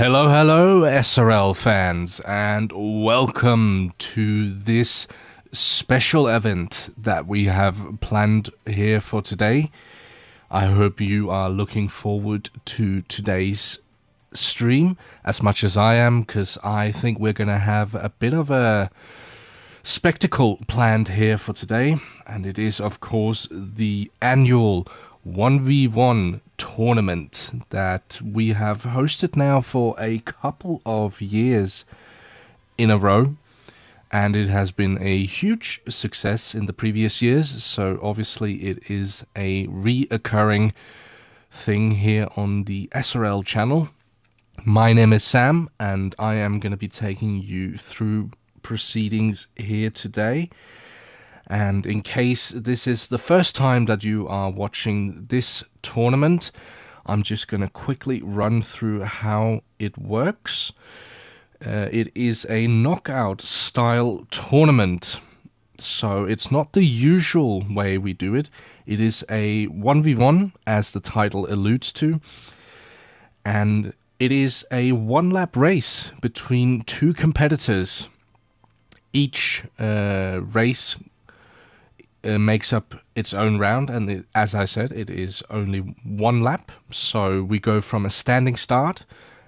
Hello, hello, SRL fans, and welcome to this special event that we have planned here for today. I hope you are looking forward to today's stream as much as I am, because I think we're going to have a bit of a spectacle planned here for today, and it is, of course, the annual 1v1 tournament that we have hosted now for a couple of years in a row, and it has been a huge success in the previous years, so obviously it is a reoccurring thing here on the SRL channel. My name is Sam, and I am going to be taking you through proceedings here today. And in case this is the first time that you are watching this tournament, I'm just going to quickly run through how it works. It is a knockout style tournament, so it's not the usual way we do it. It is a 1v1, as the title alludes to, and it is a one-lap race between two competitors. Each race makes up its own round, and as I said, it is only one lap, so we go from a standing start,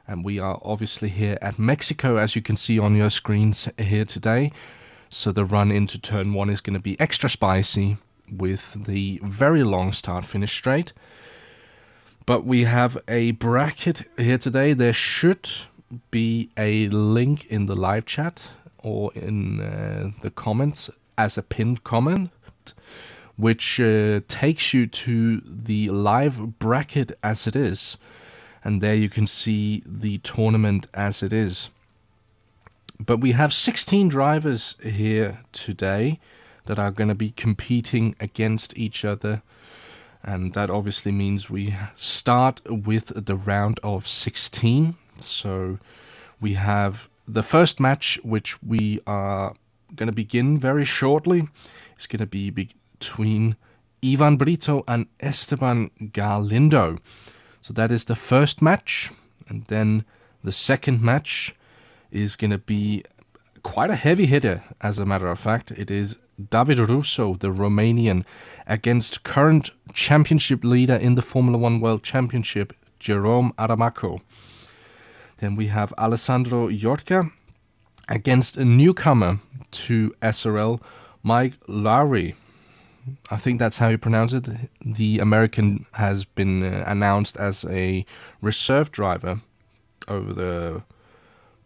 and we are obviously here at Mexico, as you can see on your screens here today. So the run into turn one is going to be extra spicy with the very long start-finish straight. But we have a bracket here today. There should be a link in the live chat or in the comments as a pinned comment, which takes you to the live bracket as it is, and there you can see the tournament as it is. But we have 16 drivers here today that are going to be competing against each other, and that obviously means we start with the round of 16. So we have the first match, which we are going to begin very shortly. It's going to be between Ivan Brito and Esteban Galindo. So that is the first match. And then the second match is going to be quite a heavy hitter, as a matter of fact. It is David Russo, the Romanian, against current championship leader in the Formula One World Championship, Jerome Aramaco. Then we have Alessandro Yorka against a newcomer to SRL, Mike Lowry. I think that's how you pronounce it. The American has been announced as a reserve driver over the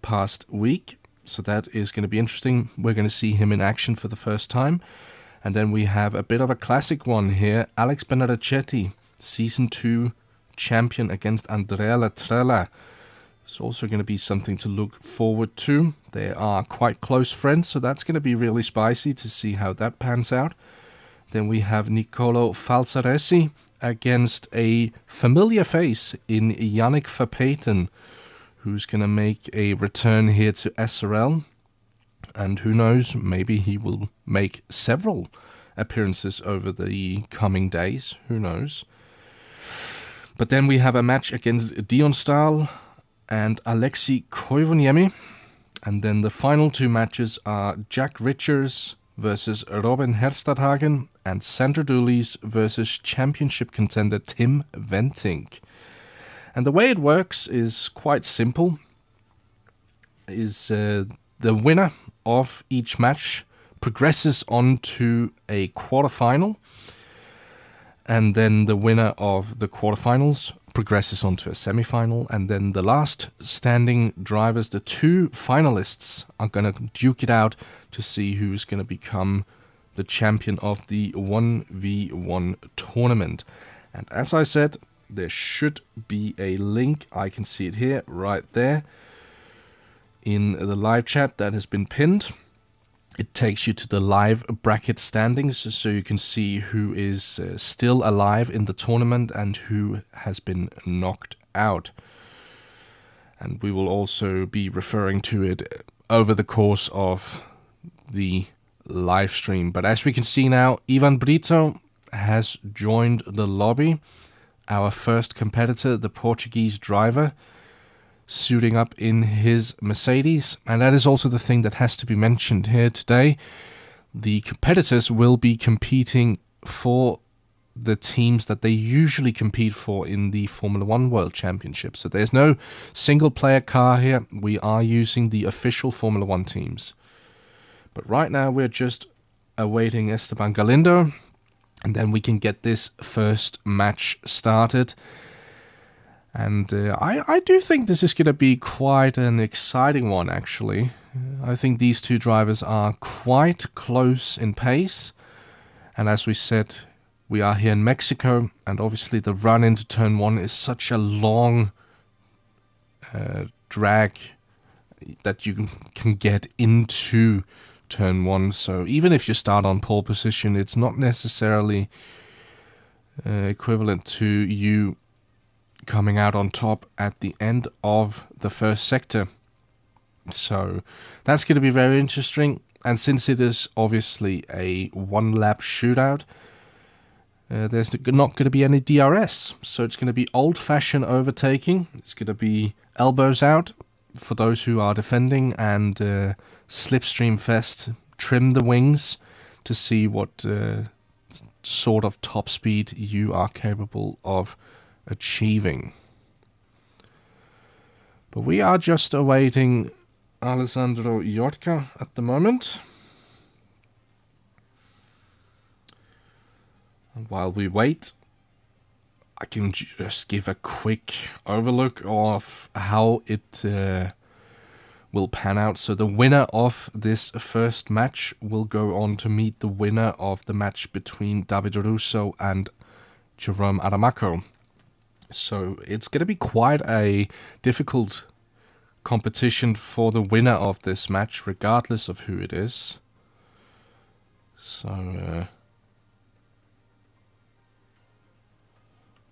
past week, so that is going to be interesting. We're going to see him in action for the first time. And then we have a bit of a classic one here, Alex Benedicchetti, Season 2 champion against Andrea Latrella. It's also going to be something to look forward to. They are quite close friends, so that's going to be really spicy to see how that pans out. Then we have Nicolo Falsaresi against a familiar face in Yannick Verpeten, who's going to make a return here to SRL. And who knows, maybe he will make several appearances over the coming days. Who knows? But then we have a match against Dion Stahl and Alexei Koivuniemi. And then the final two matches are Jack Richards versus Robin Herstadhagen and Sandra Dooley's versus championship contender Tim Ventink. And the way it works is quite simple. The winner of each match progresses on to a quarterfinal, and then the winner of the quarterfinals progresses onto a semi-final, and then the last standing drivers, the two finalists, are going to duke it out to see who's going to become the champion of the 1v1 tournament. And as I said, there should be a link. I can see it here, right there, in the live chat that has been pinned. It takes you to the live bracket standings, so you can see who is still alive in the tournament and who has been knocked out. And we will also be referring to it over the course of the live stream. But as we can see now, Ivan Brito has joined the lobby. Our first competitor, the Portuguese driver. suiting up in his Mercedes. And that is also the thing that has to be mentioned here today. The competitors will be competing for the teams that they usually compete for in the Formula One World Championship. So there's no single player car here. We are using the official Formula One teams. But right now we're just awaiting Esteban Galindo, and then we can get this first match started. And I do think this is going to be quite an exciting one, actually. I think these two drivers are quite close in pace. And as we said, we are here in Mexico, and obviously the run into turn one is such a long drag that you can get into turn one. So even if you start on pole position, it's not necessarily equivalent to you coming out on top at the end of the first sector. So that's going to be very interesting. And since it is obviously a one-lap shootout, there's not going to be any DRS. So it's going to be old-fashioned overtaking. It's going to be elbows out for those who are defending, and slipstream fest, trim the wings to see what sort of top speed you are capable of achieving. But we are just awaiting Alessandro Yorka at the moment. And while we wait, I can just give a quick overlook of how it will pan out. So the winner of this first match will go on to meet the winner of the match between David Russo and Jerome Aramaco. So it's going to be quite a difficult competition for the winner of this match, regardless of who it is. So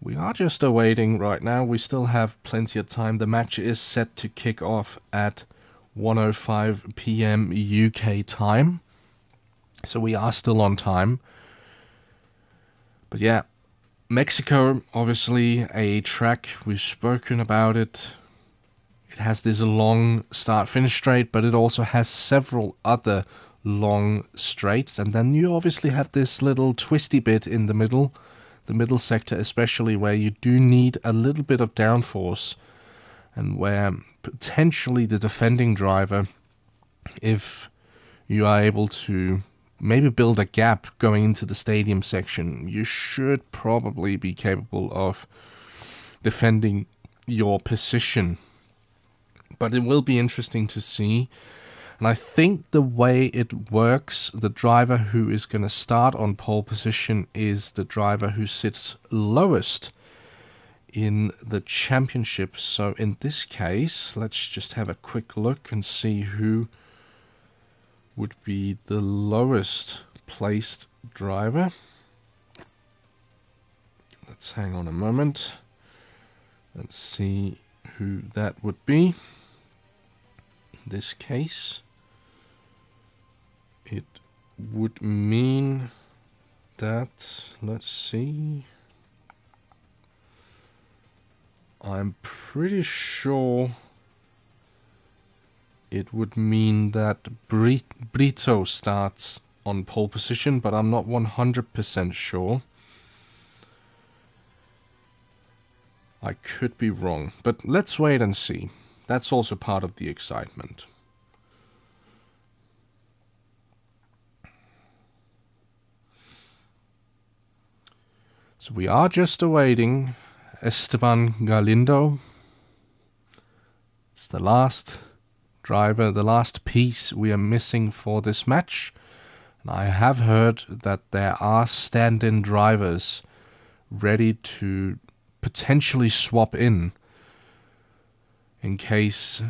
we are just awaiting right now. We still have plenty of time. The match is set to kick off at 1:05 p.m. UK time. So we are still on time. But yeah, Mexico, obviously a track, we've spoken about it. It has this long start-finish straight, but it also has several other long straights. And then you obviously have this little twisty bit in the middle sector, especially where you do need a little bit of downforce, and where potentially the defending driver, if you are able to maybe build a gap going into the stadium section, you should probably be capable of defending your position. But it will be interesting to see. And I think the way it works, the driver who is going to start on pole position is the driver who sits lowest in the championship. So in this case, let's just have a quick look and see who would be the lowest placed driver. Let's hang on a moment and see who that would be. In this case, it would mean that, let's see, I'm pretty sure it would mean that Brito starts on pole position, but I'm not 100% sure. I could be wrong, but let's wait and see. That's also part of the excitement. So we are just awaiting Esteban Galindo. It's the last driver, the last piece we are missing for this match. And I have heard that there are stand-in drivers ready to potentially swap in case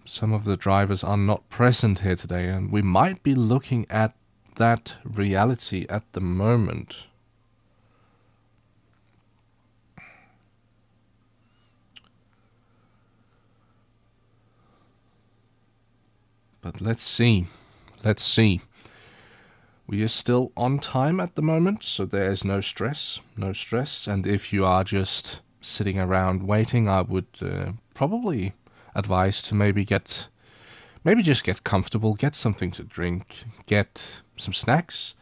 some of the drivers are not present here today. And we might be looking at that reality at the moment. But let's see. Let's see. We are still on time at the moment, so there is no stress. No stress. And if you are just sitting around waiting, I would probably advise to maybe just get comfortable, get something to drink, get some snacks,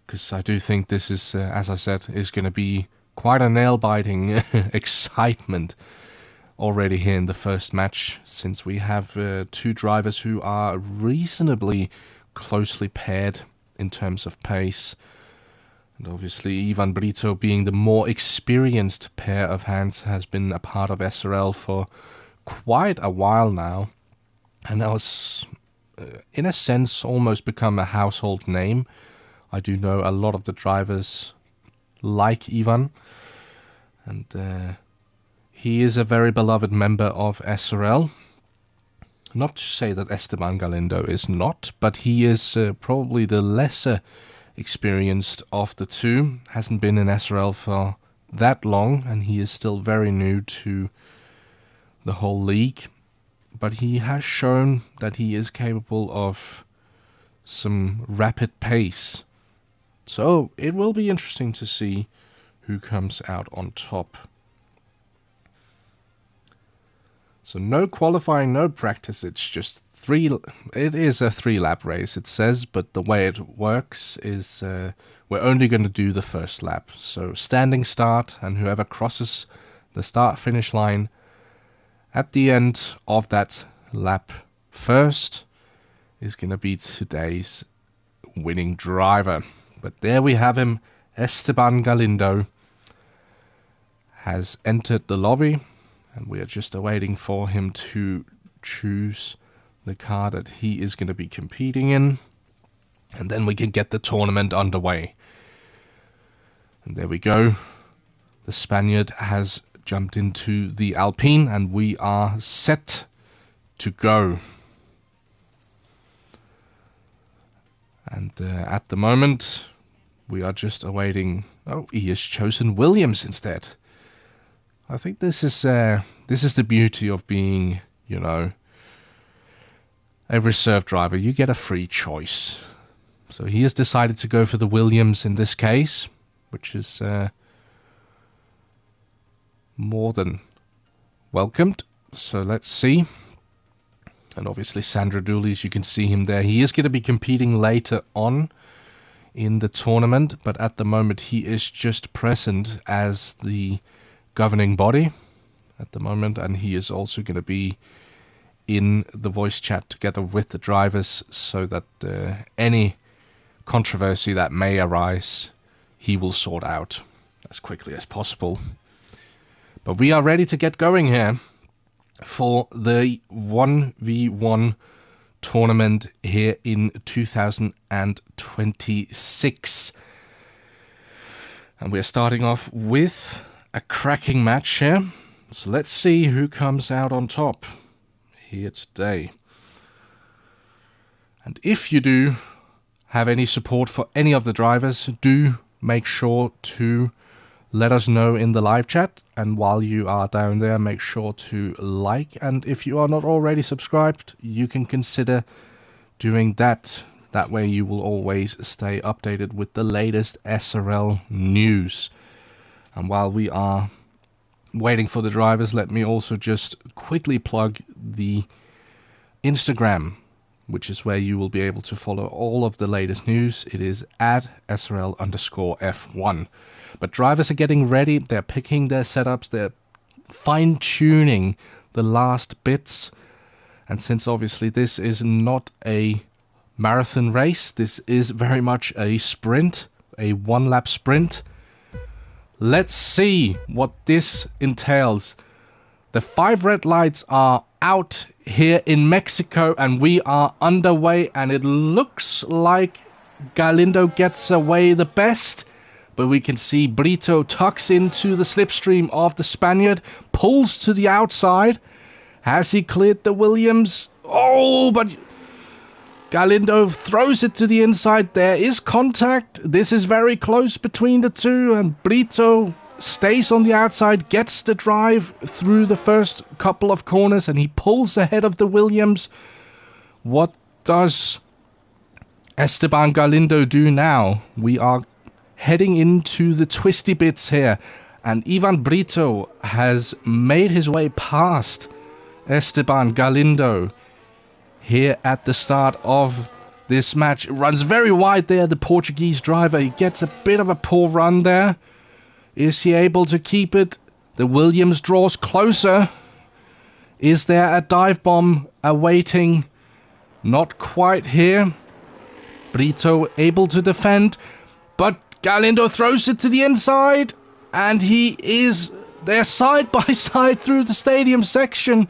because I do think this is, as I said, is going to be quite a nail-biting excitement already here in the first match, since we have two drivers who are reasonably closely paired in terms of pace. And obviously Ivan Brito, being the more experienced pair of hands, has been a part of SRL for quite a while now. And that was, in a sense, almost become a household name. I do know a lot of the drivers like Ivan. And he is a very beloved member of SRL. Not to say that Esteban Galindo is not, but he is probably the lesser experienced of the two. Hasn't been in SRL for that long, and he is still very new to the whole league. But he has shown that he is capable of some rapid pace. So it will be interesting to see who comes out on top. So no qualifying, no practice, it's just it is a 3-lap race, it says, but the way it works is we're only going to do the first lap. So standing start, and whoever crosses the start-finish line at the end of that lap first is going to be today's winning driver. But there we have him. Esteban Galindo has entered the lobby, and we are just awaiting for him to choose the car that he is going to be competing in, and then we can get the tournament underway. And there we go. The Spaniard has jumped into the Alpine, and we are set to go. And at the moment, we are just awaiting... Oh, he has chosen Williams instead. I think this is the beauty of being, you know, a reserve driver. You get a free choice. So he has decided to go for the Williams in this case, which is more than welcomed. So let's see. And obviously Sandro Dooley's, you can see him there. He is going to be competing later on in the tournament, but at the moment he is just present as the governing body at the moment, and he is also going to be in the voice chat together with the drivers, so that any controversy that may arise, he will sort out as quickly as possible. But we are ready to get going here for the 1v1 tournament here in 2026. And we're starting off with a cracking match here. So let's see who comes out on top here today. And if you do have any support for any of the drivers, do make sure to let us know in the live chat. And while you are down there, make sure to like. And if you are not already subscribed, you can consider doing that. That way you will always stay updated with the latest SRL news. And while we are waiting for the drivers, let me also just quickly plug the Instagram, which is where you will be able to follow all of the latest news. It is at SRL_F1. But drivers are getting ready. They're picking their setups. They're fine-tuning the last bits. And since obviously this is not a marathon race, this is very much a sprint, a one-lap sprint. Let's see what this entails. The 5 red lights are out here in Mexico, and we are underway, and it looks like Galindo gets away the best, but we can see Brito tucks into the slipstream of the Spaniard, pulls to the outside. Has he cleared the Williams? Oh, but Galindo throws it to the inside. There is contact. This is very close between the two, and Brito stays on the outside, gets the drive through the first couple of corners, and he pulls ahead of the Williams. What does Esteban Galindo do now? We are heading into the twisty bits here. And Ivan Brito has made his way past Esteban Galindo here at the start of this match. Runs very wide there, the Portuguese driver. He gets a bit of a poor run there. Is he able to keep it? The Williams draws closer. Is there a dive bomb awaiting? Not quite here. Brito able to defend, but Galindo throws it to the inside, and he is there side by side through the stadium section.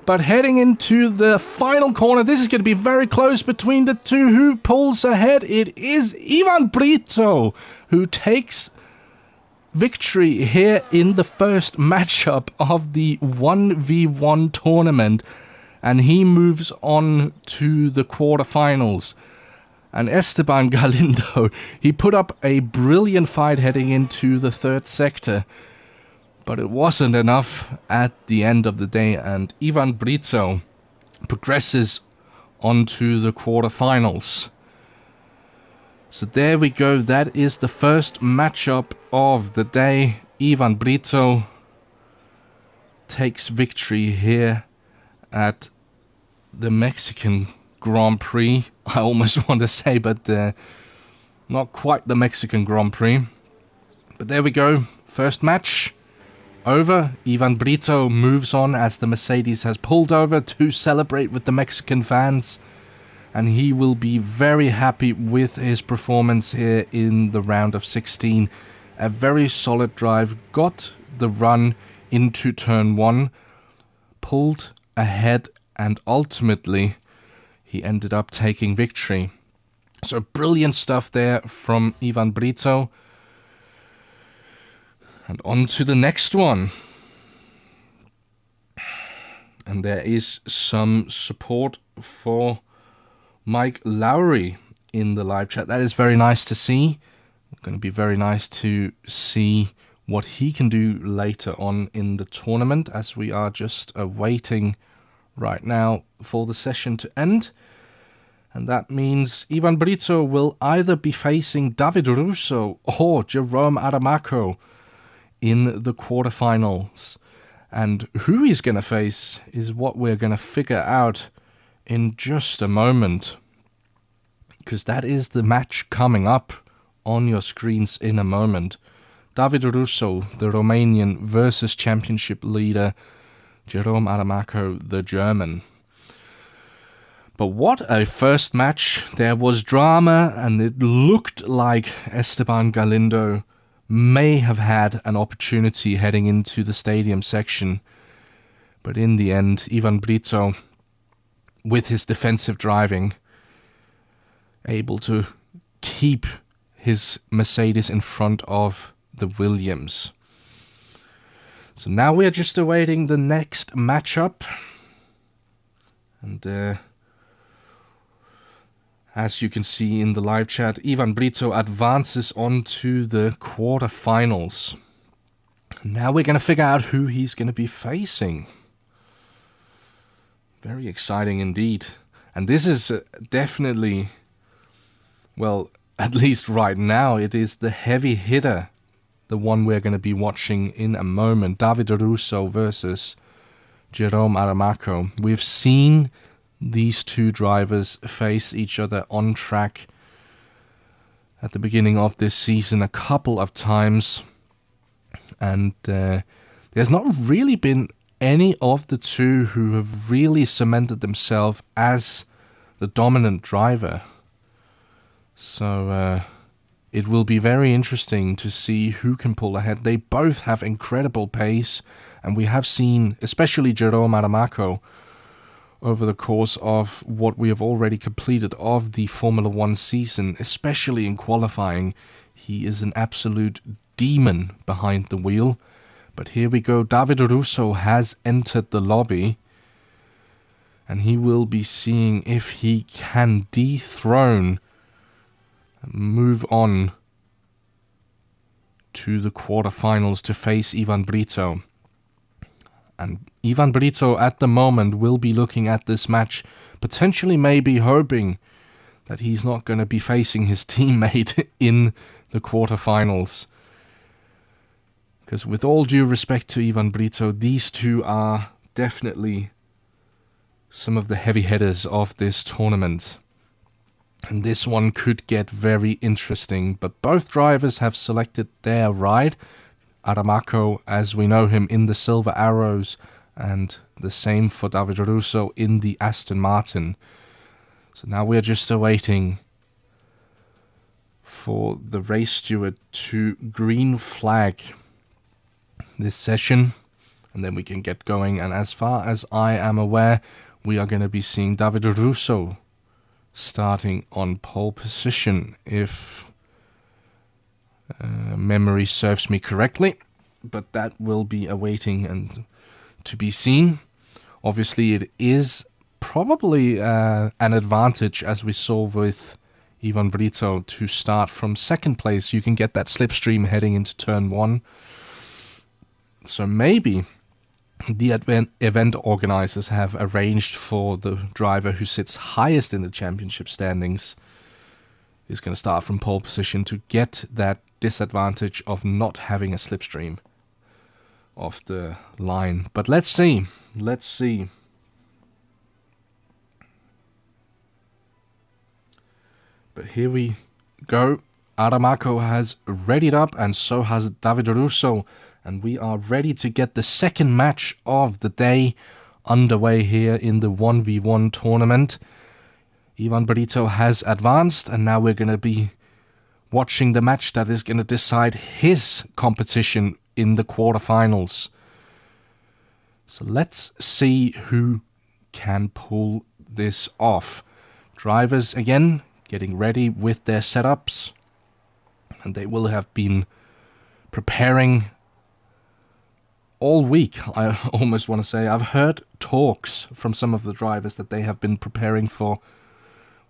But heading into the final corner, this is going to be very close between the two. Who pulls ahead? It is Ivan Brito who takes victory here in the first matchup of the 1v1 tournament. And he moves on to the quarterfinals. And Esteban Galindo, he put up a brilliant fight heading into the third sector. But it wasn't enough at the end of the day, and Ivan Brito progresses onto the quarterfinals. So there we go. That is the first matchup of the day. Ivan Brito takes victory here at the Mexican Grand Prix. I almost want to say, but not quite the Mexican Grand Prix. But there we go. First match over. Ivan Brito moves on as the Mercedes has pulled over to celebrate with the Mexican fans, and he will be very happy with his performance here in the round of 16. A very solid drive, got the run into turn 1, pulled ahead, and ultimately he ended up taking victory. So brilliant stuff there from Ivan Brito. And on to the next one. And there is some support for Mike Lowry in the live chat. That is very nice to see. It's going to be very nice to see what he can do later on in the tournament, as we are just awaiting right now for the session to end. And that means Ivan Brito will either be facing David Russo or Jerome Adamaco in the quarterfinals. And who he's going to face is what we're going to figure out in just a moment, because that is the match coming up on your screens in a moment. David Russo, the Romanian, versus championship leader Jerome Adamaco, the German. But what a first match. There was drama, and it looked like Esteban Galindo may have had an opportunity heading into the stadium section. But in the end, Ivan Brito, with his defensive driving, able to keep his Mercedes in front of the Williams. So now we are just awaiting the next matchup. And as you can see in the live chat, Ivan Brito advances on to the quarterfinals. Now we're going to figure out who he's going to be facing. Very exciting indeed. And this is definitely, well, at least right now, it is the heavy hitter, the one we're going to be watching in a moment. David Russo versus Jerome Adamaco. We've seen these two drivers face each other on track at the beginning of this season a couple of times, and there's not really been any of the two who have really cemented themselves as the dominant driver. So it will be very interesting to see who can pull ahead. They both have incredible pace, and we have seen, especially Jerome Adamaco, over the course of what we have already completed of the Formula 1 season, especially in qualifying. He is an absolute demon behind the wheel. But here we go. David Russo has entered the lobby, and he will be seeing if he can dethrone and move on to the quarterfinals to face Ivan Brito. And Ivan Brito at the moment will be looking at this match, potentially maybe hoping that he's not going to be facing his teammate in the quarterfinals. Because with all due respect to Ivan Brito, these two are definitely some of the heavy hitters of this tournament. And this one could get very interesting. But both drivers have selected their ride. Aramako, as we know him, in the Silver Arrows, and the same for David Russo in the Aston Martin. So now we're just awaiting for the race steward to green flag this session, and then we can get going. And as far as I am aware, we are going to be seeing David Russo starting on pole position, if memory serves me correctly, but that will be awaiting and to be seen. Obviously, it is probably an advantage, as we saw with Ivan Brito, to start from second place. You can get that slipstream heading into turn 1. So maybe the event organizers have arranged for the driver who sits highest in the championship standings, is going to start from pole position, to get that disadvantage of not having a slipstream off the line. But let's see. But here we go. Aramako has readied up, and so has David Russo, and we are ready to get the second match of the day underway here in the 1v1 tournament. Ivan Brito has advanced, and now we're going to be watching the match that is going to decide his competition in the quarterfinals. So let's see who can pull this off. Drivers, again, getting ready with their setups, and they will have been preparing all week. I almost want to say I've heard talks from some of the drivers that they have been preparing for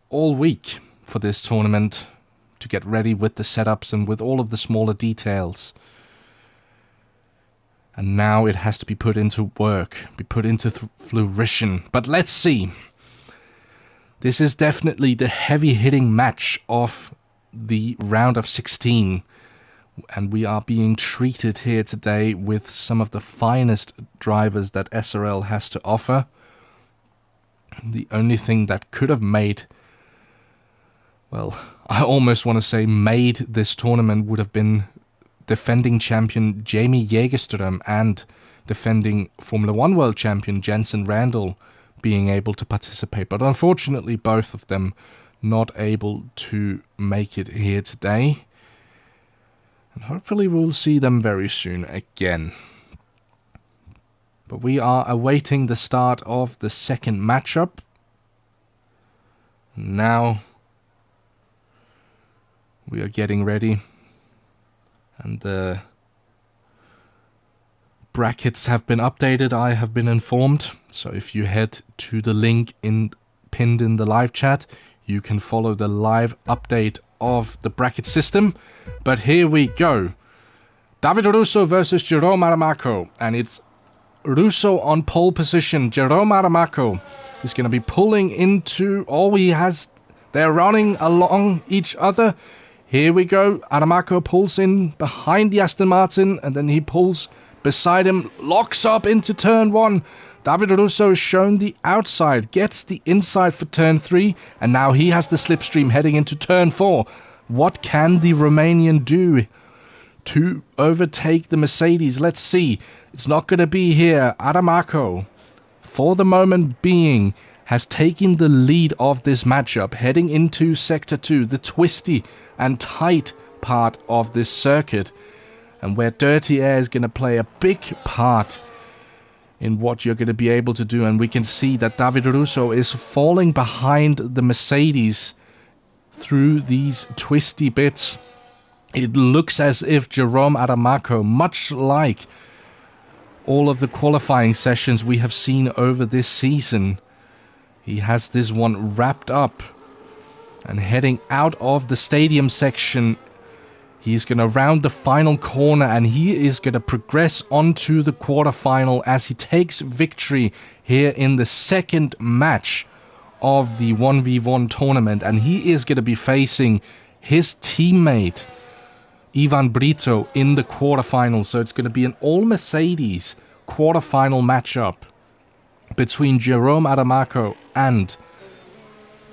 all week for this tournament, to get ready with the setups and with all of the smaller details. And now it has to be put into work, be put into fruition. But let's see. This is definitely the heavy-hitting match of the round of 16. And we are being treated here today with some of the finest drivers that SRL has to offer. The only thing that could have made, well, I almost want to say made this tournament would have been defending champion Jamie Jägerström and defending Formula 1 world champion Jensen Randall being able to participate. But unfortunately, both of them not able to make it here today. And hopefully we'll see them very soon again. But we are awaiting the start of the second matchup. Now we are getting ready, and the brackets have been updated, I have been informed. So if you head to the link pinned in the live chat, you can follow the live update of the bracket system. But here we go. David Russo versus Jerome Aramako, and it's Russo on pole position. Jerome Aramako is going to be pulling into they're running along each other. Here we go. Aramako pulls in behind the Aston Martin, and then he pulls beside him, locks up into turn 1. David Russo is shown the outside, gets the inside for turn 3, and now he has the slipstream heading into turn 4. What can the Romanian do to overtake the Mercedes? Let's see. It's not going to be here. Aramako, for the moment being, has taken the lead of this matchup, heading into Sector 2, the twisty and tight part of this circuit, and where dirty air is going to play a big part in what you're going to be able to do. And we can see that David Russo is falling behind the Mercedes through these twisty bits. It looks as if Jerome Aramako, much like all of the qualifying sessions we have seen over this season, he has this one wrapped up. And heading out of the stadium section, he's going to round the final corner, and he is going to progress onto the quarterfinal as he takes victory here in the second match of the 1v1 tournament. And he is going to be facing his teammate, Ivan Brito in the quarterfinals. So it's going to be an all-Mercedes quarterfinal matchup between Jerome Adamaco and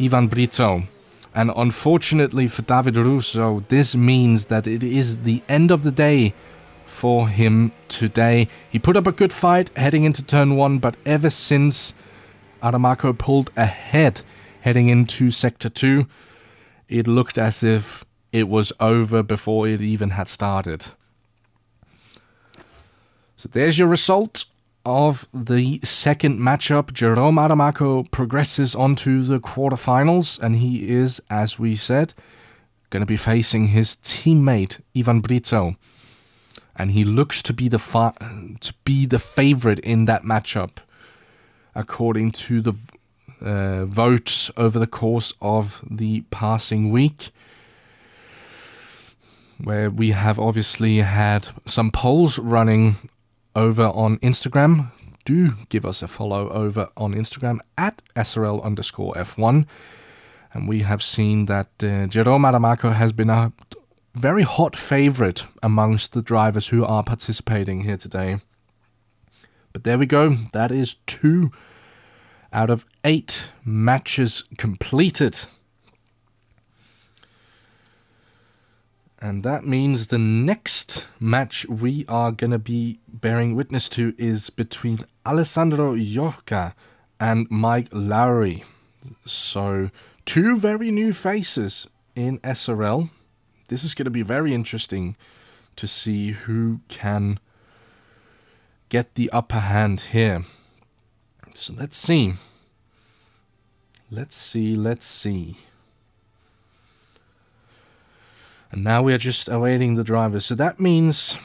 Ivan Brito. And unfortunately for David Russo, this means that it is the end of the day for him today. He put up a good fight heading into turn 1, but ever since Adamaco pulled ahead heading into sector 2, it looked as if it was over before it even had started. So there's your result of the second matchup. Jerome Adamaco progresses onto the quarterfinals, and he is, as we said, going to be facing his teammate Ivan Brito, and he looks to be the favorite in that matchup, according to the votes over the course of the passing week, where we have obviously had some polls running over on Instagram. Do give us a follow over on Instagram at SRL_F1. And we have seen that Jerome Adamaco has been a very hot favorite amongst the drivers who are participating here today. But there we go. That is 2 out of 8 matches completed. And that means the next match we are going to be bearing witness to is between Alessandro Iorca and Mike Lowry. So 2 very new faces in SRL. This is going to be very interesting to see who can get the upper hand here. So let's see. Let's see. And now we are just awaiting the drivers. So that means,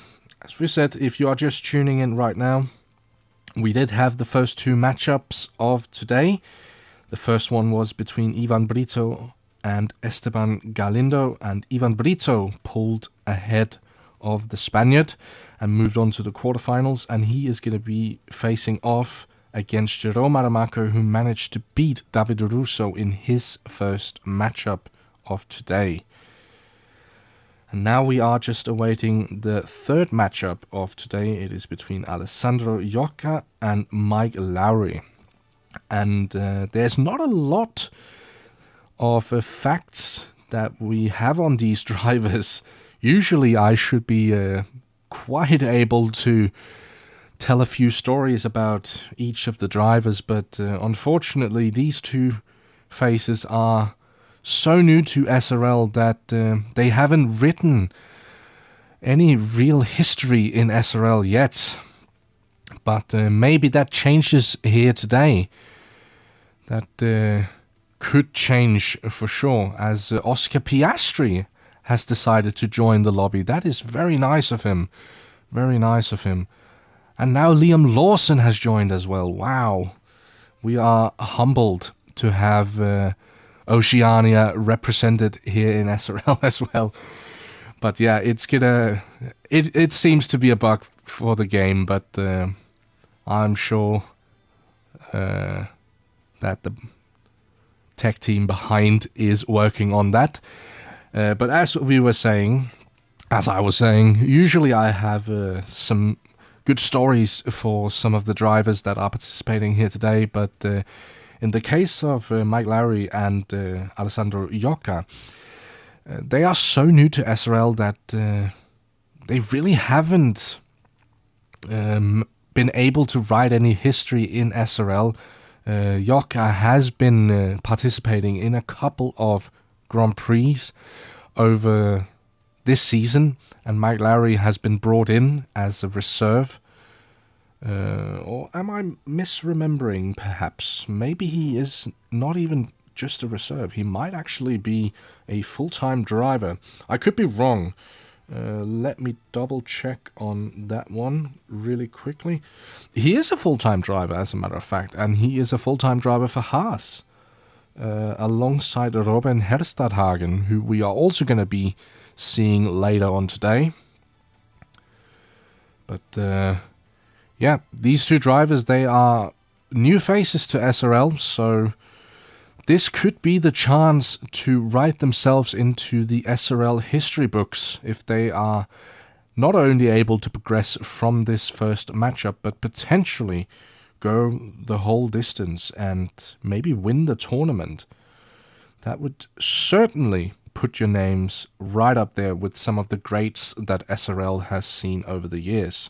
as we said, if you are just tuning in right now, we did have the first 2 matchups of today. The first one was between Ivan Brito and Esteban Galindo, and Ivan Brito pulled ahead of the Spaniard and moved on to the quarterfinals, and he is going to be facing off against Jerome Adamaco, who managed to beat David Russo in his first matchup of today. And now we are just awaiting the third matchup of today. It is between Alessandro Iorca and Mike Lowry. And there's not a lot of facts that we have on these drivers. Usually I should be quite able to tell a few stories about each of the drivers, but unfortunately these 2 faces are so new to SRL that they haven't written any real history in SRL yet. But maybe that changes here today. That could change for sure, as Oscar Piastri has decided to join the lobby. That is very nice of him. Very nice of him. And now Liam Lawson has joined as well. Wow. We are humbled to have Oceania represented here in SRL as well. But yeah, it seems to be a bug for the game, but I'm sure that the tech team behind is working on that. But as I was saying, usually I have some good stories for some of the drivers that are participating here today, but in the case of Mike Lowry and Alessandro Iorca, they are so new to SRL that they really haven't been able to write any history in SRL. Iorca has been participating in a couple of Grand Prix over this season, and Mike Lowry has been brought in as a reserve. Or am I misremembering, perhaps? Maybe he is not even just a reserve. He might actually be a full-time driver. I could be wrong. Let me double check on that one really quickly. He is a full-time driver, as a matter of fact, and he is a full-time driver for Haas, alongside Robin Herstadhagen, who we are also going to be seeing later on today. But yeah, these 2 drivers, they are new faces to SRL, so this could be the chance to write themselves into the SRL history books if they are not only able to progress from this first matchup, but potentially go the whole distance and maybe win the tournament. That would certainly put your names right up there with some of the greats that SRL has seen over the years.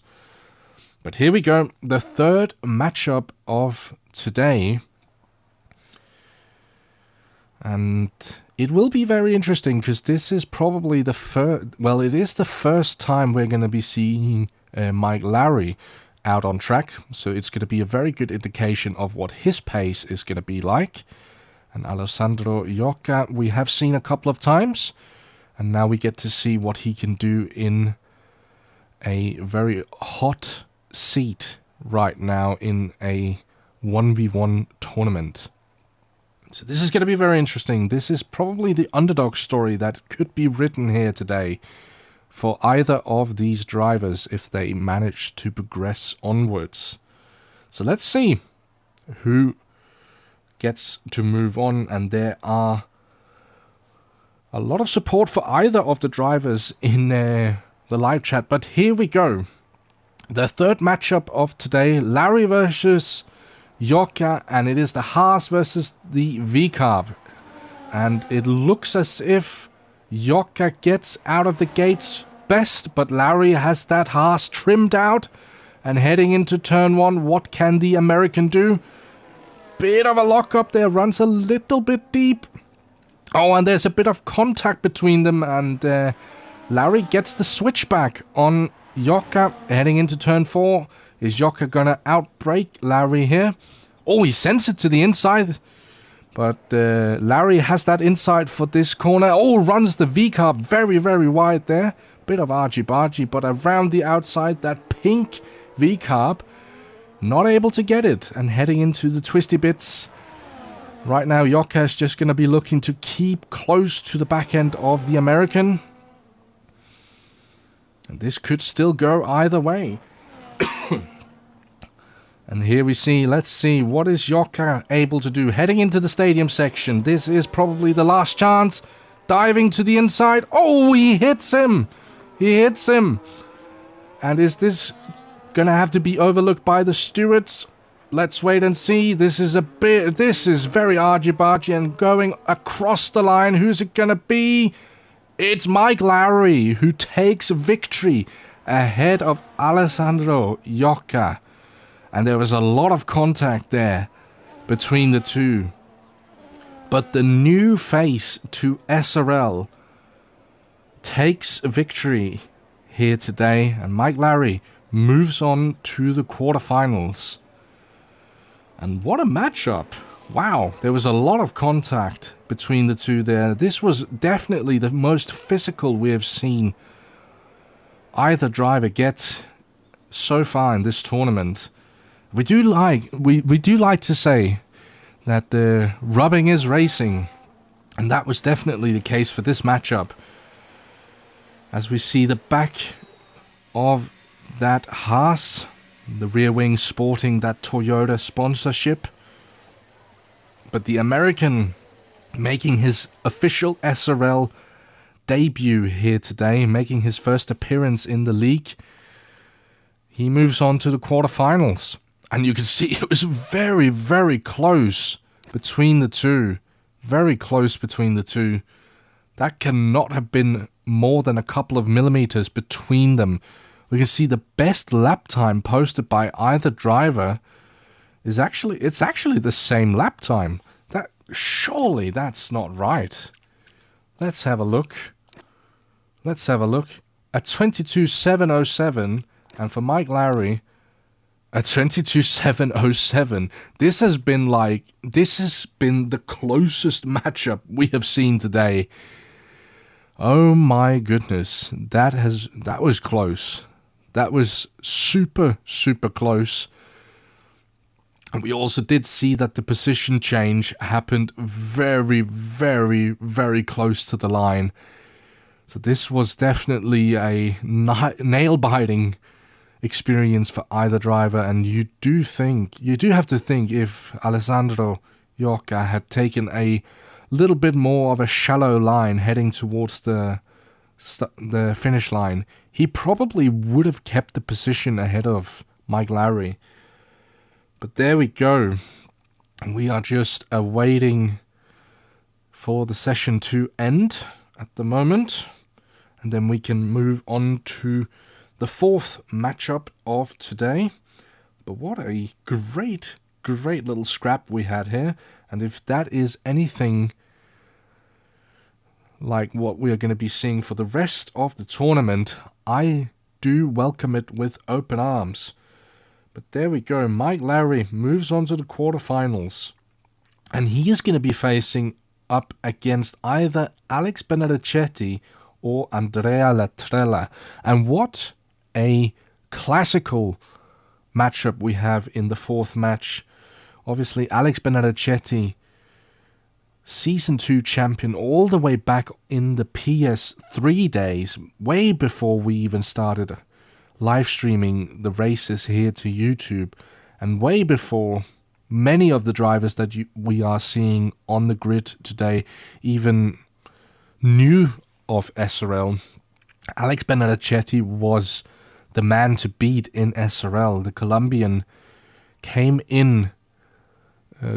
But here we go, the third matchup of today. And it will be very interesting because this is probably the first time we're going to be seeing Mike Lowry out on track. So it's going to be a very good indication of what his pace is going to be like. And Alessandro Iocca we have seen a couple of times. And now we get to see what he can do in a very hot seat right now in a 1v1 tournament. So this is going to be very interesting. This is probably the underdog story that could be written here today for either of these drivers if they manage to progress onwards. So let's see who gets to move on, and there are a lot of support for either of the drivers in the live chat, but here we go. The third matchup of today, Larry versus Iocca, and it is the Haas versus the V-Carb. And it looks as if Iocca gets out of the gates best, but Larry has that Haas trimmed out. And heading into turn one, what can the American do? Bit of a lock-up there, runs a little bit deep. Oh, and there's a bit of contact between them, and Larry gets the switchback on Iocca heading into turn 4. Is Iocca gonna outbrake Larry here? Oh, he sends it to the inside. But Larry has that inside for this corner. Oh, runs the V-carb very, very wide there. Bit of argy-bargy, but around the outside, that pink V-carb. Not able to get it. And heading into the twisty bits. Right now, Iocca is just going to be looking to keep close to the back end of the American. And this could still go either way. And here we see, let's see, what is Iocca able to do? Heading into the stadium section. This is probably the last chance. Diving to the inside. Oh, he hits him. He hits him. And is this going to have to be overlooked by the stewards? Let's wait and see. This is very argy-bargy and going across the line. Who's it going to be? It's Mike Lowry who takes victory ahead of Alessandro Iocca. And there was a lot of contact there between the two. But the new face to SRL takes victory here today. And Mike Lowry moves on to the quarterfinals. And what a matchup. Wow, there was a lot of contact between the two there. This was definitely the most physical we have seen either driver get so far in this tournament. We do like to say that the rubbing is racing, and that was definitely the case for this matchup. As we see the back of that Haas, the rear wing sporting that Toyota sponsorship. But the American making his official SRL debut here today, making his first appearance in the league. He moves on to the quarterfinals. And you can see it was very, very close between the two. Very close between the two. That cannot have been more than a couple of millimeters between them. We can see the best lap time posted by either driver is actually the same lap time. Surely that's not right. Let's have a look. At 22.707, and for Mike Lowry at 22.707. This has been the closest matchup we have seen today. Oh my goodness, that was close. That was super, super close. And we also did see that the position change happened very, very, very close to the line. So this was definitely a nail-biting experience for either driver. And you do have to think if Alessandro Yorka had taken a little bit more of a shallow line heading towards the finish line, he probably would have kept the position ahead of Mike Lowry. But there we go. We are just awaiting for the session to end at the moment, and then we can move on to the fourth matchup of today. But what a great little scrap we had here, and if that is anything like what we are going to be seeing for the rest of the tournament, I do welcome it with open arms. But there we go. Mike Lowry moves on to the quarterfinals, and he is going to be facing up against either Alex Benedicchetti or Andrea Latrella. And what a classical matchup we have in the fourth match. Obviously, Alex Benedicchetti, Season 2 champion all the way back in the PS3 days, way before we even started live streaming the races here to YouTube, and way before many of the drivers that we are seeing on the grid today even knew of SRL. Alex Benedicchetti was the man to beat in SRL. The Colombian came in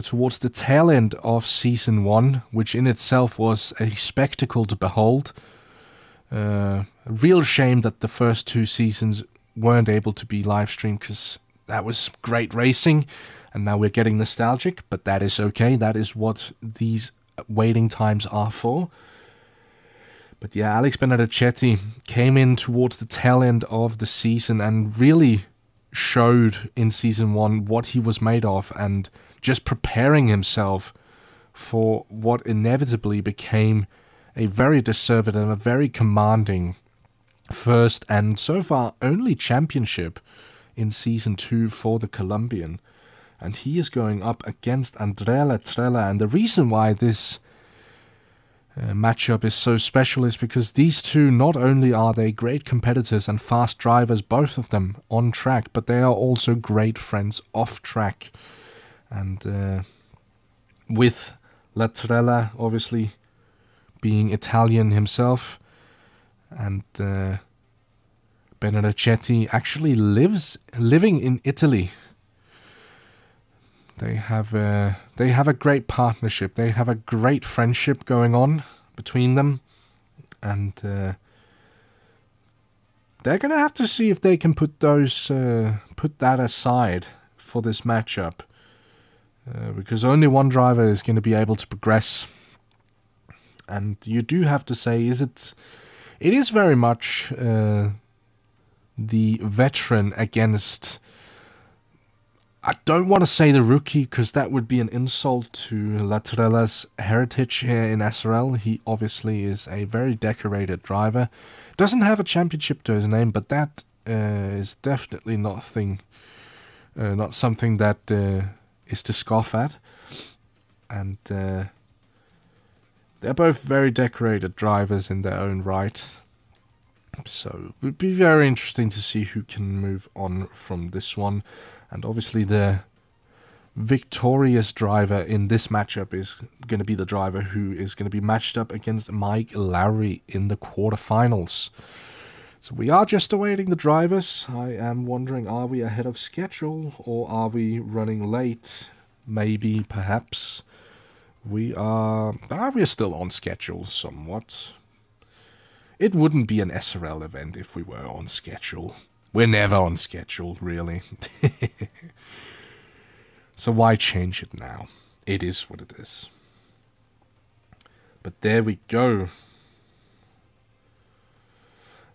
towards the tail end of Season 1, which in itself was a spectacle to behold. A real shame that the first two seasons weren't able to be live streamed, because that was great racing, and now we're getting nostalgic, but that is okay. That is what these waiting times are for. But yeah, Alex Benedicchetti came in towards the tail end of the season and really showed in Season 1 what he was made of, and just preparing himself for what inevitably became a very deserved and a very commanding first and so far only championship in Season 2 for the Colombian. And he is going up against Andrea Latrella, and the reason why this matchup is so special is because these two, not only are they great competitors and fast drivers, both of them on track, but they are also great friends off track. And with Latrella obviously being Italian himself, and Benedicchetti actually living in Italy. They have a great partnership. They have a great friendship going on between them, and they're going to have to see if they can put that aside for this matchup, because only one driver is going to be able to progress. And you do have to say, it is very much the veteran against, I don't want to say the rookie, because that would be an insult to Latrella's heritage here in SRL. He obviously is a very decorated driver. Doesn't have a championship to his name, but that is definitely not something that is to scoff at. And they're both very decorated drivers in their own right. So it would be very interesting to see who can move on from this one. And obviously the victorious driver in this matchup is going to be the driver who is going to be matched up against Mike Lowry in the quarterfinals. So we are just awaiting the drivers. I am wondering, are we ahead of schedule or are we running late? Maybe, perhaps. We are still on schedule somewhat. It wouldn't be an SRL event if we were on schedule. We're never on schedule, really. So why change it now? It is what it is. But there we go.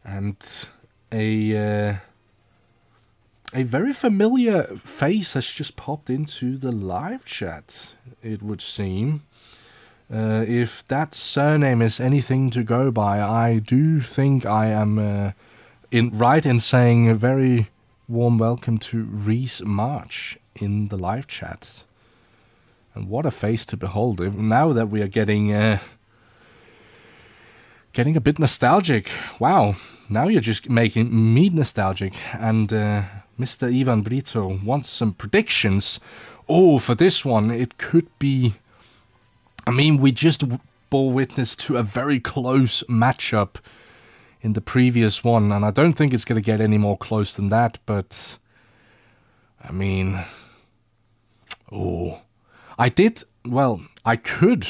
And a very familiar face has just popped into the live chat, it would seem. If that surname is anything to go by, I do think I am right in saying a very warm welcome to Reese March in the live chat. And what a face to behold. Now that we are getting a bit nostalgic. Wow, now you're just making me nostalgic. And Mr. Ivan Brito wants some predictions. Oh, for this one, it could be... I mean, we just bore witness to a very close matchup in the previous one, and I don't think it's going to get any more close than that, but... I mean... Oh... I could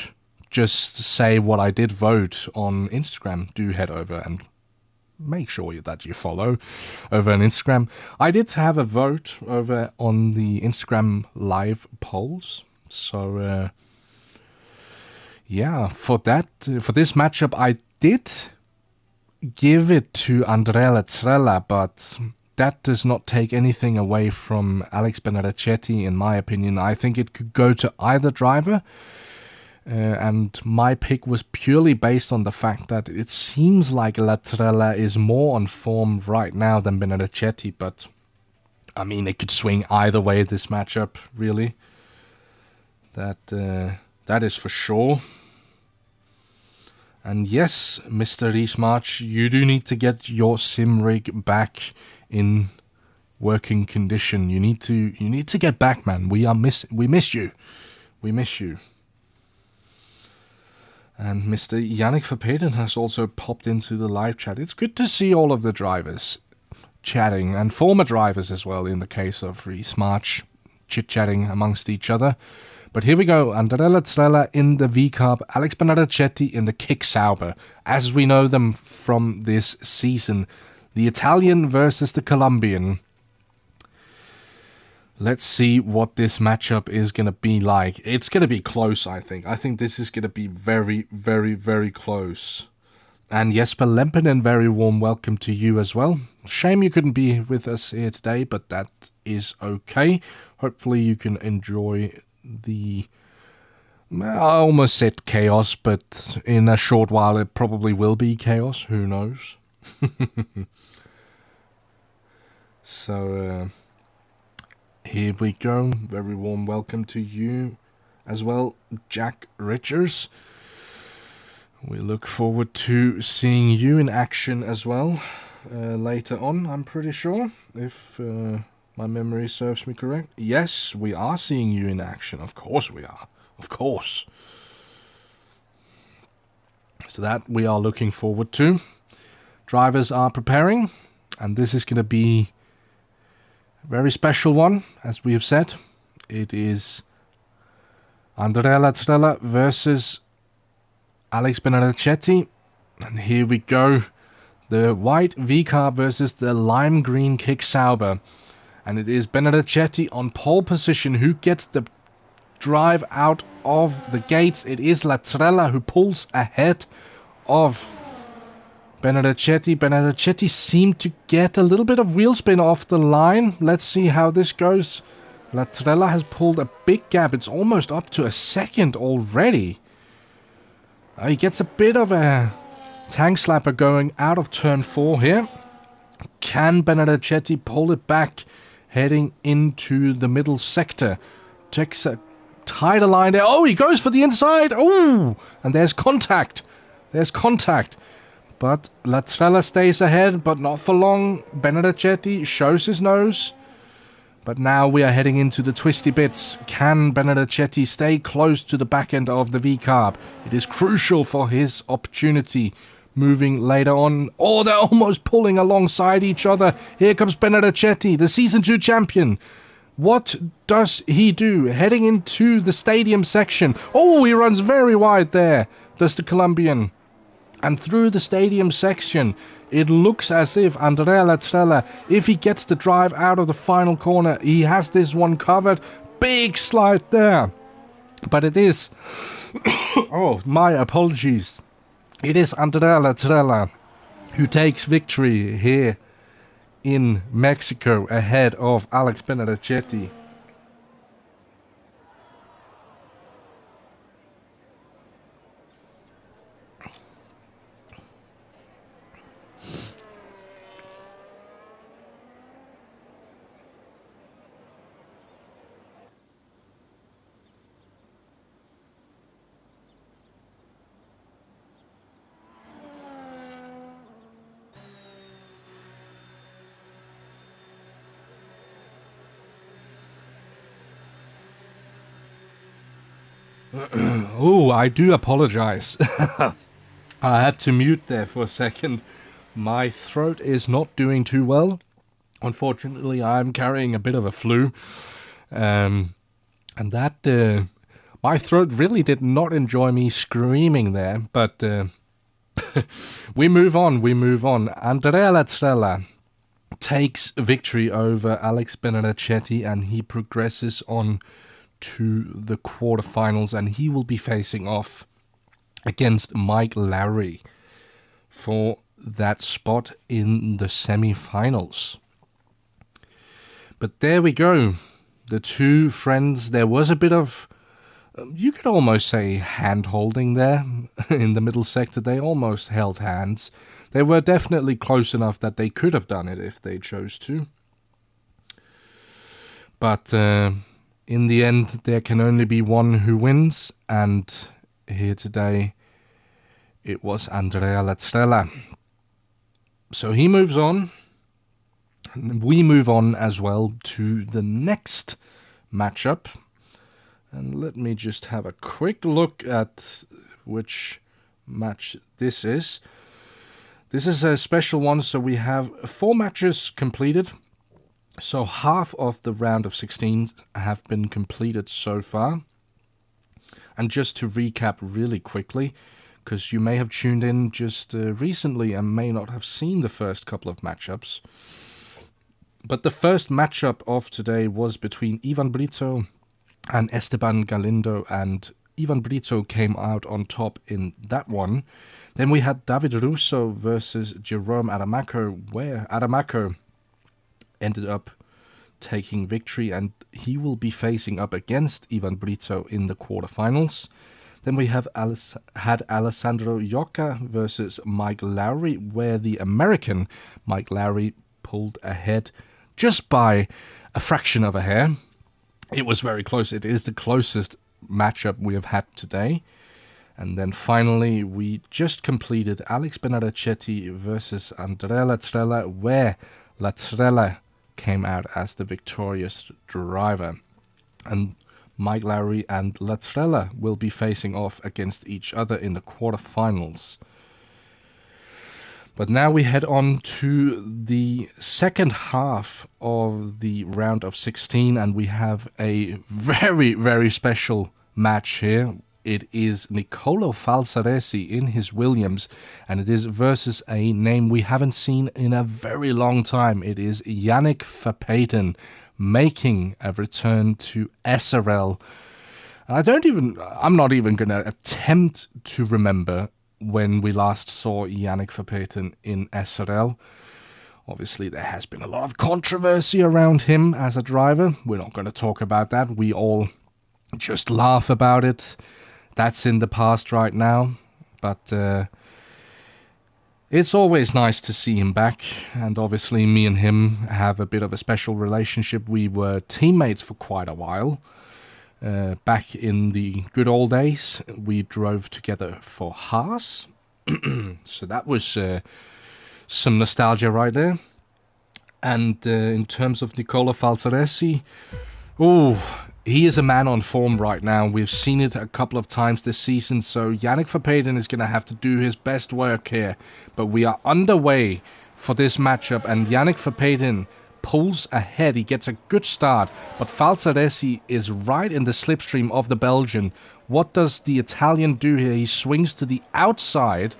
just say what I did vote on Instagram. Do head over and make sure that you follow over on Instagram. I did have a vote over on the Instagram live polls. So, yeah, for this matchup, I did give it to Andrea Lazzarella, but that does not take anything away from Alex Benedicchetti, in my opinion. I think it could go to either driver. And my pick was purely based on the fact that it seems like Lazzarella is more on form right now than Benedicchetti, but I mean, it could swing either way this matchup, really. That is for sure. And yes, Mr. Rees-March, you do need to get your sim rig back in working condition. You need to get back, man. We miss you. We miss you. And Mr. Yannick Verpeden has also popped into the live chat. It's good to see all of the drivers chatting, and former drivers as well, in the case of Rees-March, chit-chatting amongst each other. But here we go. Andrea Lazzarella in the V-Carb, Alex Benedicchetti in the Kick Sauber, as we know them from this season. The Italian versus the Colombian. Let's see what this matchup is going to be like. It's going to be close, I think. I think this is going to be very, very, very close. And Jesper Lempinen, very warm welcome to you as well. Shame you couldn't be with us here today, but that is okay. Hopefully you can enjoy the... I almost said chaos, but in a short while it probably will be chaos. Who knows? So... here we go. Very warm welcome to you as well, Jack Richards. We look forward to seeing you in action as well later on, I'm pretty sure, if my memory serves me correct. Yes, we are seeing you in action. Of course we are. Of course. So that we are looking forward to. Drivers are preparing, and this is going to be very special one, as we have said. It is Andrea Lazzarella versus Alex Benedicchetti. And here we go. The white V-car versus the lime green Kick Sauber. And it is Benedicchetti on pole position who gets the drive out of the gates. It is Lazzarella who pulls ahead of Benedicchetti. Benedicchetti seemed to get a little bit of wheel spin off the line. Let's see how this goes. Lazzarella has pulled a big gap. It's almost up to a second already. He gets a bit of a tank slapper going out of turn 4 here. Can Benedicchetti pull it back heading into the middle sector? Takes a tighter line there. Oh, he goes for the inside. Oh, and there's contact. There's contact. But Lazzarella stays ahead, but not for long. Benedicchetti shows his nose. But now we are heading into the twisty bits. Can Benedicchetti stay close to the back end of the V-Carb? It is crucial for his opportunity moving later on. Oh, they're almost pulling alongside each other. Here comes Benedicchetti, the Season 2 champion. What does he do? Heading into the stadium section. Oh, he runs very wide there, does the Colombian. And through the stadium section, it looks as if Andrea Lazzarella, if he gets the drive out of the final corner, he has this one covered. Big slide there. But it is... oh, my apologies. It is Andrea Lazzarella who takes victory here in Mexico ahead of Alex Benedicchetti. Oh, I do apologize. I had to mute there for a second. My throat is not doing too well. Unfortunately, I'm carrying a bit of a flu. And that, my throat really did not enjoy me screaming there. But we move on. Andrea Lazzarella takes victory over Alex Benedicchetti, and he progresses on to the quarterfinals, and he will be facing off against Mike Lowry for that spot in the semi-finals. But there we go. The two friends, there was a bit of, you could almost say, hand-holding there in the middle sector. They almost held hands. They were definitely close enough that they could have done it if they chose to. But in the end, there can only be one who wins, and here today, it was Andrea Lazzarella. So he moves on, and we move on as well to the next matchup. And let me just have a quick look at which match this is. This is a special one, so we have 4 matches completed. So half of the round of 16 have been completed so far. And just to recap really quickly, because you may have tuned in just recently and may not have seen the first couple of matchups. But the first matchup of today was between Ivan Brito and Esteban Galindo, and Ivan Brito came out on top in that one. Then we had David Russo versus Jerome Adamaco, where Adamaco ended up taking victory, and he will be facing up against Ivan Brito in the quarterfinals. Then we had Alessandro Yocca versus Mike Lowry, where the American Mike Lowry pulled ahead just by a fraction of a hair. It was very close. It is the closest matchup we have had today. And then finally, we just completed Alex Benedicchetti versus Andrea Lazzarella, where Lazzarella came out as the victorious driver. And Mike Lowry and Lazzarella will be facing off against each other in the quarterfinals. But now we head on to the second half of the round of 16, and we have a very, very special match here. It is Nicolo Falsaresi in his Williams, and it is versus a name we haven't seen in a very long time. It is Yannick Verpeten making a return to SRL. I'm not even going to attempt to remember when we last saw Yannick Verpeten in SRL. Obviously, there has been a lot of controversy around him as a driver. We're not going to talk about that. We all just laugh about it. That's in the past right now. But it's always nice to see him back. And obviously, me and him have a bit of a special relationship. We were teammates for quite a while. Back in the good old days, we drove together for Haas. So that was some nostalgia right there. And in terms of Nicolo Falsaresi, he is a man on form right now. We've seen it a couple of times this season, so Yannick Verpeten is going to have to do his best work here. But we are underway for this matchup, and Yannick Verpeten pulls ahead. He gets a good start, but Falsaresi is right in the slipstream of the Belgian. What does the Italian do here? He swings to the outside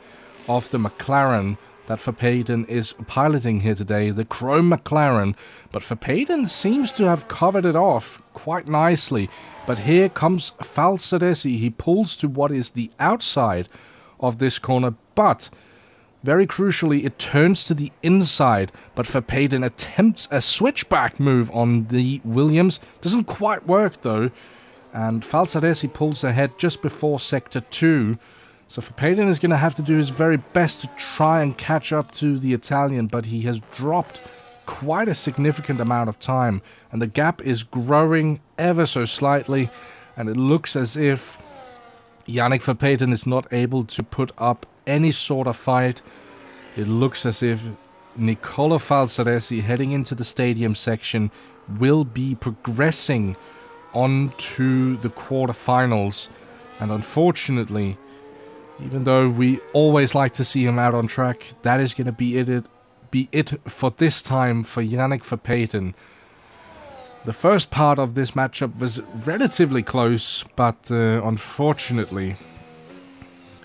of the McLaren that Verpeten is piloting here today, the Chrome McLaren, but Verpeten seems to have covered it off quite nicely. But here comes Falsaresi. He pulls to what is the outside of this corner, but very crucially, it turns to the inside, but Verpeten attempts a switchback move on the Williams. Doesn't quite work, though, and Falsaresi pulls ahead just before Sector 2. So Verpeten is going to have to do his very best to try and catch up to the Italian, but he has dropped quite a significant amount of time, and the gap is growing ever so slightly, and it looks as if Yannick Verpeten is not able to put up any sort of fight. It looks as if Nicolo Falsaresi, heading into the stadium section, will be progressing on to the quarterfinals. And unfortunately, even though we always like to see him out on track, that is going to be it for this time for Yannick Verpeten. The first part of this matchup was relatively close, but unfortunately,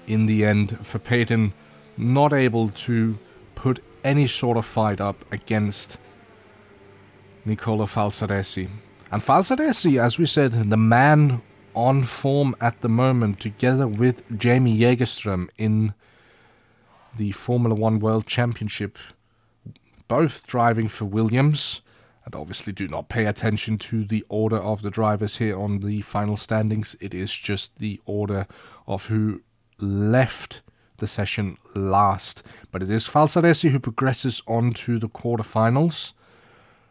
in the end, Verpeten not able to put any sort of fight up against Nicola Falsaresi. And Falsaresi, as we said, the man on form at the moment, together with Jamie Jägerström in the Formula One World Championship, both driving for Williams. And obviously do not pay attention to the order of the drivers here on the final standings. It is just the order of who left the session last. But it is Falsaresi who progresses on to the quarterfinals.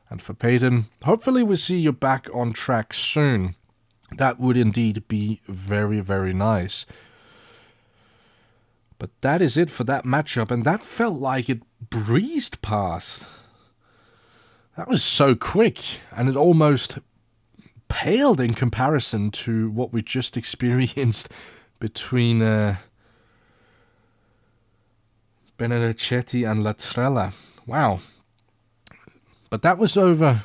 And for Peyton, hopefully we'll see you back on track soon. That would indeed be very, very nice. But that is it for that matchup, and that felt like it breezed past. That was so quick, and it almost paled in comparison to what we just experienced between Benedetti and Latrella. Wow. But that was over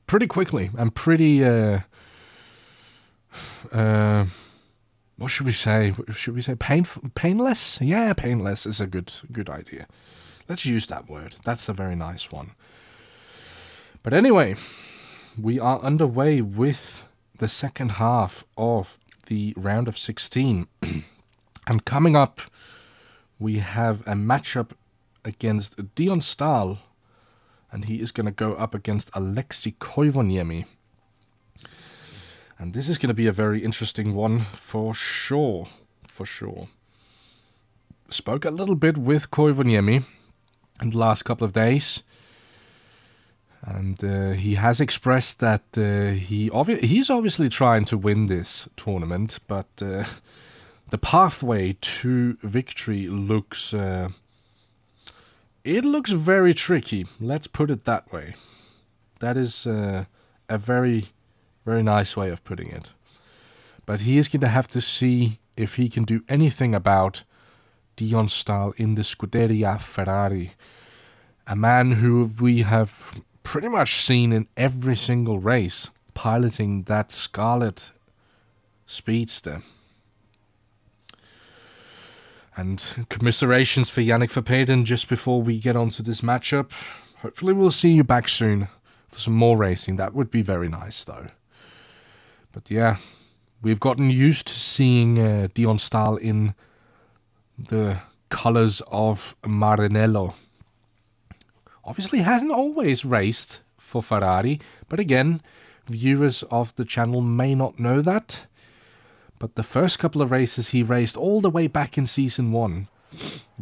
pretty quickly and pretty, what should we say? Should we say painless? Yeah, painless is a good idea. Let's use that word. That's a very nice one. But anyway, we are underway with the second half of the round of 16. And coming up, we have a matchup against Dion Stahl. And he is going to go up against Aleksi Koivuniemi. And this is going to be a very interesting one for sure. For sure. Spoke a little bit with Koivuniemi in the last couple of days. And he has expressed that he's obviously trying to win this tournament. But the pathway to victory looks... it looks very tricky, let's put it that way. That is a very, very nice way of putting it. But he is going to have to see if he can do anything about Dion Stahl in the Scuderia Ferrari. A man who we have pretty much seen in every single race piloting that Scarlet Speedster. And commiserations for Yannick Verpeten just before we get onto this matchup. Hopefully we'll see you back soon for some more racing. That would be very nice, though. But yeah, we've gotten used to seeing Dion Stahl in the colours of Maranello. Obviously hasn't always raced for Ferrari, but again, viewers of the channel may not know that. But the first couple of races he raced all the way back in Season 1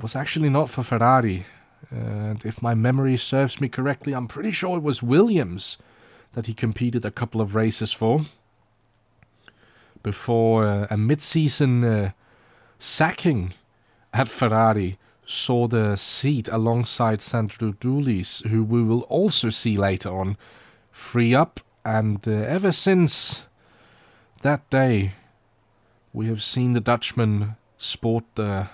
was actually not for Ferrari. And if my memory serves me correctly, I'm pretty sure it was Williams that he competed a couple of races for. Before a mid-season sacking at Ferrari saw the seat alongside Sandro Dulis, who we will also see later on, free up. And ever since that day, we have seen the Dutchman sport the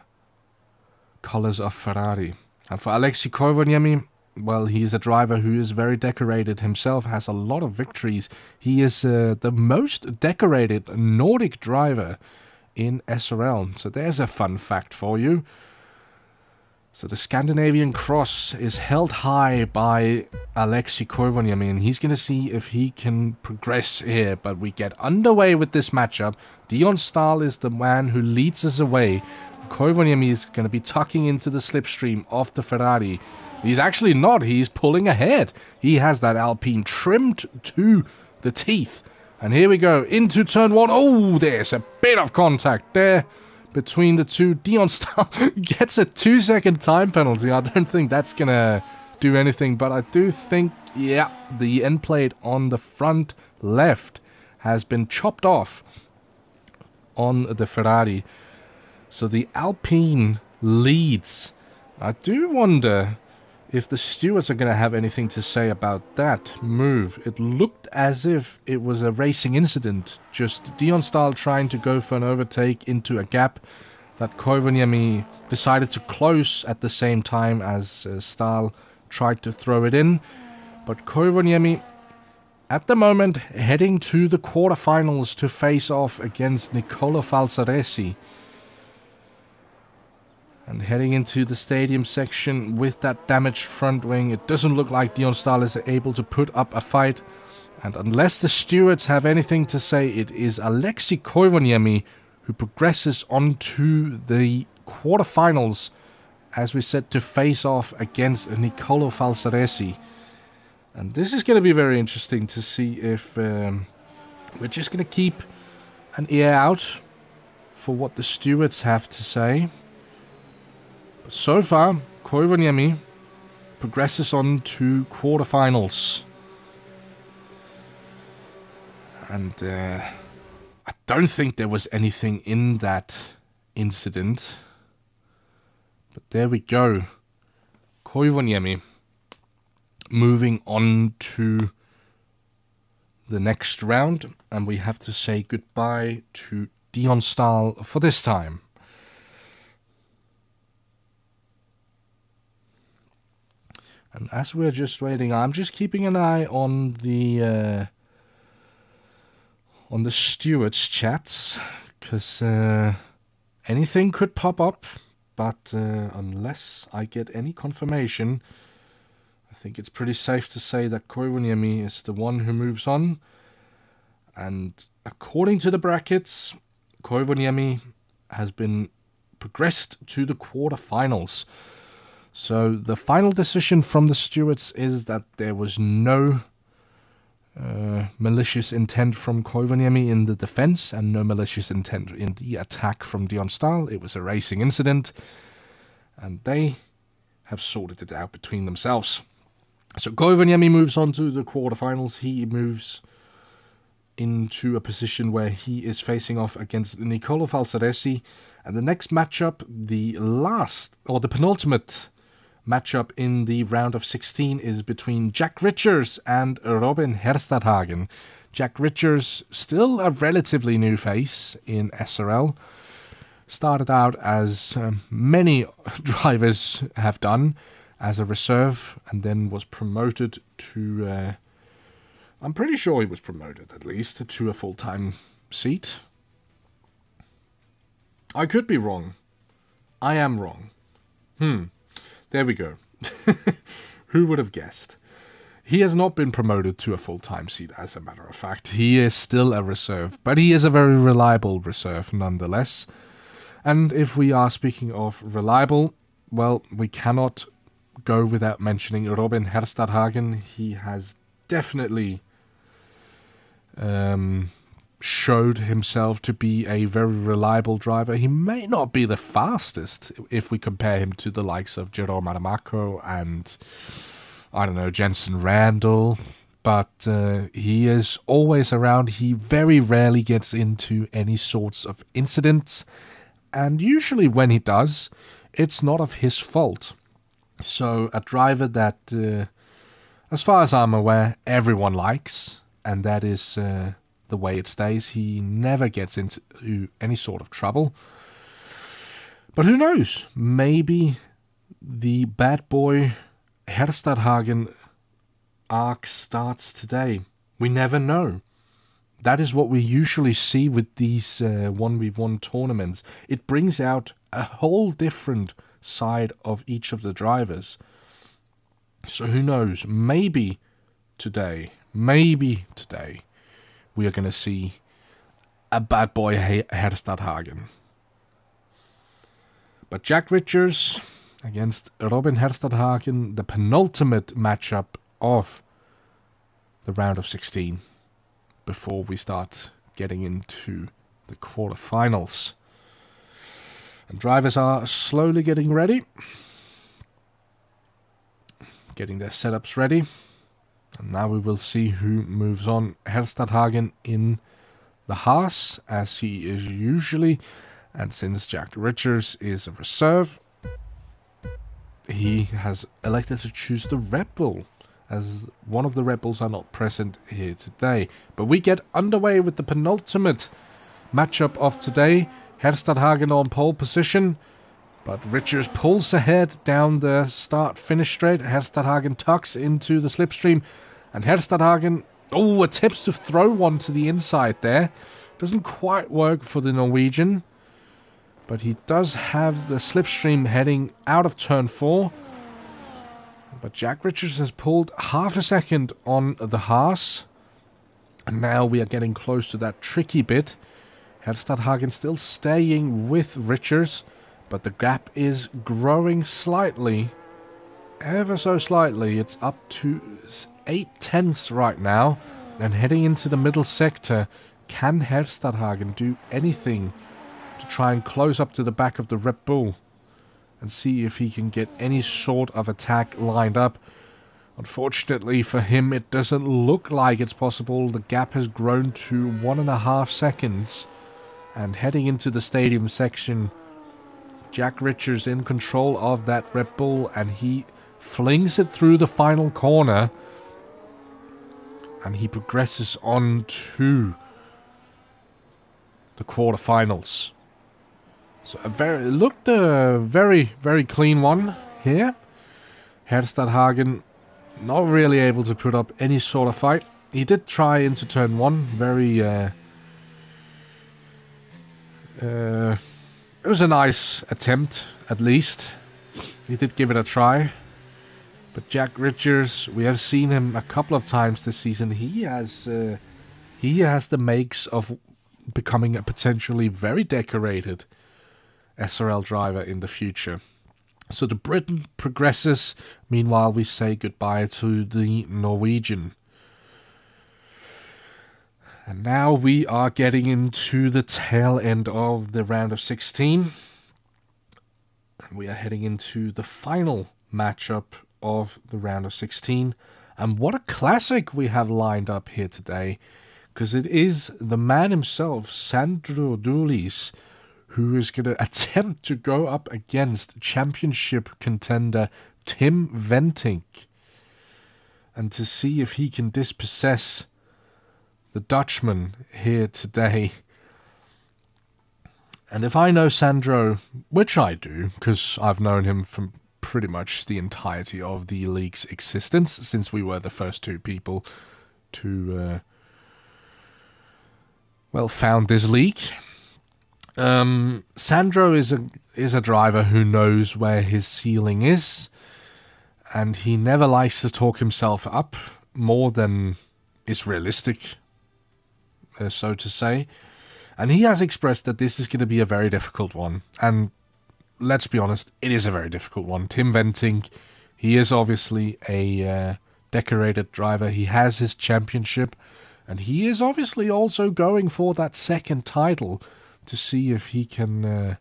colours of Ferrari. And for Aleksi Koivuniemi, well, he is a driver who is very decorated himself, has a lot of victories. He is the most decorated Nordic driver in SRL. So there's a fun fact for you. So the Scandinavian Cross is held high by Aleksi Koivuniemi, and he's going to see if he can progress here. But we get underway with this matchup. Dion Stahl is the man who leads us away. Koivuniemi is going to be tucking into the slipstream of the Ferrari. He's actually not. He's pulling ahead. He has that Alpine trimmed to the teeth. And here we go into turn 1. Oh, there's a bit of contact there between the two. Dion Stahl gets a 2-second time penalty. I don't think that's going to do anything, but I do think, yeah, the end plate on the front left has been chopped off on the Ferrari. So the Alpine leads. I do wonder if the stewards are going to have anything to say about that move. It looked as if it was a racing incident, just Dion Stahl trying to go for an overtake into a gap that Koivuniemi decided to close at the same time as Stahl tried to throw it in. But Koivuniemi, at the moment, heading to the quarterfinals to face off against Nicolo Falsaresi. And heading into the stadium section with that damaged front wing, it doesn't look like Dion Stahl is able to put up a fight. And unless the stewards have anything to say, it is Alexei Koivuniemi who progresses on to the quarterfinals, as we said, to face off against Nicolo Falsaresi. And this is going to be very interesting to see if we're just going to keep an ear out for what the stewards have to say. But so far, Koivuniemi progresses on to quarterfinals. And I don't think there was anything in that incident. But there we go. Koivuniemi moving on to the next round. And we have to say goodbye to Dion Stahl for this time. And as we're just waiting, I'm just keeping an eye on the stewards' chats, because anything could pop up. But unless I get any confirmation, I think it's pretty safe to say that Koivuniemi is the one who moves on. And according to the brackets, Koivuniemi has been progressed to the quarterfinals. So the final decision from the stewards is that there was no malicious intent from Koivuniemi in the defense and no malicious intent in the attack from Dion Stahl. It was a racing incident, and they have sorted it out between themselves. So Koivuniemi moves on to the quarterfinals. He moves into a position where he is facing off against Nicolo Falsaresi, and the next matchup, the penultimate matchup in the round of 16, is between Jack Richards and Robin Herstadhagen. Jack Richards, still a relatively new face in SRL, started out as many drivers have done, as a reserve, and then was promoted to, I'm pretty sure he was promoted at least, to a full-time seat. I could be wrong. I am wrong. There we go. Who would have guessed? He has not been promoted to a full-time seat, as a matter of fact. He is still a reserve, but he is a very reliable reserve nonetheless. And if we are speaking of reliable, well, we cannot go without mentioning Robin Herstadhagen. He has definitely showed himself to be a very reliable driver. He may not be the fastest if we compare him to the likes of Jerome Aramaco and, I don't know, Jensen Randall, but he is always around. He very rarely gets into any sorts of incidents, and usually when he does, it's not of his fault. So a driver that, as far as I'm aware, everyone likes, and that is the way it stays. He never gets into any sort of trouble. But who knows? Maybe the bad boy Herstadhagen arc starts today. We never know. That is what we usually see with these 1v1 tournaments. It brings out a whole different side of each of the drivers. So who knows? Maybe today, we are going to see a bad boy Herstadhagen. But Jack Richards against Robin Herstadhagen, the penultimate matchup of the round of 16, before we start getting into the quarterfinals. And drivers are slowly getting ready, getting their setups ready. And now we will see who moves on. Herstadhagen in the Haas, as he is usually. And since Jack Richards is a reserve, he has elected to choose the Red Bull, as one of the Red Bulls are not present here today. But we get underway with the penultimate matchup of today. Herstadhagen on pole position, but Richards pulls ahead down the start-finish straight. Herstadhagen tucks into the slipstream, and Herstadhagen attempts to throw one to the inside there. Doesn't quite work for the Norwegian, but he does have the slipstream heading out of turn 4. But Jack Richards has pulled half a second on the Haas, and now we are getting close to that tricky bit. Herstadhagen still staying with Richards, but the gap is growing slightly, ever so slightly. It's up to 8/10 right now, and heading into the middle sector. Can Herstadhagen do anything to try and close up to the back of the Red Bull and see if he can get any sort of attack lined up? Unfortunately for him, it doesn't look like it's possible. The gap has grown to 1.5 seconds, and heading into the stadium section, Jack Richards in control of that Red Bull, and he flings it through the final corner, and he progresses on to the quarterfinals. So a very, very clean one here. Herstadhagen not really able to put up any sort of fight. He did try into turn 1. It was a nice attempt, at least. He did give it a try. But Jack Richards, we have seen him a couple of times this season. He has the makes of becoming a potentially very decorated SRL driver in the future. So the Briton progresses. Meanwhile, we say goodbye to the Norwegian. And now we are getting into the tail end of the round of 16. We are heading into the final matchup of the round of 16. And what a classic we have lined up here today, because it is the man himself, Sandro Dulis, who is going to attempt to go up against championship contender Tim Ventink, and to see if he can dispossess the Dutchman here today. And if I know Sandro, which I do, because I've known him from pretty much the entirety of the league's existence, since we were the first two people to found this league. Sandro is a driver who knows where his ceiling is, and he never likes to talk himself up more than is realistic, so to say. And he has expressed that this is going to be a very difficult one. And let's be honest, it is a very difficult one. Tim Ventink, he is obviously a decorated driver. He has his championship, and he is obviously also going for that second title to see if he can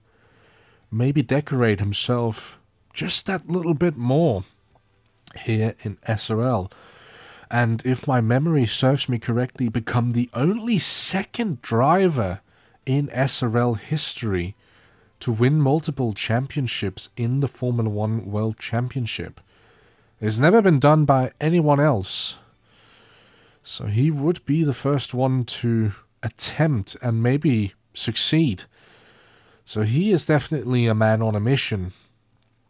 maybe decorate himself just that little bit more here in SRL. And if my memory serves me correctly, become the only second driver in SRL history to win multiple championships in the Formula 1 World Championship. It's never been done by anyone else. So he would be the first one to attempt and maybe succeed. So he is definitely a man on a mission.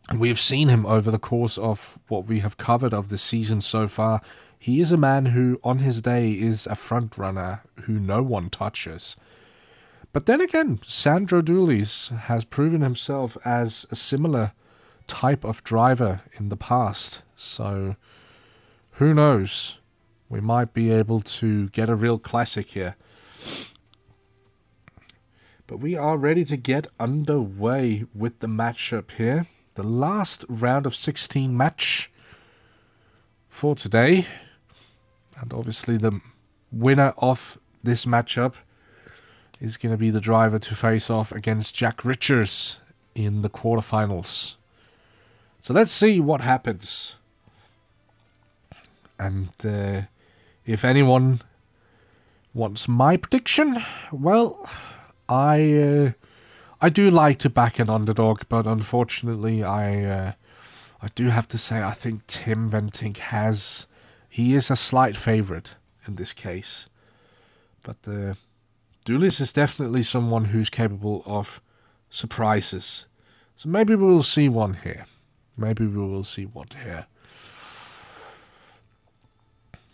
And we have seen him over the course of what we have covered of the season so far. He is a man who, on his day, is a front runner who no one touches. But then again, Sandro Dulis has proven himself as a similar type of driver in the past. So, who knows? We might be able to get a real classic here. But we are ready to get underway with the matchup here. The last round of 16 match for today. And obviously the winner of this matchup is going to be the driver to face off against Jack Richards in the quarterfinals. So let's see what happens. And if anyone wants my prediction, well, I do like to back an underdog, but unfortunately I I do have to say, I think Tim Venting he is a slight favourite in this case. But Duelis is definitely someone who's capable of surprises. So maybe we will see one here.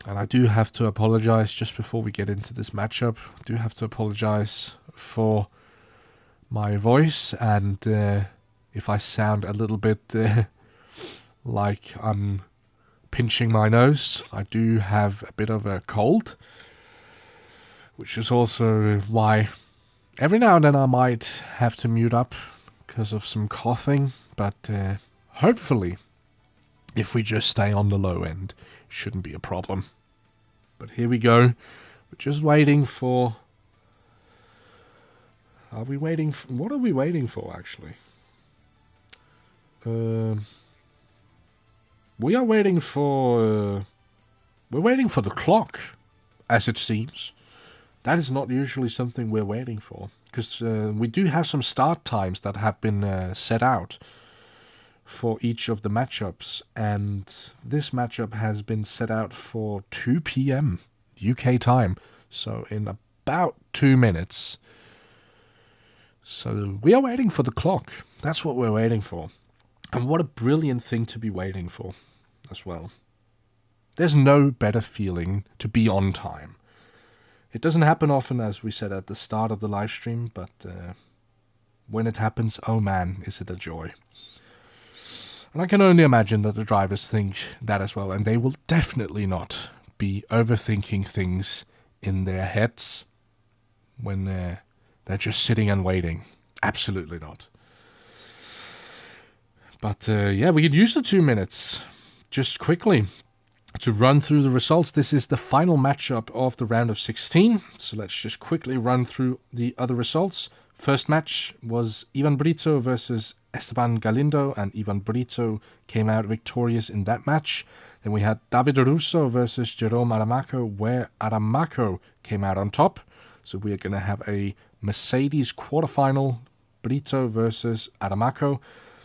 And I do have to apologize just before we get into this matchup. I do have to apologize for my voice, and if I sound a little bit like I'm pinching my nose. I do have a bit of a cold, which is also why every now and then I might have to mute up because of some coughing, but hopefully, if we just stay on the low end, it shouldn't be a problem. But here we go. We're just waiting for... Are we waiting for... What are we waiting for, actually? We are waiting for... we're waiting for the clock, as it seems. That is not usually something we're waiting for, because we do have some start times that have been set out for each of the matchups, and this matchup has been set out for 2 p.m. UK time, so in about 2 minutes. So we are waiting for the clock. That's what we're waiting for. And what a brilliant thing to be waiting for as well. There's no better feeling to be on time. It doesn't happen often, as we said at the start of the live stream, but when it happens, oh man, is it a joy. And I can only imagine that the drivers think that as well, and they will definitely not be overthinking things in their heads when they're just sitting and waiting. Absolutely not. But yeah, we could use the 2 minutes just quickly to run through the results. This is the final matchup of the round of 16, so let's just quickly run through the other results. First match was Ivan Brito versus Esteban Galindo, and Ivan Brito came out victorious in that match. Then we had David Russo versus Jerome Aramaco, where Aramaco came out on top. So we are going to have a Mercedes quarterfinal, Brito versus Aramaco.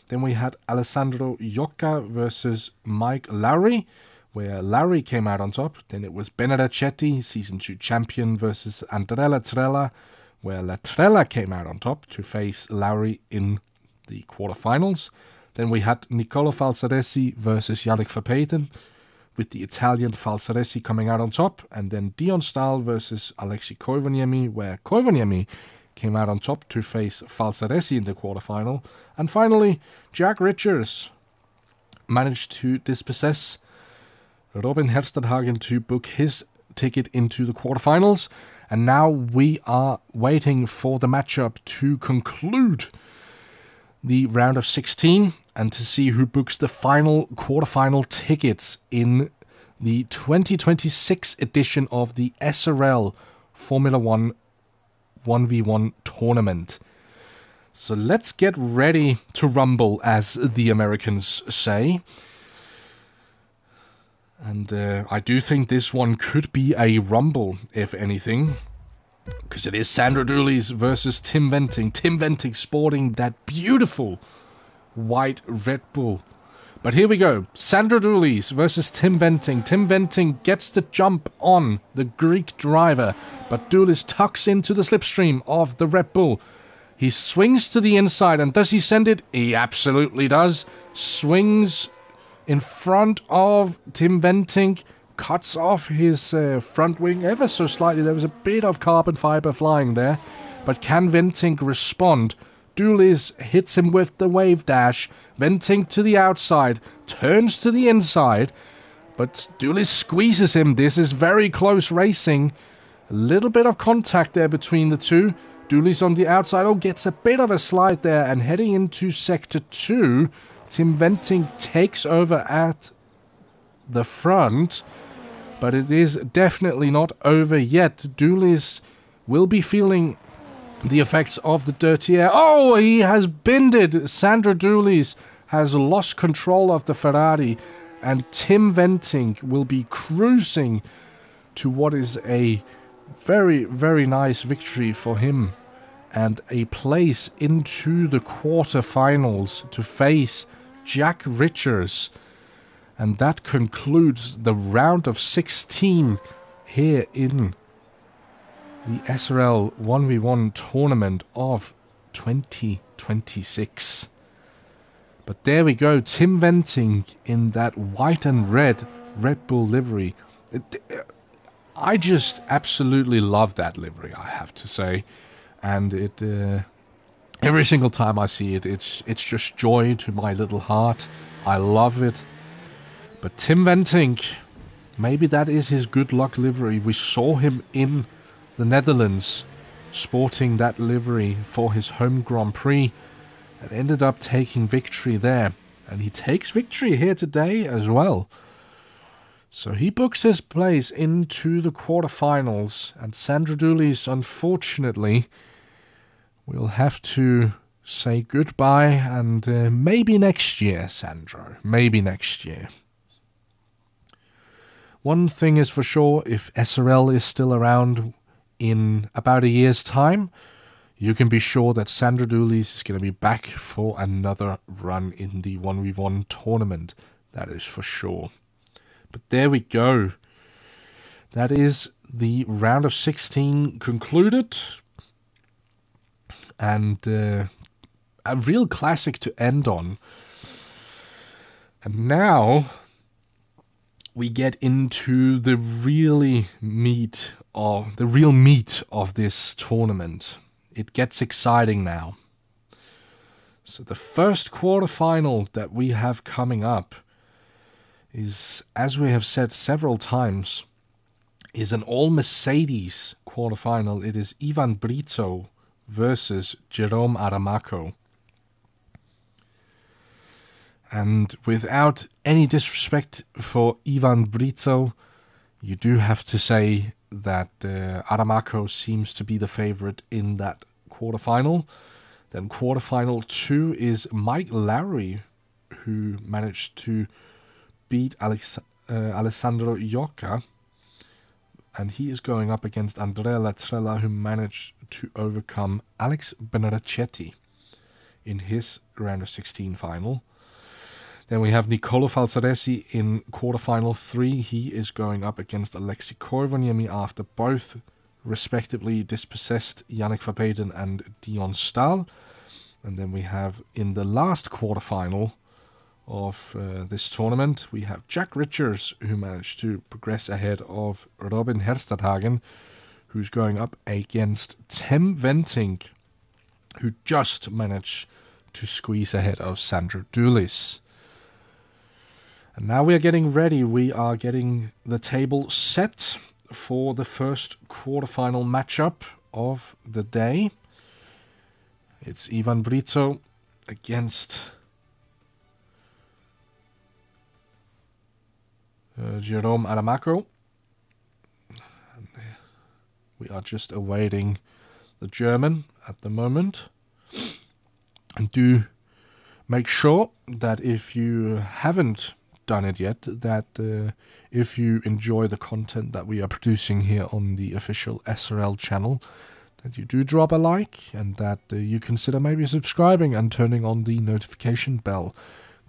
Then we had Alessandro Iocca versus Mike Lowry, where Lowry came out on top. Then it was Benedetti, Season 2 champion, versus Andrea Latrella, where Latrella came out on top to face Lowry in the quarterfinals. Then we had Niccolo Falsaresi versus Yannick Verpeten, with the Italian Falsaresi coming out on top. And then Dion Stahl versus Alexei Koivuniemi, where Koivuniemi came out on top to face Falsaresi in the quarterfinal. And finally, Jack Richards managed to dispossess Robin Herstadhagen to book his ticket into the quarterfinals. And now we are waiting for the matchup to conclude the round of 16 and to see who books the final quarterfinal tickets in the 2026 edition of the SRL Formula 1 1v1 tournament. So let's get ready to rumble, as the Americans say. And I do think this one could be a rumble, if anything, because it is Sandro Dulis versus Tim Venting. Tim Venting sporting that beautiful white Red Bull. But here we go. Sandro Dulis versus Tim Venting. Tim Venting gets the jump on the Greek driver, but Dulis tucks into the slipstream of the Red Bull. He swings to the inside, and does he send it? He absolutely does. Swings in front of Tim Venting, cuts off his front wing ever so slightly. There was a bit of carbon fiber flying there, but can Venting respond? Dulis hits him with the wave dash. Venting to the outside, turns to the inside, but Dulis squeezes him. This is very close racing. A little bit of contact there between the two. Dulis on the outside, gets a bit of a slide there, and heading into Sector 2, Tim Venting takes over at the front, but it is definitely not over yet. Dulis will be feeling the effects of the dirty air. Oh, he has bended. Sandro Dulis has lost control of the Ferrari, and Tim Venting will be cruising to what is a very, very nice victory for him, and a place into the quarterfinals to face Jack Richards. And that concludes the round of 16 here in the SRL 1v1 tournament of 2026. But there we go, Tim Venting in that white and red Red Bull livery. I just absolutely love that livery, I have to say. And it every single time I see it, it's just joy to my little heart. I love it. But Tim Venting, maybe that is his good luck livery. We saw him in the Netherlands sporting that livery for his home Grand Prix and ended up taking victory there. And he takes victory here today as well. So he books his place into the quarterfinals. And Sandro Dulis, unfortunately, will have to say goodbye. And maybe next year, Sandro. Maybe next year. One thing is for sure, if SRL is still around in about a year's time, you can be sure that Sandro Dulis is going to be back for another run in the 1v1 tournament. That is for sure. But there we go. That is the round of 16 concluded. And a real classic to end on. And now we get into the real meat of this tournament. It gets exciting now. So the first quarterfinal that we have coming up is, as we have said several times, is an all-Mercedes quarterfinal. It is Ivan Brito versus Jerome Aramaco. And without any disrespect for Ivan Brito, you do have to say that Aramaco seems to be the favorite in that quarterfinal. Then quarterfinal 2 is Mike Lowry, who managed to beat Alessandro Iocca. And he is going up against Andrea Latrella, who managed to overcome Alex Benaracetti in his round of 16 final. Then we have Nicolo Falzaresi in quarterfinal 3. He is going up against Alexei Koivuniemi after both respectively dispossessed Yannick Verpeden and Dion Stahl. And then we have in the last quarterfinal of this tournament, we have Jack Richards, who managed to progress ahead of Robin Herstadhagen, who's going up against Tim Venting, who just managed to squeeze ahead of Sandro Dulis. And now we are getting ready. We are getting the table set for the first quarterfinal matchup of the day. It's Ivan Brito against Jerome Aramaco. And we are just awaiting the German at the moment. And do make sure that if you haven't done it yet, that if you enjoy the content that we are producing here on the official SRL channel, that you do drop a like and that you consider maybe subscribing and turning on the notification bell,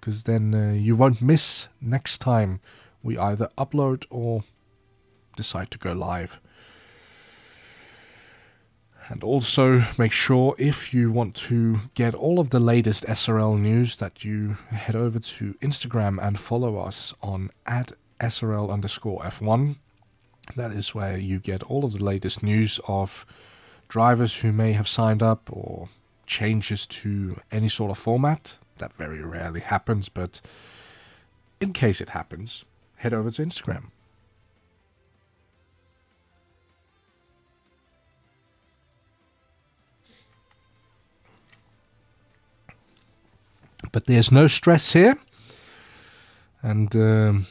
because then you won't miss next time we either upload or decide to go live. And also make sure, if you want to get all of the latest SRL news, that you head over to Instagram and follow us on @SRL_F1. That is where you get all of the latest news of drivers who may have signed up or changes to any sort of format. That very rarely happens, but in case it happens, head over to Instagram. But there's no stress here. And the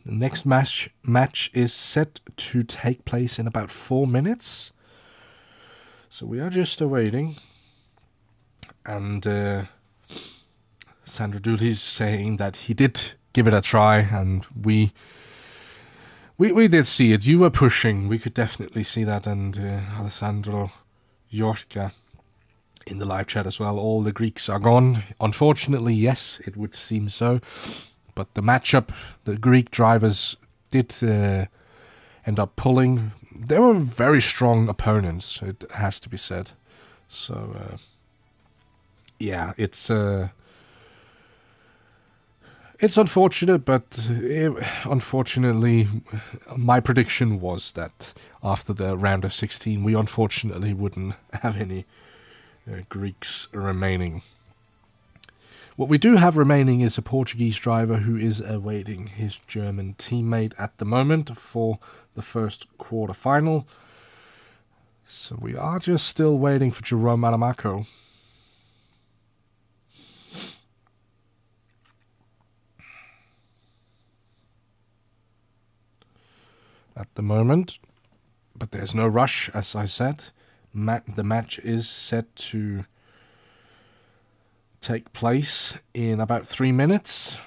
next match is set to take place in about 4 minutes. So we are just awaiting. And Sandro Dulis saying that he did give it a try. And we did see it. You were pushing. We could definitely see that. And Alessandro Iocca in the live chat as well. All the Greeks are gone. Unfortunately, yes, it would seem so. But the matchup, the Greek drivers did end up pulling. They were very strong opponents, it has to be said. So, yeah, it's unfortunate, but unfortunately, my prediction was that after the round of 16, we unfortunately wouldn't have any Greeks remaining. What we do have remaining is a Portuguese driver who is awaiting his German teammate at the moment for the first quarter-final. So we are just still waiting for Jerome Adamaco. At the moment, but there's no rush, as I said. The match is set to take place in about 3 minutes.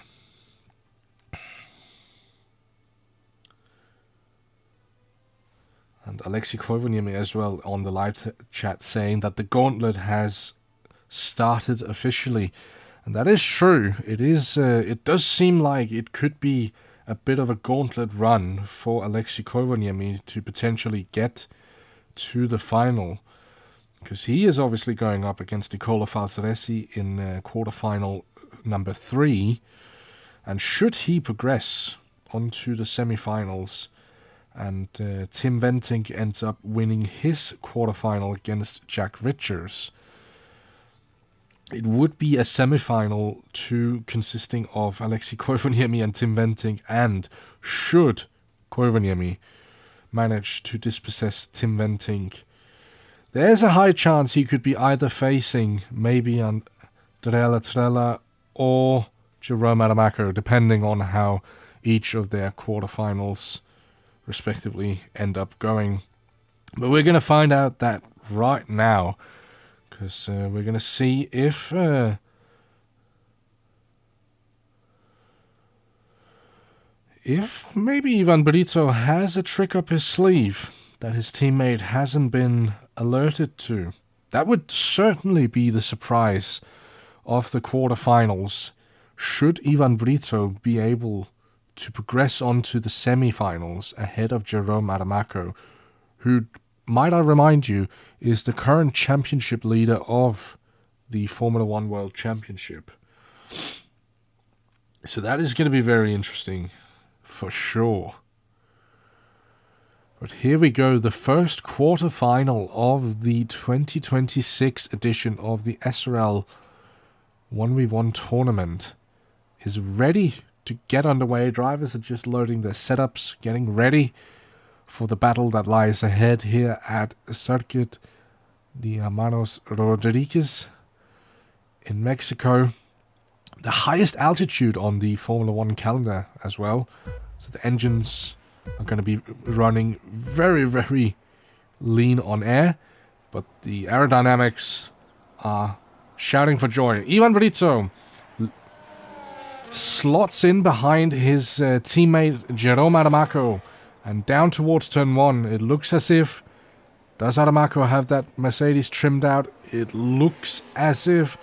And Alexei Koivuniemi as well on the live chat saying that the gauntlet has started officially. And that is true. It is. It does seem like it could be a bit of a gauntlet run for Alexei Koivuniemi to potentially get to the final. Because he is obviously going up against Nicola Falzaresi in quarterfinal number 3. And should he progress onto the semi-finals and Tim Venting ends up winning his quarterfinal against Jack Richards, it would be a semi-final consisting of Alexei Koivuniemi and Tim Venting, and should Koivuniemi manage to dispossess Tim Venting, there's a high chance he could be either facing maybe Andrea Trella or Jerome Adamaco, depending on how each of their quarterfinals respectively end up going. But we're going to find out that right now, because we're going to see if maybe Ivan Brito has a trick up his sleeve that his teammate hasn't been alerted to. That would certainly be the surprise of the quarterfinals, should Ivan Brito be able to progress on to the semi-finals ahead of Jerome Adamaco, who, might I remind you, is the current championship leader of the Formula One World Championship. So that is going to be very interesting, for sure. But here we go, the first quarter-final of the 2026 edition of the SRL 1v1 tournament is ready to get underway. Drivers are just loading their setups, getting ready for the battle that lies ahead here at Circuit de Hermanos Rodriguez in Mexico. The highest altitude on the Formula One calendar as well. So the engines are going to be running very, very lean on air, but the aerodynamics are shouting for joy. Ivan Brito slots in behind his teammate Jerome Adamaco, and down towards turn 1. It looks as if, does Adamaco have that Mercedes trimmed out? It looks as if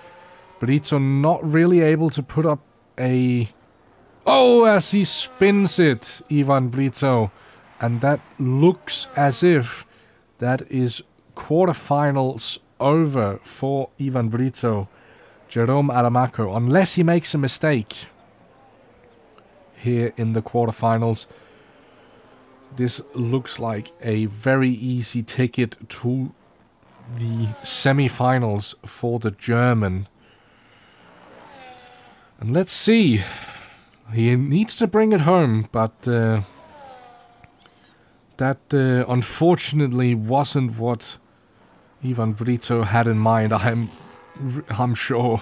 Brito not really able to put up a... Oh, as he spins it, Ivan Brito. And that looks as if that is quarterfinals over for Ivan Brito. Jerome Adamaco, unless he makes a mistake here in the quarterfinals, this looks like a very easy ticket to the semi-finals for the German. And let's see. He needs to bring it home, but that unfortunately wasn't what Ivan Brito had in mind. I'm sure.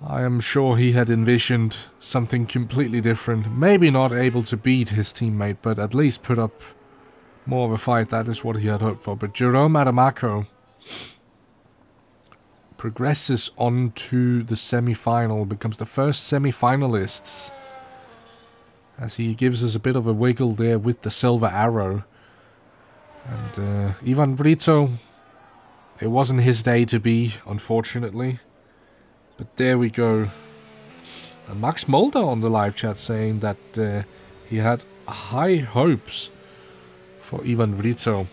I am sure he had envisioned something completely different. Maybe not able to beat his teammate, but at least put up more of a fight. That is what he had hoped for. But Jerome Adamaco progresses on to the semi-final, becomes the first semi-finalists, as he gives us a bit of a wiggle there with the silver arrow. And Ivan Brito It wasn't his day to be, unfortunately. But there we go. And Max Mulder on the live chat saying that he had high hopes for Ivan Brito.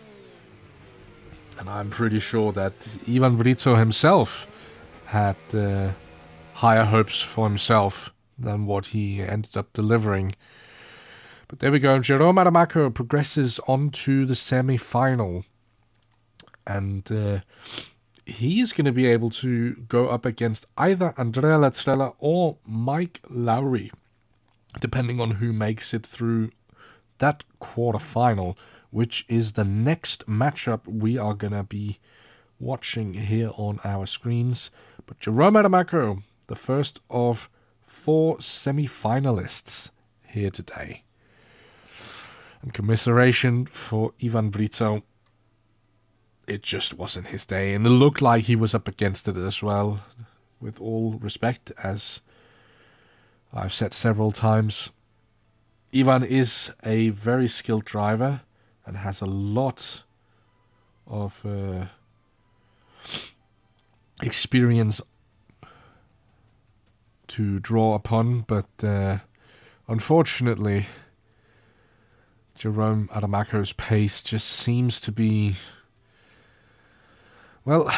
And I'm pretty sure that Ivan Brito himself had higher hopes for himself than what he ended up delivering. But there we go. Jerome Adamaco progresses on to the semi-final. And he is going to be able to go up against either Andrea Lazzarella or Mike Lowry, depending on who makes it through that quarterfinal, which is the next matchup we are going to be watching here on our screens. But Jerome Adamaco, the first of 4 semi-finalists here today. And commiseration for Ivan Brito. It just wasn't his day, and it looked like he was up against it as well, with all respect, as I've said several times. Ivan is a very skilled driver and has a lot of experience to draw upon, but unfortunately Jerome Adamaco's pace just seems to be, well,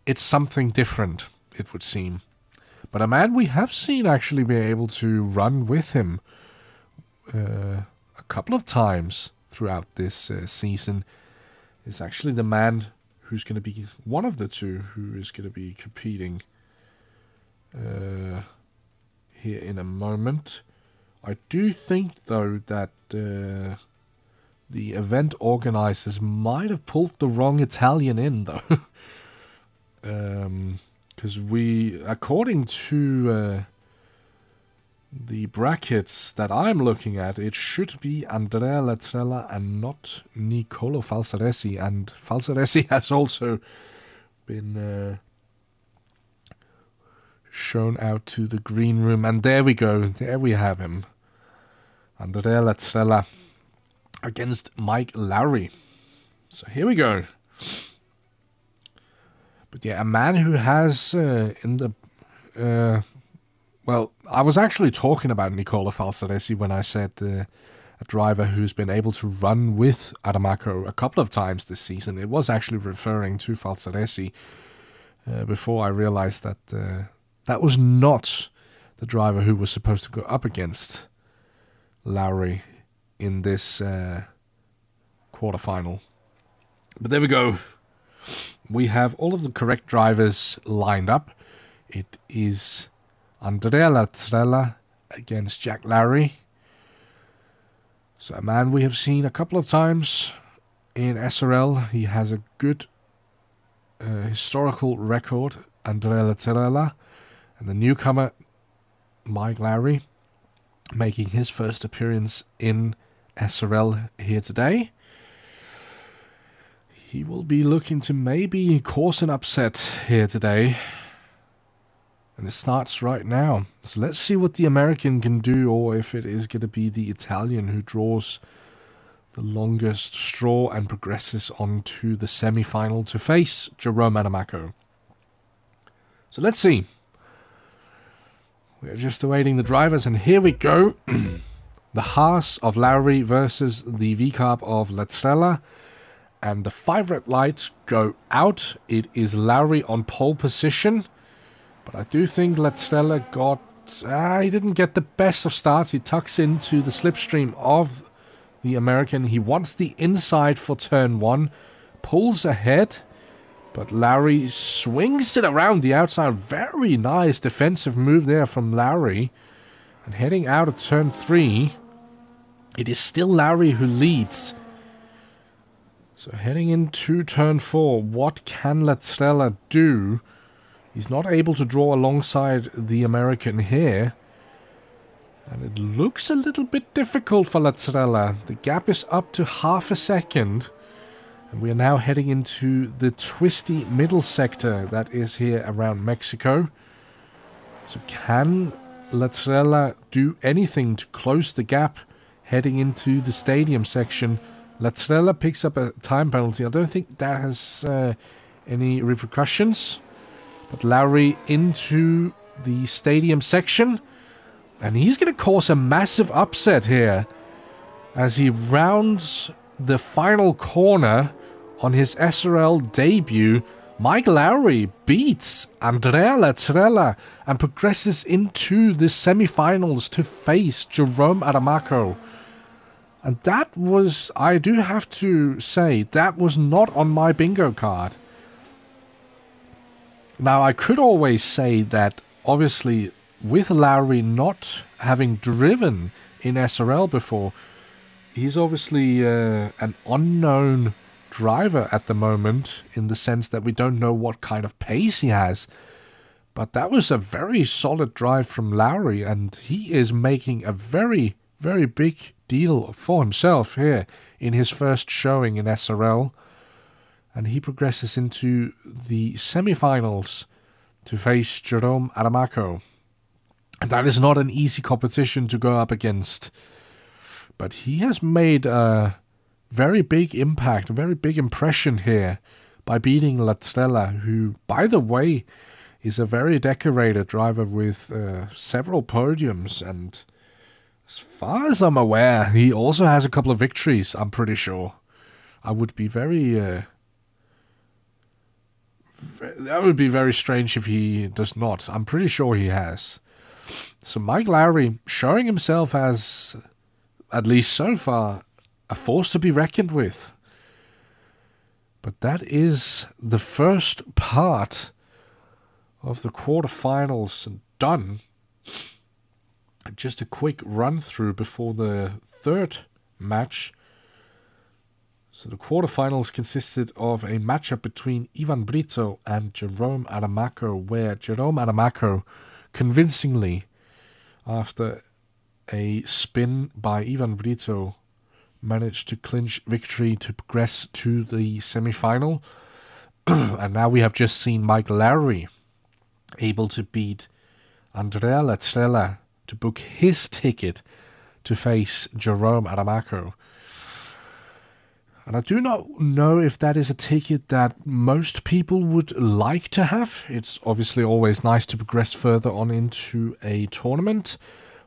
it's something different, it would seem. But a man we have seen actually be able to run with him a couple of times throughout this season is actually the man who's going to be one of the two who is going to be competing here in a moment. I do think, though, that the event organizers might have pulled the wrong Italian in, though. Because according to the brackets that I'm looking at, it should be Andrea Lazzarella and not Nicolo Falsaresi. And Falsaresi has also been shown out to the green room. And there we go. There we have him. Andrea Lazzarella against Mike Lowry. So here we go. But yeah, a man who has in the... well, I was actually talking about Nicola Falsaresi when I said a driver who's been able to run with Adamaco a couple of times this season. It was actually referring to Falsaresi before I realized that that was not the driver who was supposed to go up against Lowry in this quarterfinal. But there we go. We have all of the correct drivers lined up. It is Andrea Lazzarella against Jack Lowry. So a man we have seen a couple of times in SRL. He has a good historical record, Andrea Lazzarella. And the newcomer, Mike Lowry, making his first appearance in SRL here today. He will be looking to maybe cause an upset here today. And it starts right now. So let's see what the American can do, or if it is going to be the Italian who draws the longest straw and progresses on to the semi-final to face Jerome Adamaco. So let's see. We're just awaiting the drivers, and here we go. The Haas of Lowry versus the V-Carb of Lazzarella. And the 5 red lights go out. It is Lowry on pole position. But I do think Lazzarella got... he didn't get the best of starts. He tucks into the slipstream of the American. He wants the inside for turn 1. Pulls ahead. But Lowry swings it around the outside. Very nice defensive move there from Lowry. And heading out of turn 3, it is still Lowry who leads. So heading into turn 4, what can Lazzarella do? He's not able to draw alongside the American here. And it looks a little bit difficult for Lazzarella. The gap is up to half a second. And we are now heading into the twisty middle sector that is here around Mexico. So can Lazzarella do anything to close the gap heading into the stadium section? Lazzarella picks up a time penalty. I don't think that has any repercussions. But Lowry into the stadium section, and he's going to cause a massive upset here as he rounds the final corner on his SRL debut. Mike Lowry beats Andrea Latrella and progresses into the semi-finals to face Jerome Adamaco. And that was, I do have to say, that was not on my bingo card. Now, I could always say that, obviously, with Lowry not having driven in SRL before, he's obviously an unknown driver at the moment, in the sense that we don't know what kind of pace he has. But that was a very solid drive from Lowry, and he is making a very, very big deal for himself here in his first showing in SRL. And he progresses into the semi-finals to face Jerome Adamaco. And that is not an easy competition to go up against. But he has made a very big impact, a very big impression here by beating Latrella, who, by the way, is a very decorated driver with several podiums. And as far as I'm aware, he also has a couple of victories, I'm pretty sure. I would be very... that would be very strange if he does not. I'm pretty sure he has. So Mike Lowry showing himself as, at least so far, a force to be reckoned with. But that is the first part of the quarterfinals done. Just a quick run through before the third match. So the quarterfinals consisted of a matchup between Ivan Brito and Jerome Adamaco, where Jerome Adamaco convincingly, after a spin by Ivan Brito, managed to clinch victory to progress to the semi-final. And now we have just seen Mike Lowry able to beat Andrea Latrella to book his ticket to face Jerome Adamaco. And I do not know if that is a ticket that most people would like to have. It's obviously always nice to progress further on into a tournament,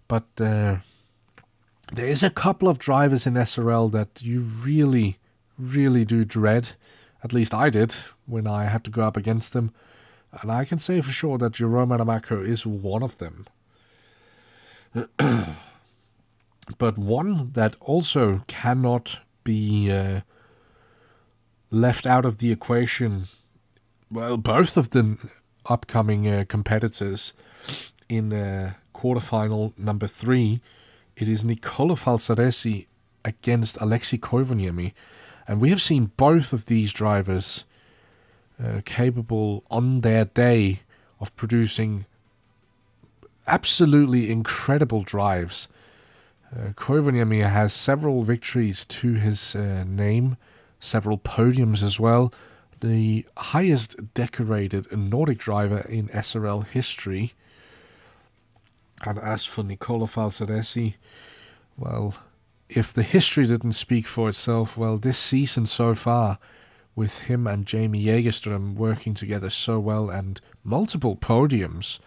but there is a couple of drivers in SRL that you really, really do dread. At least I did when I had to go up against them. And I can say for sure that Jerome Adamaco is one of them. But one that also cannot be left out of the equation. Well, both of the upcoming competitors in quarterfinal number 3, it is Nicola Falsaresi against Alexei Koivuniemi. And we have seen both of these drivers capable on their day of producing absolutely incredible drives. Koivuniemi has several victories to his name, several podiums as well. The highest decorated Nordic driver in SRL history. And as for Nicola Falsaresi, well, if the history didn't speak for itself, well, this season so far, with him and Jamie Jägerström working together so well and multiple podiums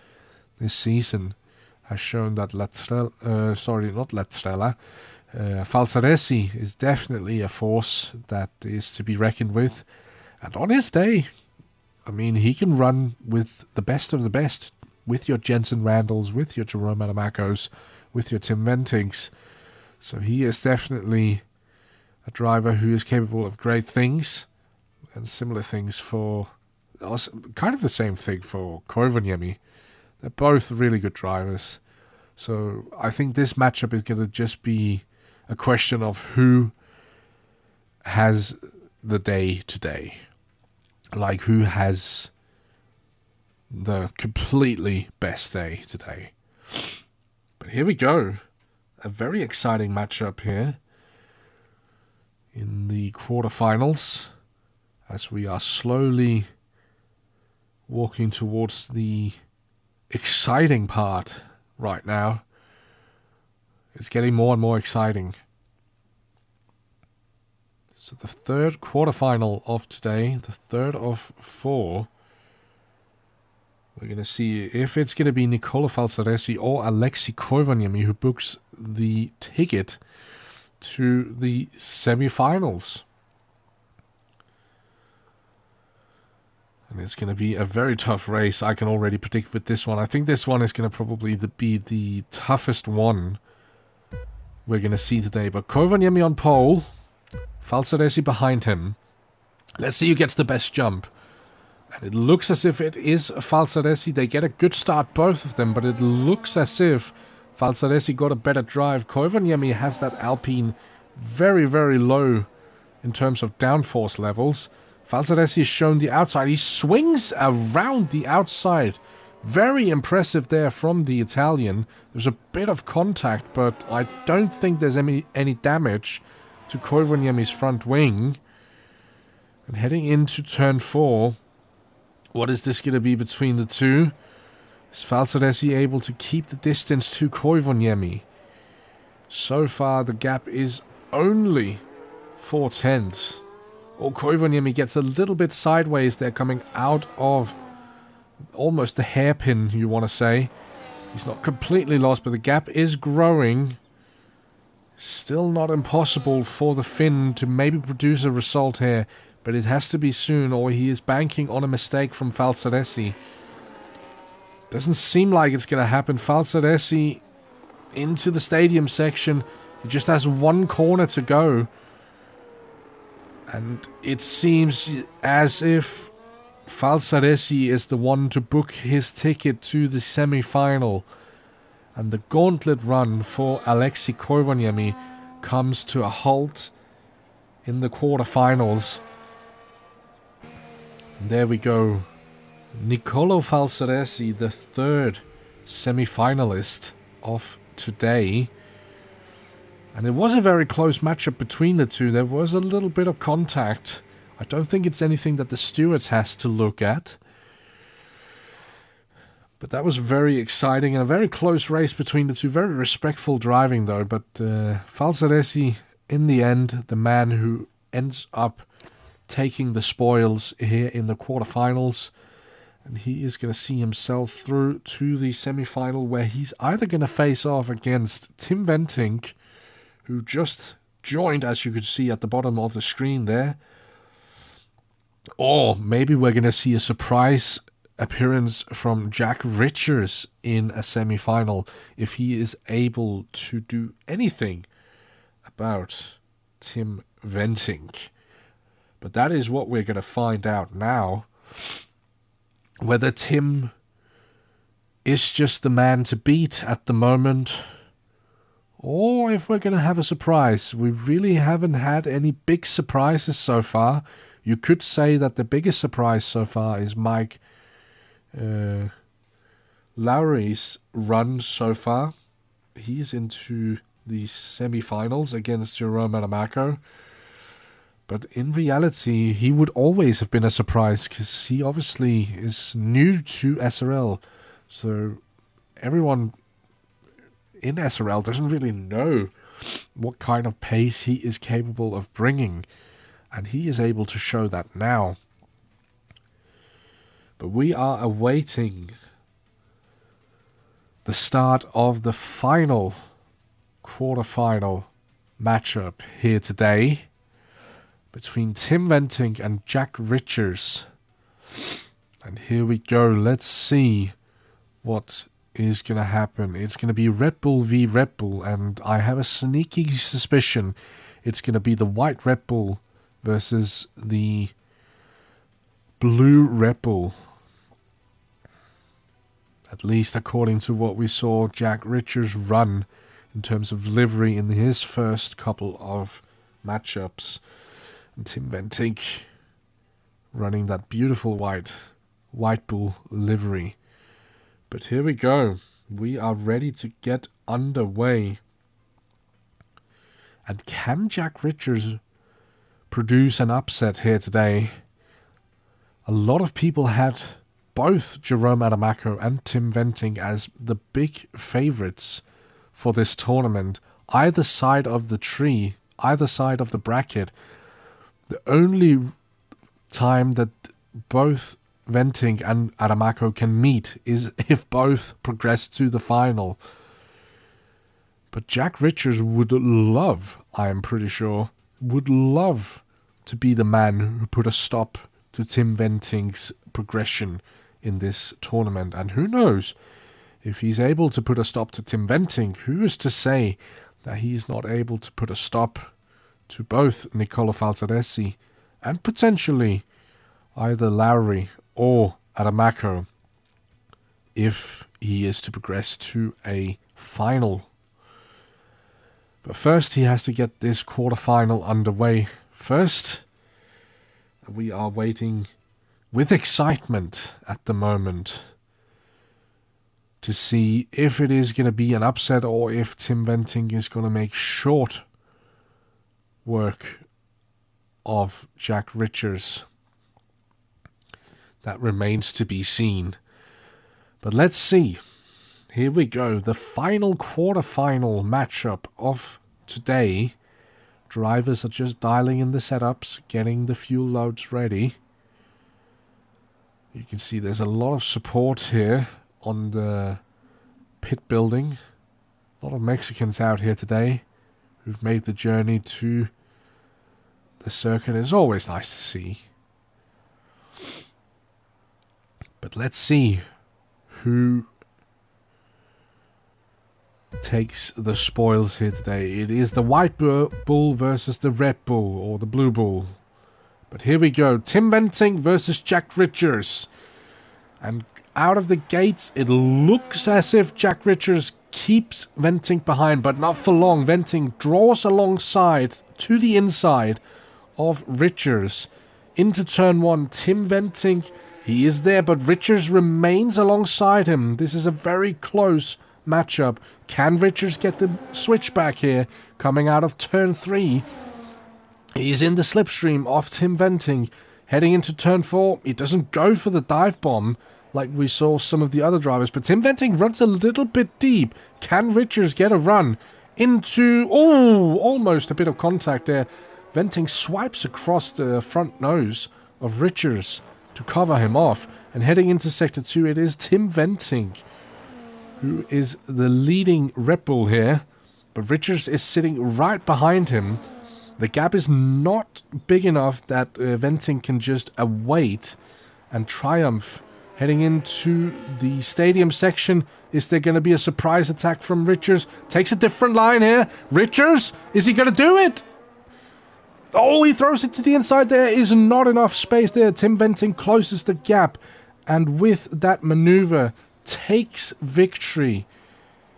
this season, has shown that Falsaresi is definitely a force that is to be reckoned with. And on his day, I mean, he can run with the best of the best, with your Jensen Randalls, with your Jerome Adamacos, with your Tim Ventings. So he is definitely a driver who is capable of great things, and similar things for, kind of the same thing for Koivuniemi. They're both really good drivers. So I think this matchup is going to just be a question of who has the day today. Like, who has the completely best day today. But here we go. A very exciting matchup here in the quarterfinals, as we are slowly walking towards the exciting part right now. It's getting more and more exciting. So the third quarterfinal of today, the third of 4. We're going to see if it's going to be Nicolo Falsaresi or Alexei Koivaniemi who books the ticket to the semi-finals. And it's going to be a very tough race, I can already predict with this one. I think this one is going to probably be the toughest one we're going to see today. But Koivaniemi on pole, Falsaresi behind him. Let's see who gets the best jump. And it looks as if it is Falsaresi. They get a good start, both of them, but it looks as if Falsaresi got a better drive. Koivaniemi has that Alpine very, very low in terms of downforce levels. Falsaresi is shown the outside. He swings around the outside. Very impressive there from the Italian. There's a bit of contact, but I don't think there's any damage to Koivaniemi's front wing. And heading into turn 4, what is this going to be between the two? Is Falsaresi able to keep the distance to Koivaniemi? So far, the gap is only 4/10. Oh, Koivaniemi gets a little bit sideways there, coming out of almost the hairpin, you want to say. He's not completely lost, but the gap is growing. Still not impossible for the Finn to maybe produce a result here. But it has to be soon, or he is banking on a mistake from Falsaresi. Doesn't seem like it's going to happen. Falsaresi into the stadium section. He just has one corner to go. And it seems as if Falsaresi is the one to book his ticket to the semi-final. And the gauntlet run for Alexei Koivaniemi comes to a halt in the quarterfinals. There we go. Nicolo Falsaresi, the third semi-finalist of today. And it was a very close matchup between the two. There was a little bit of contact. I don't think it's anything that the stewards has to look at. But that was very exciting and a very close race between the two. Very respectful driving though. But Falsaresi, in the end, the man who ends up taking the spoils here in the quarterfinals, and he is going to see himself through to the semi-final, where he's either going to face off against Tim Ventink, who just joined, as you could see at the bottom of the screen there, or maybe we're going to see a surprise appearance from Jack Richards in a semi-final if he is able to do anything about Tim Ventink. But that is what we're going to find out now. Whether Tim is just the man to beat at the moment, or if we're going to have a surprise. We really haven't had any big surprises so far. You could say that the biggest surprise so far is Mike Lowry's run so far. He's into the semi-finals against Jerome Adamaco. But in reality, he would always have been a surprise because he obviously is new to SRL. So everyone in SRL doesn't really know what kind of pace he is capable of bringing. And he is able to show that now. But we are awaiting the start of the final quarterfinal matchup here today between Tim Ventink and Jack Richards. And here we go. Let's see what is going to happen. It's going to be Red Bull v Red Bull, and I have a sneaky suspicion it's going to be the white Red Bull versus the blue Red Bull. At least according to what we saw Jack Richards run in terms of livery in his first couple of matchups. And Tim Ventink running that beautiful white Bull livery. But here we go. We are ready to get underway. And can Jack Richards produce an upset here today? A lot of people had both Jerome Adamaco and Tim Ventink as the big favorites for this tournament. Either side of the tree, either side of the bracket. The only time that both Venting and Aramako can meet is if both progress to the final. But Jack Richards would love, I am pretty sure, would love to be the man who put a stop to Tim Venting's progression in this tournament. And who knows, if he's able to put a stop to Tim Venting, who is to say that he's not able to put a stop to both Nicola Falzaresi and potentially either Lowry or Aramako if he is to progress to a final. But first he has to get this quarterfinal underway. First, we are waiting with excitement at the moment to see if it is going to be an upset or if Tim Venting is going to make short work of Jack Richards. That remains to be seen. But let's see. Here we go. The final quarterfinal matchup of today. Drivers are just dialing in the setups, getting the fuel loads ready. You can see there's a lot of support here on the pit building. A lot of Mexicans out here today who've made the journey to the circuit. It's always nice to see. But let's see who takes the spoils here today. It is the White Bull versus the Red Bull, or the Blue Bull. But here we go. Tim Venting versus Jack Richards. And out of the gates, it looks as if Jack Richards keeps Venting behind, but not for long. Venting draws alongside to the inside of Richards. Into turn one, Tim Venting, he is there, but Richards remains alongside him. This is a very close matchup. Can Richards get the switchback here? Coming out of turn 3. He's in the slipstream of Tim Venting. Heading into turn 4. He doesn't go for the dive bomb like we saw some of the other drivers. But Tim Venting runs a little bit deep. Can Richards get a run into... Oh, almost a bit of contact there. Venting swipes across the front nose of Richards to cover him off. And heading into sector 2, it is Tim Venting who is the leading Red Bull here. But Richards is sitting right behind him. The gap is not big enough that Venting can just await and triumph. Heading into the stadium section, is there going to be a surprise attack from Richards? Takes a different line here. Richards, is he going to do it? Oh, he throws it to the inside. There is not enough space there. Tim Venting closes the gap. And with that maneuver, takes victory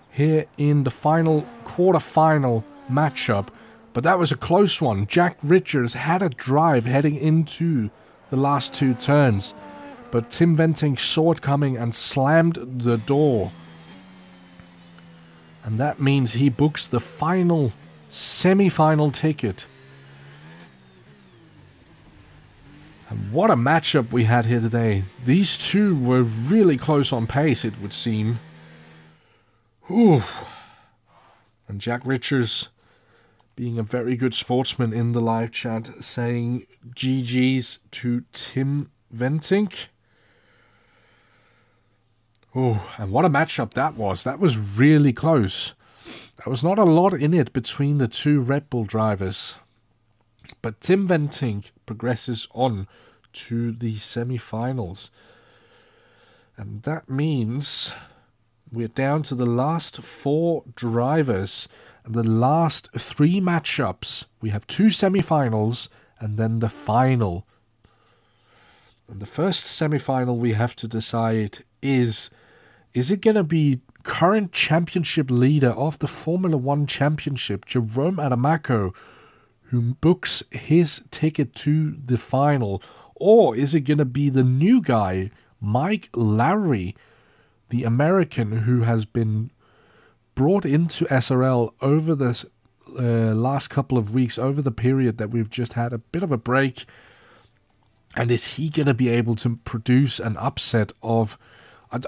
here in the final quarter-final matchup. But that was a close one. Jack Richards had a drive heading into the last 2 turns. But Tim Venting saw it coming and slammed the door. And that means he books the final semi-final ticket. And what a matchup we had here today. These two were really close on pace, it would seem. Whew. And Jack Richards, being a very good sportsman in the live chat, saying GG's to Tim Venting. Oh, and what a matchup that was. That was really close. There was not a lot in it between the two Red Bull drivers. But Tim Venting progresses on to the semi-finals. And that means we're down to the last 4 drivers. And the last 3 matchups. We have 2 semi-finals and then the final. And the first semi-final we have to decide is it going to be current championship leader of the Formula 1 Championship, Jerome Aramako, who books his ticket to the final? Or is it going to be the new guy, Mike Lowry, the American who has been brought into SRL over this last couple of weeks, over the period that we've just had a bit of a break? And is he going to be able to produce an upset of...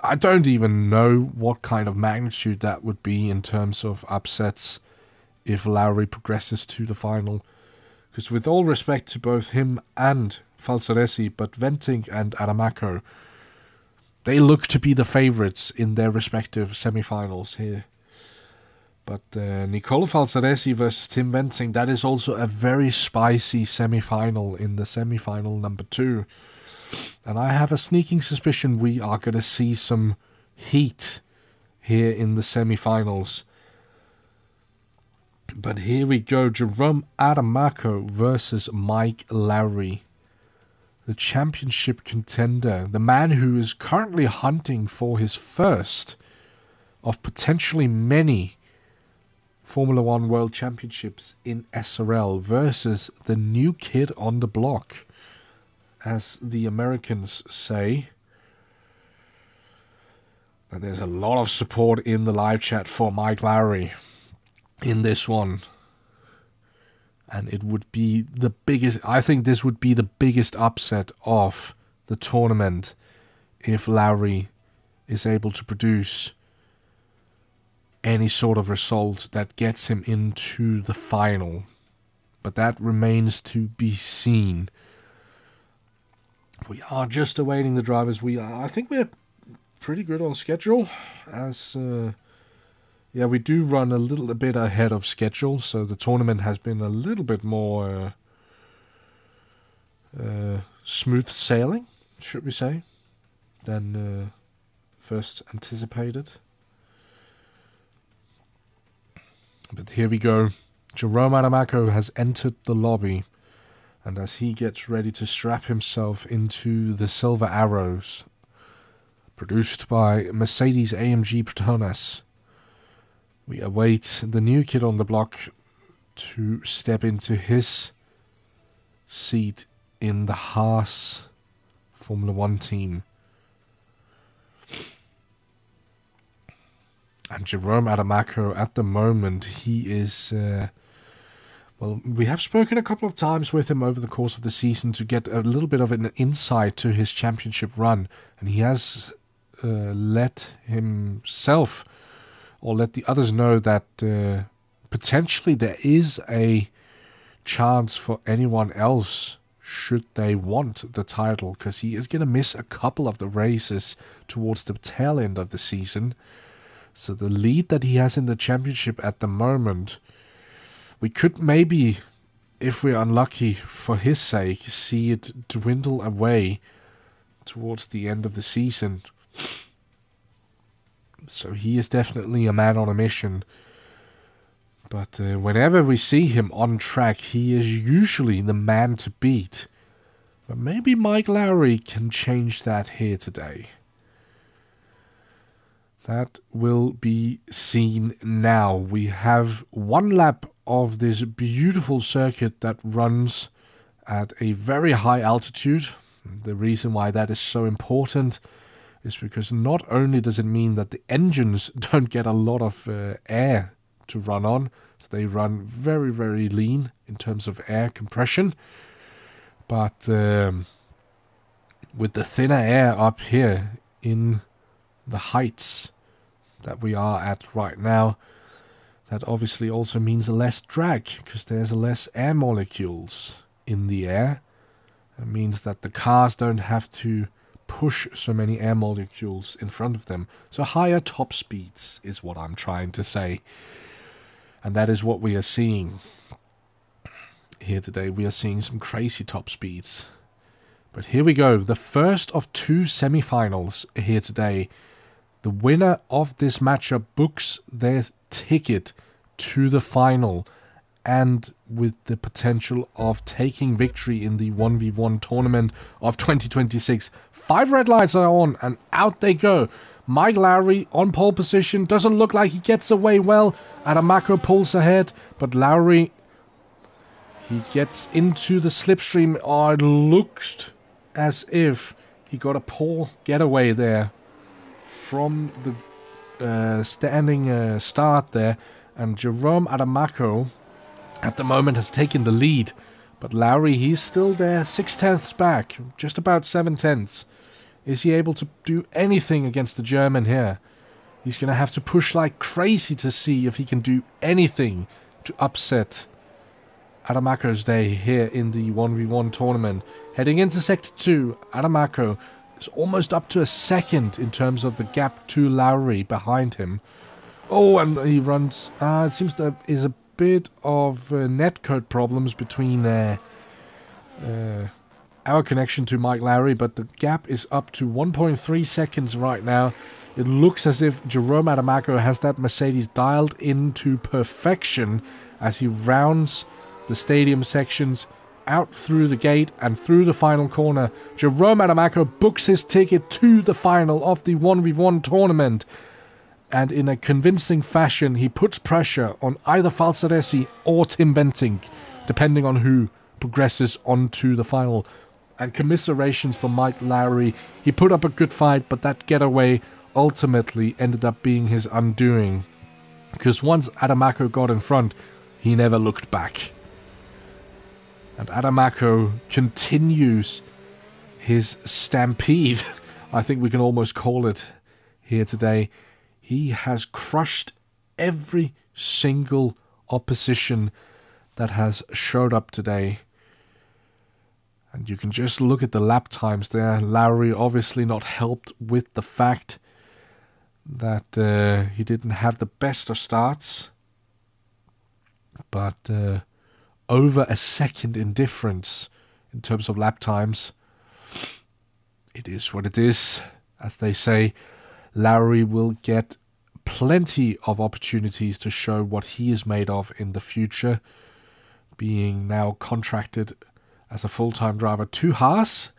I don't even know what kind of magnitude that would be in terms of upsets if Lowry progresses to the final. Because with all respect to both him and Falsaresi, but Venting and Aramako, they look to be the favourites in their respective semi-finals here. But Nicolo Falsaresi versus Tim Venting, that is also a very spicy semi-final in the semi-final number 2. And I have a sneaking suspicion we are going to see some heat here in the semi-finals. But here we go, Jerome Aramako versus Mike Lowry. The championship contender, the man who is currently hunting for his first of potentially many Formula One World Championships in SRL versus the new kid on the block, as the Americans say. And there's a lot of support in the live chat for Mike Lowry in this one. And it would be the biggest, I think this would be the biggest upset of the tournament if Lowry is able to produce any sort of result that gets him into the final. But that remains to be seen. We are just awaiting the drivers. I think we're pretty good on schedule, as we do run a little bit ahead of schedule, so the tournament has been a little bit more smooth sailing, should we say, than first anticipated. But here we go. Jerome Aramako has entered the lobby, and as he gets ready to strap himself into the Silver Arrows, produced by Mercedes-AMG Petronas, we await the new kid on the block to step into his seat in the Haas Formula One team. And Jerome Aramako, at the moment, he is... we have spoken a couple of times with him over the course of the season to get a little bit of an insight to his championship run. And he has let himself, or let the others know that potentially there is a chance for anyone else should they want the title, because he is going to miss a couple of the races towards the tail end of the season. So the lead that he has in the championship at the moment, we could maybe, if we're unlucky for his sake, see it dwindle away towards the end of the season. So he is definitely a man on a mission. But whenever we see him on track, he is usually the man to beat. But maybe Mike Lowry can change that here today. That will be seen now. We have one lap of this beautiful circuit that runs at a very high altitude. The reason why that is so important is because not only does it mean that the engines don't get a lot of air to run on, so they run very, very lean in terms of air compression, but with the thinner air up here in the heights that we are at right now, that obviously also means less drag, because there's less air molecules in the air. It means that the cars don't have to push so many air molecules in front of them. So higher top speeds is what I'm trying to say. And that is what we are seeing here today. We are seeing some crazy top speeds. But here we go. The first of two semi-finals here today. The winner of this matchup books their ticket to the final, and with the potential of taking victory in the 1v1 tournament of 2026. 5 red lights are on, and out they go. Mike Lowry on pole position. Doesn't look like he gets away well. Aramako pulls ahead, but Lowry, he gets into the slipstream. Oh, it looked as if he got a poor getaway there from the standing start there. And Jerome Aramako at the moment has taken the lead, but Lowry, he's still there, 6/10 back, just about 7/10. Is he able to do anything against the German here? He's going to have to push like crazy to see if he can do anything to upset Adamako's day here in the 1v1 tournament. Heading into Sector 2, Adamako is almost up to a second in terms of the gap to Lowry behind him. Oh, and he runs... it seems there is a bit of netcode problems between our connection to Mike Lowry, but the gap is up to 1.3 seconds right now. It looks as if Jerome Adamako has that Mercedes dialed into perfection as he rounds the stadium sections out through the gate and through the final corner. Jerome Adamako books his ticket to the final of the 1v1 tournament. And in a convincing fashion, he puts pressure on either Falsaresi or Tim Bentinck, depending on who progresses onto the final. And commiserations for Mike Lowry. He put up a good fight, but that getaway ultimately ended up being his undoing. Because once Adamako got in front, he never looked back. And Adamako continues his stampede. I think we can almost call it here today. He has crushed every single opposition that has showed up today. And you can just look at the lap times there. Lowry obviously not helped with the fact that he didn't have the best of starts. But over a second in difference in terms of lap times. It is what it is. As they say, Lowry will get plenty of opportunities to show what he is made of in the future, being now contracted as a full-time driver to Haas.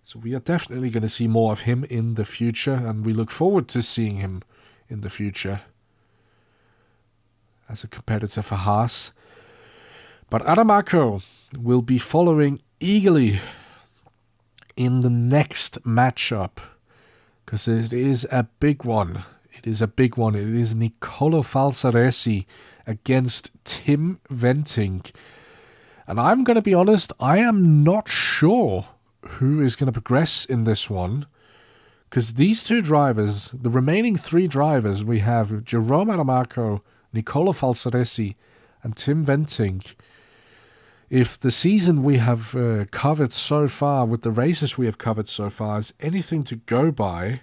So we are definitely going to see more of him in the future, and we look forward to seeing him in the future as a competitor for Haas. But Adamako will be following eagerly in the next matchup, because it is a big one. It is a big one. It is Nicolo Falsaresi against Tim Bentinck. And I'm going to be honest, I am not sure who is going to progress in this one. Because these two drivers, the remaining three drivers, we have Jerome Adamako, Nicolo Falsaresi, and Tim Bentinck. If the season we have covered so far, with the races we have covered so far, is anything to go by,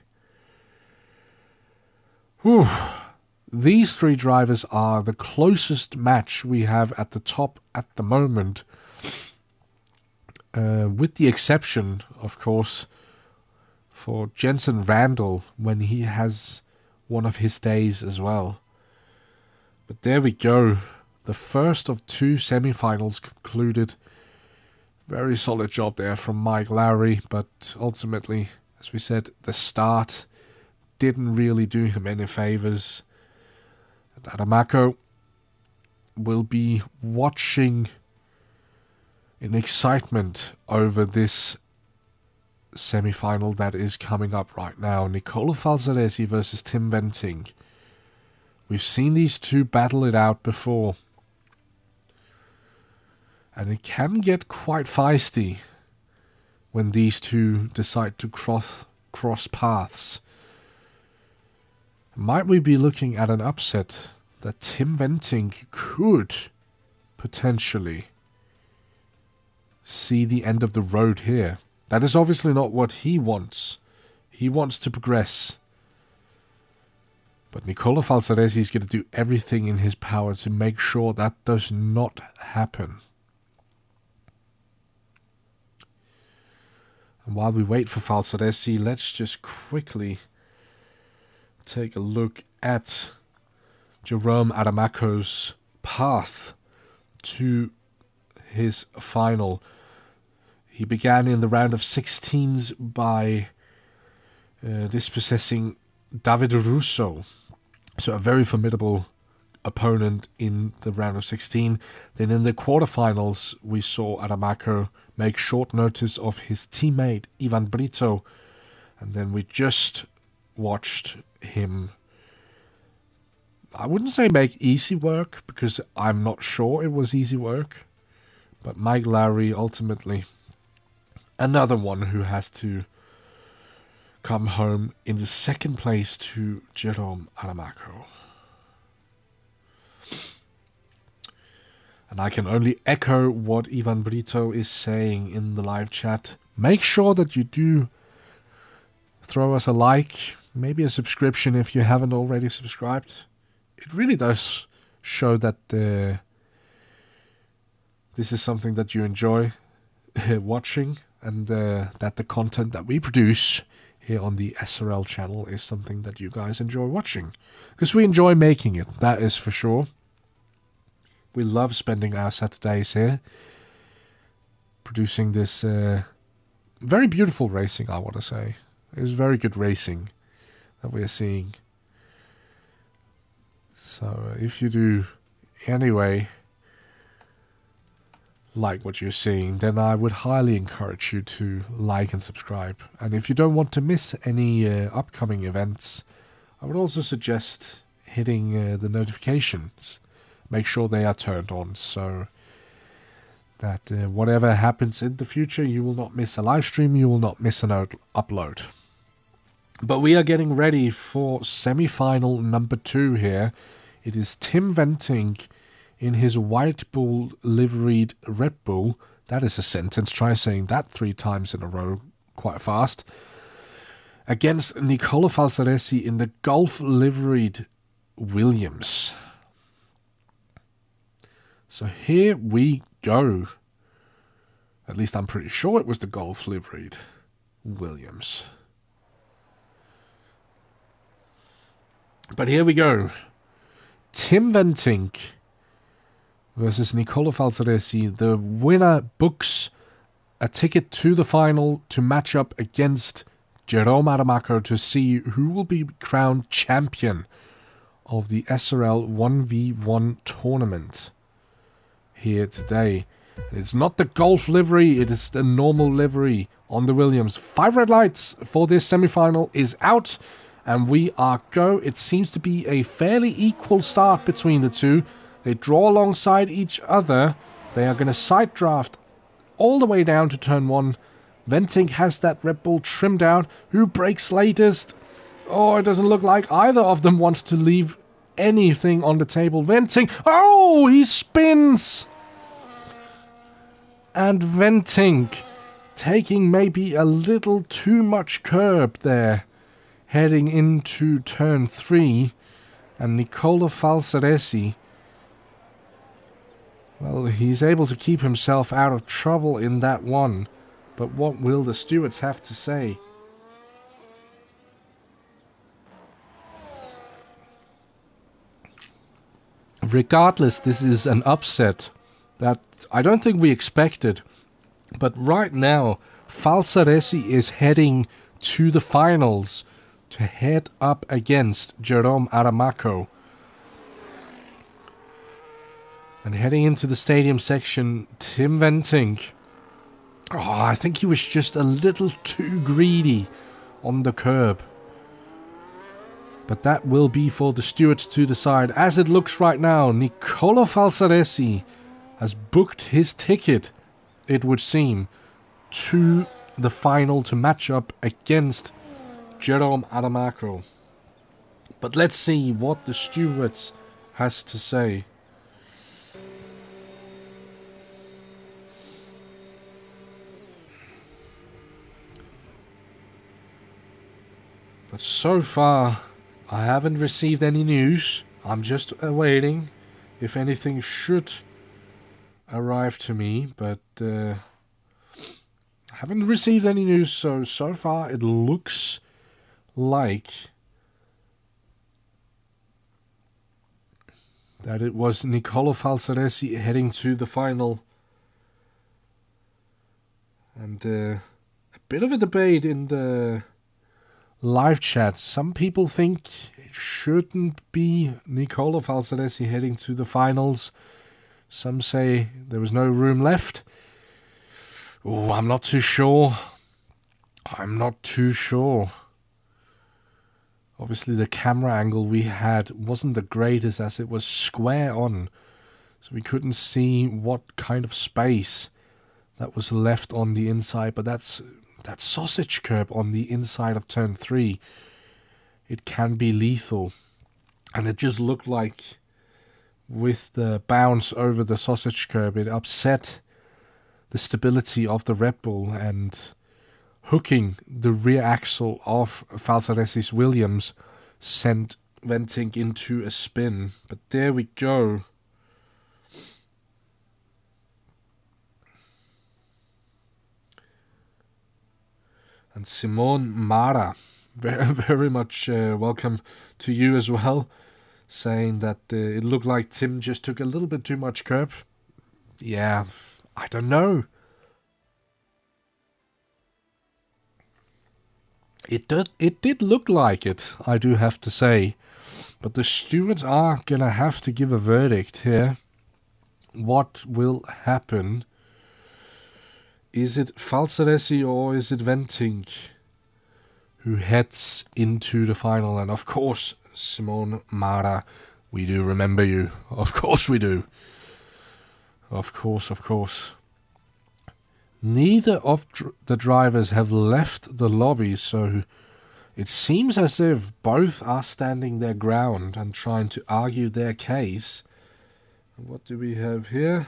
these three drivers are the closest match we have at the top at the moment. With the exception, of course, for Jensen Randall when he has one of his days as well. But there we go. The first of two semi-finals concluded. Very solid job there from Mike Lowry, but ultimately, as we said, the start didn't really do him any favors. And Adamako will be watching in excitement over this semi-final that is coming up right now. Nicolo Falsaresi versus Tim Bentinck. We've seen these two battle it out before. And it can get quite feisty when these two decide to cross paths. Might we be looking at an upset that Tim Bentinck could potentially see the end of the road here? That is obviously not what he wants. He wants to progress. But Nicolo Falsaresi is going to do everything in his power to make sure that does not happen. And while we wait for Falsaresi, let's just quickly take a look at Jerome Adamako's path to his final. He began in the round of 16s by dispossessing David Russo, so a very formidable opponent in the round of 16. Then in the quarterfinals, we saw Adamako make short notice of his teammate Ivan Brito, and then we just watched him, I wouldn't say make easy work, because I'm not sure it was easy work, but Mike Lowry ultimately another one who has to come home in the second place to Jerome Adamako. And I can only echo what Ivan Brito is saying in the live chat. Make sure that you do throw us a like, maybe a subscription if you haven't already subscribed. It really does show that this is something that you enjoy watching, and that the content that we produce here on the SRL channel is something that you guys enjoy watching. Because we enjoy making it, that is for sure. We love spending our Saturdays here producing this very beautiful racing, I want to say. It's very good racing that we're seeing. So if you do anyway like what you're seeing, then I would highly encourage you to like and subscribe. And if you don't want to miss any upcoming events, I would also suggest hitting the notifications. Make sure they are turned on so that whatever happens in the future, you will not miss a live stream, you will not miss an upload. But we are getting ready for semi-final number 2 here. It is Tim Venting in his White Bull liveried Red Bull. That is a sentence. Try saying that 3 times in a row quite fast. Against Nicola Falsaresi in the Golf liveried Williams. So here we go. At least I'm pretty sure it was the Golf liveried Williams. But here we go. Tim Venting versus Nicola Falsaresi. The winner books a ticket to the final to match up against Jerome Adamaco to see who will be crowned champion of the SRL 1v1 tournament here today. It's not the Golf livery, it is the normal livery on the Williams. 5 red lights for this semi-final is out, and we are go. It seems to be a fairly equal start between the two. They draw alongside each other. They are going to side draft all the way down to turn 1. Venting has that Red Bull trimmed out. Who breaks latest? Oh, it doesn't look like either of them wants to leave anything on the table. Venting. Oh, he spins. And Venting taking maybe a little too much curb there, heading into turn 3. And Nicola Falsaresi, well, he's able to keep himself out of trouble in that one. But what will the stewards have to say? Regardless, this is an upset that I don't think we expected. But right now, Falsaresi is heading to the finals to head up against Jerome Adamaco. And heading into the stadium section, Tim Venting. Oh, I think he was just a little too greedy on the curb. But that will be for the stewards to decide. As it looks right now, Nicola Falsaresi has booked his ticket, it would seem, to the final to match up against Jerome Adamaco. But let's see what the stewards has to say. But so far, I haven't received any news. I'm just awaiting if anything should arrive to me, but I haven't received any news, so far it looks like that it was Nicola Falsaresi heading to the final. And a bit of a debate in the live chat. Some people think it shouldn't be Nicola Falsaresi heading to the finals. Some say there was no room left. Oh, I'm not too sure. Obviously the camera angle we had wasn't the greatest, as it was square on, so we couldn't see what kind of space that was left on the inside. But that sausage curb on the inside of turn 3, it can be lethal. And it just looked like with the bounce over the sausage curb, it upset the stability of the Red Bull, and hooking the rear axle of Falsaresi's Williams sent Venting into a spin. But there we go. And Simone Mara, very, very much welcome to you as well, saying that it looked like Tim just took a little bit too much curb. Yeah, I don't know. It did look like it, I do have to say. But the stewards are gonna have to give a verdict here. What will happen? Is it Falsaresi or is it Venting who heads into the final? And of course, Simone Mara, we do remember you. Of course we do. Of course, of course. Neither of the drivers have left the lobby, so it seems as if both are standing their ground and trying to argue their case. What do we have here?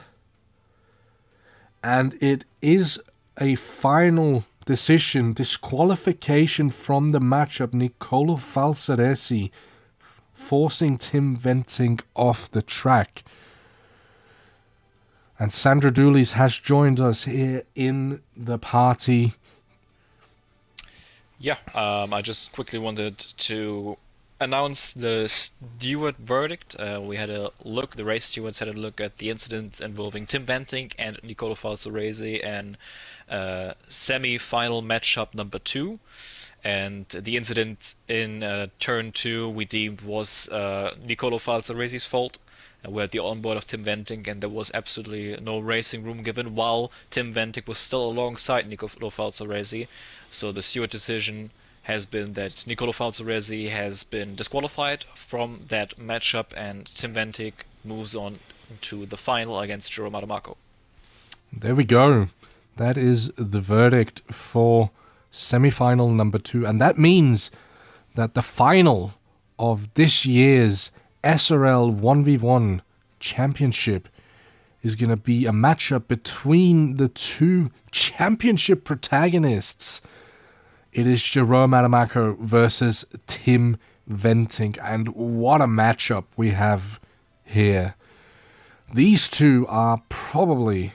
And it is a final decision, disqualification from the matchup. Nicolo Falsaresi forcing Tim Venting off the track. And Sandra Doolis has joined us here in the party. Yeah, I just quickly wanted to announce the steward verdict. We had a look, the race stewards had a look at the incident involving Tim Venting and Nicolo Falsaresi and semi-final matchup number 2. And the incident in turn 2 we deemed was Nicolo Falsaresi's fault. We had the onboard of Tim Venting, and there was absolutely no racing room given while Tim Venting was still alongside Nicolo Falsaresi. So the steward decision has been that Nicolo Falsaresi has been disqualified from that matchup, and Tim Venting moves on to the final against Jerome Adamaco. There we go. That is the verdict for semi-final number 2, and that means that the final of this year's SRL 1v1 championship is going to be a matchup between the two championship protagonists. It is Jerome Adamaco versus Tim Venting, and what a matchup we have here. These two are probably,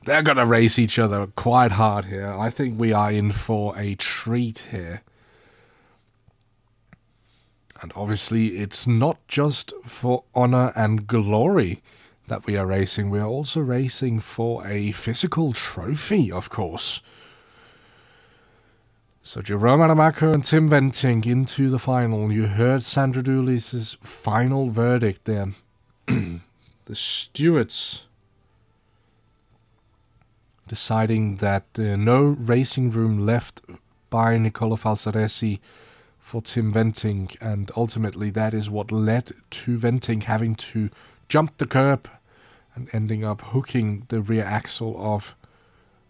they're going to race each other quite hard here. I think we are in for a treat here. And obviously, it's not just for honor and glory that we are racing. We are also racing for a physical trophy, of course. So Jerome Adamaco and Tim Venting into the final. You heard Sandra Doolis' final verdict there. The stewards deciding that no racing room left by Nicolo Falsaresi for Tim Venting, and ultimately that is what led to Venting having to jump the curb and ending up hooking the rear axle of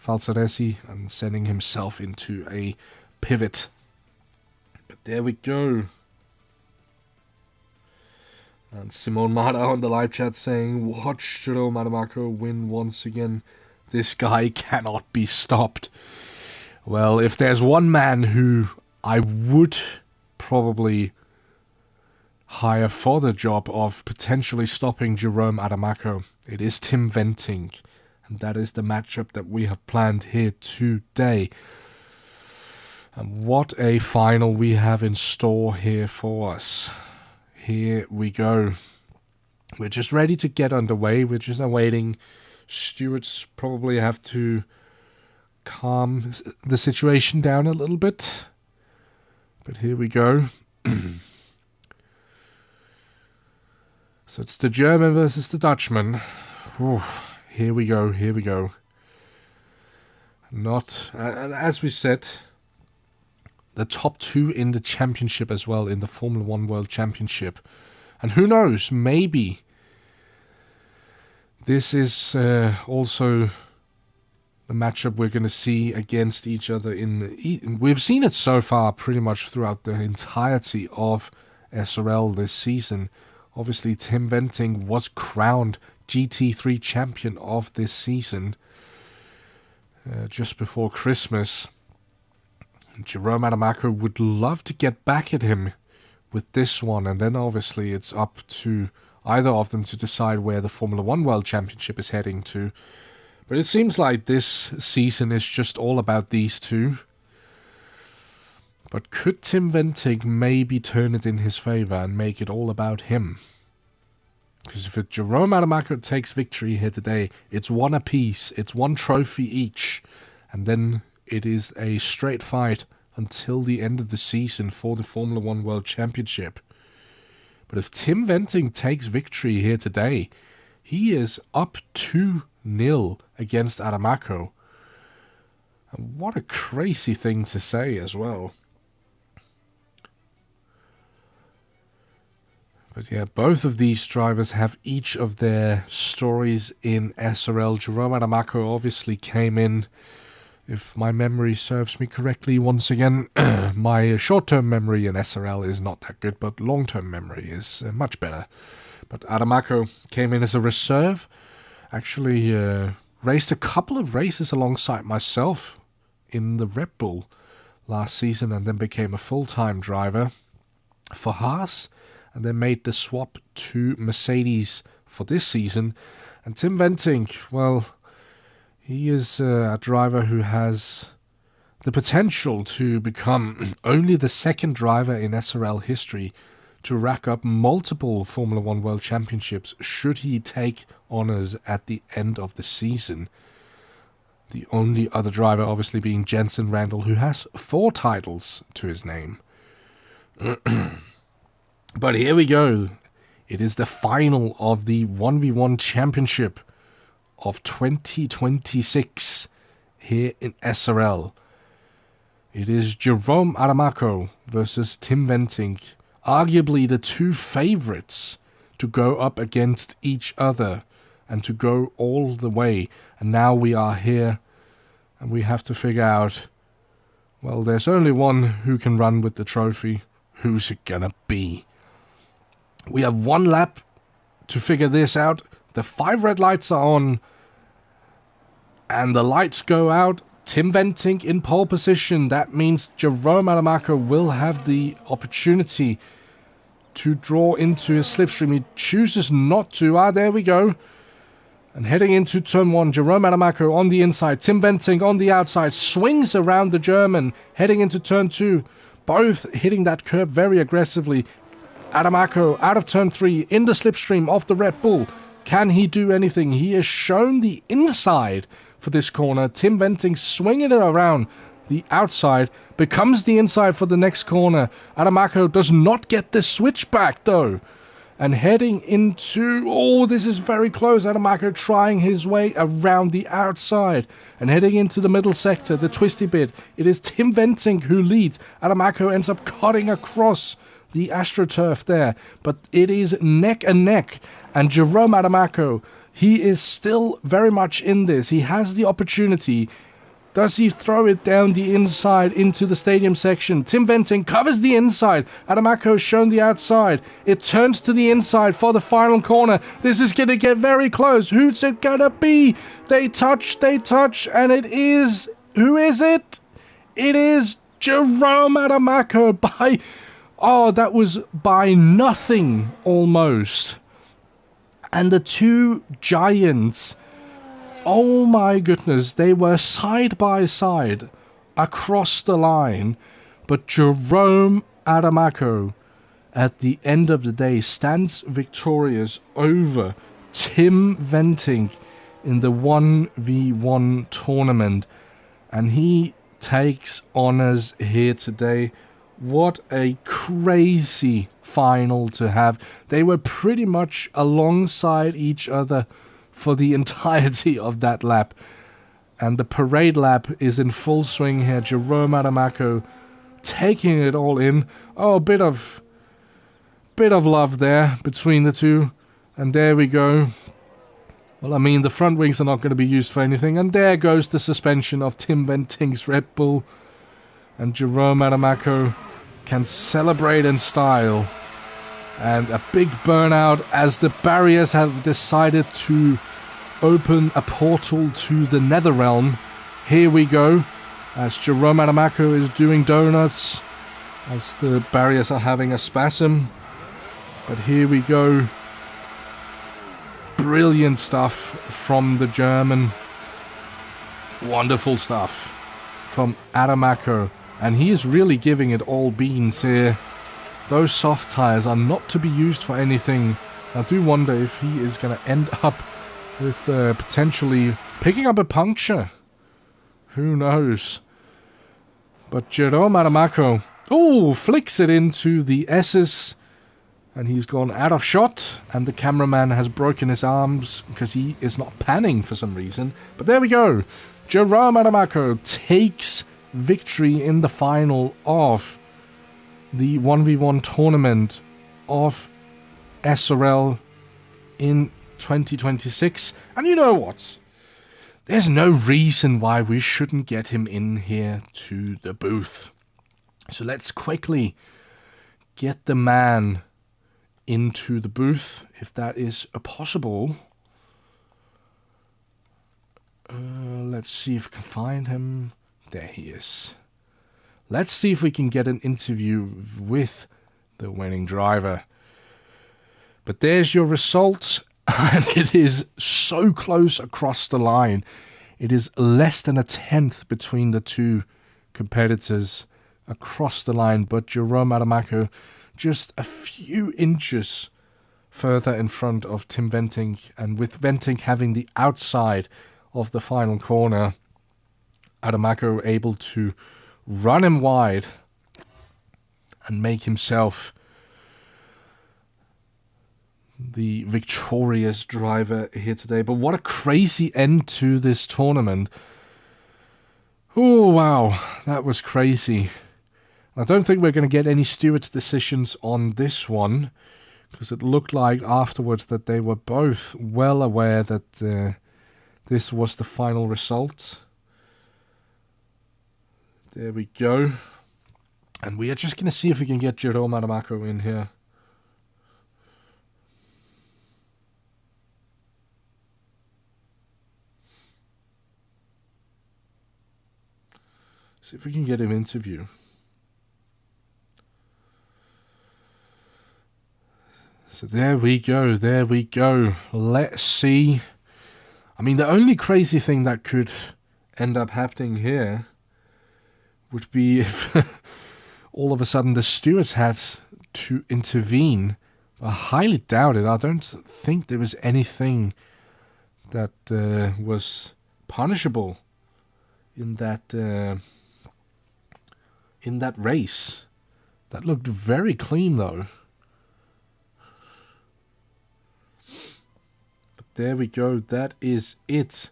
Falsaresi and sending himself into a pivot. But there we go. And Simone Mara on the live chat saying, watch Jerome Adamaco win once again. This guy cannot be stopped. Well, if there's one man who I would probably hire for the job of potentially stopping Jerome Adamaco, it is Tim Venting. And that is the matchup that we have planned here today. And what a final we have in store here for us. Here we go. We're just ready to get underway. We're just awaiting. Stewards probably have to calm the situation down a little bit. But here we go. So it's the German versus the Dutchman. Ooh, here we go, here we go. Not, and as we said, the top two in the championship as well, in the Formula 1 World Championship. And who knows, maybe this is also the matchup we're going to see against each other we've seen it so far pretty much throughout the entirety of SRL this season, Obviously, Tim Venting was crowned GT3 champion of this season just before Christmas. Jerome Adamaco would love to get back at him with this one, and then obviously it's up to either of them to decide where the Formula 1 World Championship is heading to. But it seems like this season is just all about these two. But could Tim Venting maybe turn it in his favour and make it all about him? Because if Jerome Adamaco takes victory here today, it's one apiece, it's one trophy each, and then it is a straight fight until the end of the season for the Formula 1 World Championship. But if Tim Venting takes victory here today, he is up 2-0 against Adamaco. And what a crazy thing to say as well. But yeah, both of these drivers have each of their stories in SRL. Jerome Adamaco obviously came in, if my memory serves me correctly, once again, my short-term memory in SRL is not that good, but long-term memory is much better. But Adamaco came in as a reserve, actually raced a couple of races alongside myself in the Red Bull last season, and then became a full-time driver for Haas, and then made the swap to Mercedes for this season. And Tim Venting, well, he is a driver who has the potential to become only the second driver in SRL history to rack up multiple Formula 1 World Championships should he take honours at the end of the season. The only other driver obviously being Jensen Randall, who has 4 titles to his name. But here we go. It is the final of the 1v1 championship of 2026 here in SRL. It is Jerome Adamaco versus Tim Venting, arguably the two favourites to go up against each other and to go all the way. And now we are here and we have to figure out, well, there's only one who can run with the trophy. Who's it gonna be? We have one lap to figure this out. The 5 red lights are on and the lights go out. Tim Venting in pole position. That means Jerome Adamaco will have the opportunity to draw into his slipstream. He chooses not to. There we go. And heading into turn 1, Jerome Adamaco on the inside, Tim Venting on the outside, swings around the German, heading into turn 2, both hitting that curb very aggressively. Adamaco out of turn 3, in the slipstream of the Red Bull. Can he do anything? He has shown the inside for this corner. Tim Venting swinging it around the outside, becomes the inside for the next corner. Adamaco does not get the switchback though. And heading into, oh, this is very close. Adamaco trying his way around the outside. And heading into the middle sector, the twisty bit. It is Tim Venting who leads. Adamaco ends up cutting across the AstroTurf there. But it is neck and neck. And Jerome Adamaco, he is still very much in this. He has the opportunity. Does he throw it down the inside into the stadium section? Tim Venting covers the inside. Adamaco shown the outside. It turns to the inside for the final corner. This is going to get very close. Who's it going to be? They touch, and it is... Who is it? It is Jerome Adamaco by... Oh, that was by nothing almost. And the two giants... Oh my goodness, they were side by side across the line, but Jerome Adamaco at the end of the day stands victorious over Tim Venting in the 1v1 tournament, and he takes honours here today. What a crazy final to have. They were pretty much alongside each other for the entirety of that lap, and the parade lap is in full swing here. Jerome Adamaco taking it all in. Oh, a bit of love there between the two, and there we go. Well, I mean, the front wings are not going to be used for anything, and there goes the suspension of Tim Venting's Red Bull, and Jerome Adamaco can celebrate in style And a big burnout as the barriers have decided to open a portal to the nether realm. Here we go, as Jerome Adamako is doing donuts, as the barriers are having a spasm. But here we go. Brilliant stuff from the German. Wonderful stuff from Adamako. And he is really giving it all beans here. Those soft tires are not to be used for anything. I do wonder if he is going to end up with potentially picking up a puncture. Who knows? But Jerome Adamako, flicks it into the S's. And he's gone out of shot. And the cameraman has broken his arms because he is not panning for some reason. But there we go. Jerome Adamako takes victory in the final of the 1v1 tournament of SRL in 2026. And you know what? There's no reason why we shouldn't get him in here to the booth. So let's quickly get the man into the booth, if that is possible. Let's see if we can find him. There he is. Let's see if we can get an interview with the winning driver. But there's your result, and it is so close across the line. It is less than a tenth between the two competitors across the line, but Jerome Adamako just a few inches further in front of Tim Venting, and with Venting having the outside of the final corner, Adamako able to run him wide and make himself the victorious driver here today. But what a crazy end to this tournament. Oh wow, that was crazy. I don't think we're going to get any stewards' decisions on this one, because it looked like afterwards that they were both well aware that this was the final result. There we go. And we are just going to see if we can get Jerome Adamako in here. See if we can get him interview. So there we go, there we go. Let's see. I mean, the only crazy thing that could end up happening here would be if all of a sudden the stewards had to intervene. I highly doubt it. I don't think there was anything that was punishable in that race. That looked very clean, though. But there we go. That is it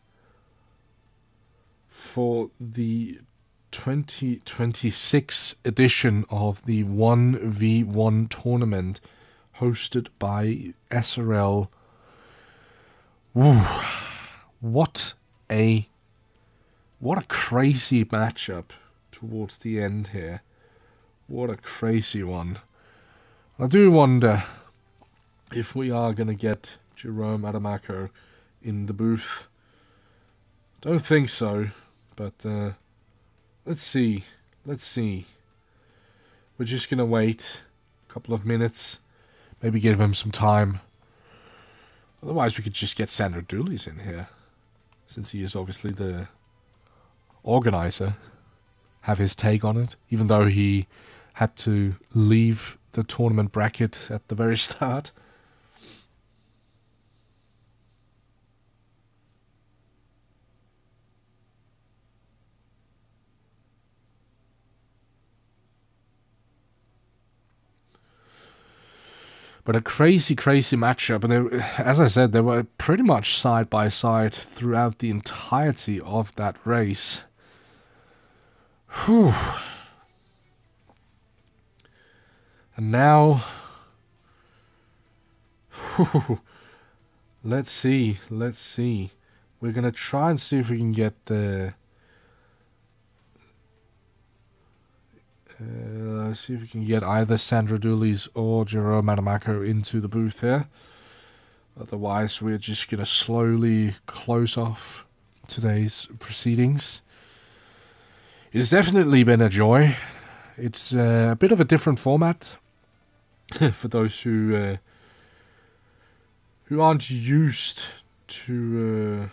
for the 2026 edition of the 1v1 tournament hosted by SRL. Woo. What a crazy matchup towards the end here. What a crazy one. I do wonder if we are going to get Jerome Adamako in the booth. Don't think so, but let's see. We're just going to wait a couple of minutes, maybe give him some time. Otherwise we could just get Sandro Dooley's in here, since he is obviously the organizer, have his take on it, even though he had to leave the tournament bracket at the very start. But a crazy matchup, and as I said, they were pretty much side by side throughout the entirety of that race. Whew. And now, let's see. We're gonna try and see if we can get the Let's see if we can get either Sandra Dooley's or Jerome Adamako into the booth here. Otherwise, we're just going to slowly close off today's proceedings. It has definitely been a joy. It's a bit of a different format for those who aren't used to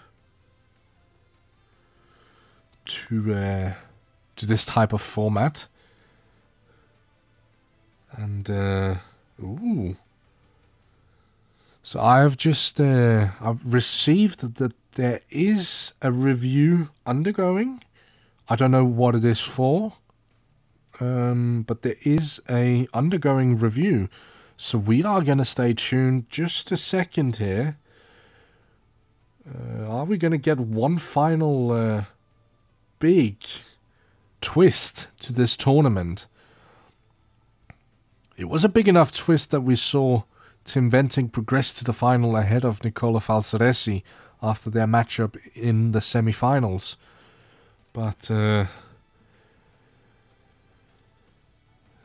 this type of format. And ooh. So I've just I've received that there is a review undergoing. I don't know what it is for, but there is a undergoing review. So we are going to stay tuned just a second here. Are we going to get one final big twist to this tournament? It was a big enough twist that we saw Tim Venting progressed to the final ahead of Nicola Falsaresi after their matchup in the semi-finals. But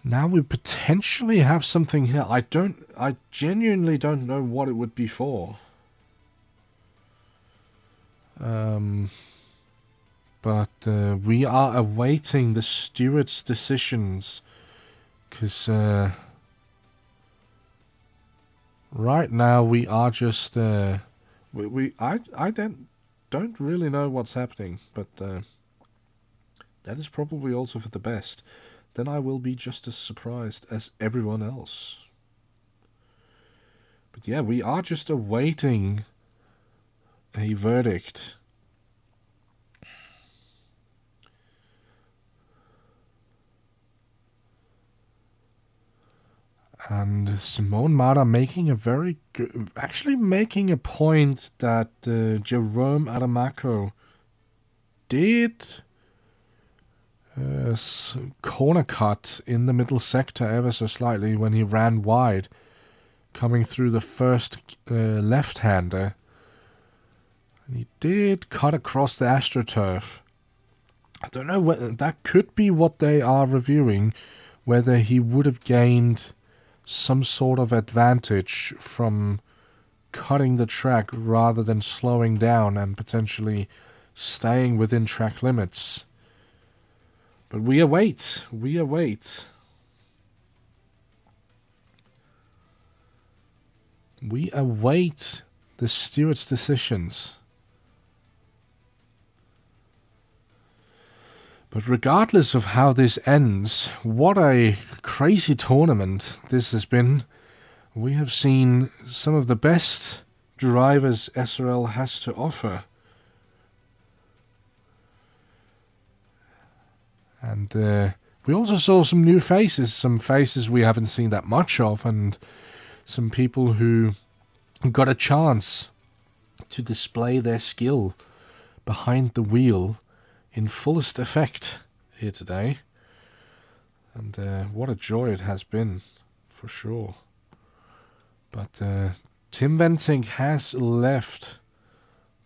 now we potentially have something here. I genuinely don't know what it would be for. But we are awaiting the stewards' decisions, because right now we are just I don't really know what's happening, but that is probably also for the best. Then I will be just as surprised as everyone else. But yeah, we are just awaiting a verdict. And Simone Mara making a very good, actually making a point that Jerome Adamako did corner cut in the middle sector ever so slightly when he ran wide, coming through the first left-hander. And he did cut across the AstroTurf. I don't know whether that could be what they are reviewing, whether he would have gained some sort of advantage from cutting the track rather than slowing down and potentially staying within track limits. But we await. We await. We await the stewards' decisions. But regardless of how this ends, what a crazy tournament this has been. We have seen some of the best drivers SRL has to offer. And we also saw some new faces, some faces we haven't seen that much of, and some people who got a chance to display their skill behind the wheel in fullest effect here today. And what a joy it has been, for sure. But Tim Venting has left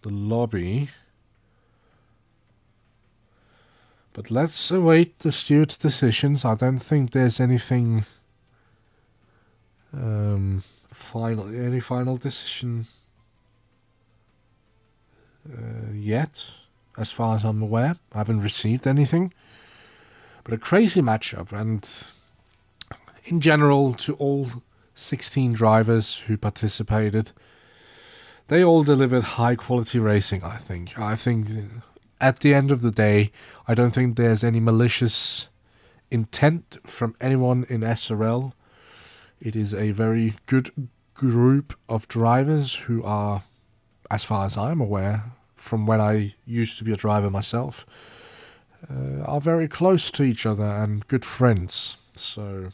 the lobby. But let's await the stewards' decisions. I don't think there's anything any final decision yet. As far as I'm aware, I haven't received anything. But a crazy matchup, and in general, to all 16 drivers who participated, they all delivered high-quality racing, I think. I think at the end of the day, I don't think there's any malicious intent from anyone in SRL. It is a very good group of drivers who are, as far as I'm aware, from when I used to be a driver myself, are very close to each other and good friends. So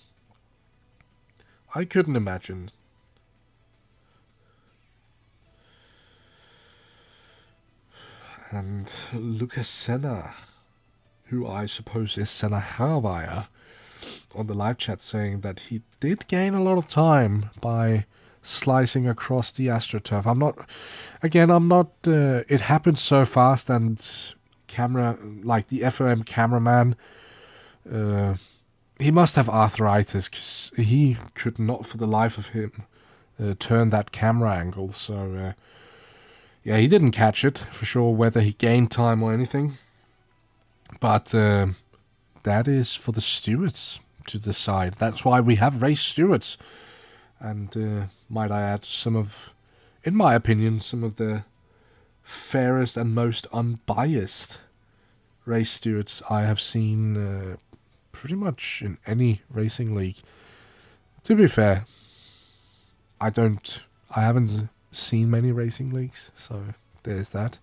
I couldn't imagine. And Lucas Senna, who I suppose is Senna Hervaya, on the live chat saying that he did gain a lot of time by slicing across the AstroTurf. I'm not, it happened so fast, and the FOM cameraman he must have arthritis, because he could not for the life of him turn that camera angle. So yeah, he didn't catch it for sure, whether he gained time or anything. But that is for the stewards to decide. That's why we have race stewards. And might I add, in my opinion, some of the fairest and most unbiased race stewards I have seen pretty much in any racing league. To be fair, I haven't seen many racing leagues, so there's that.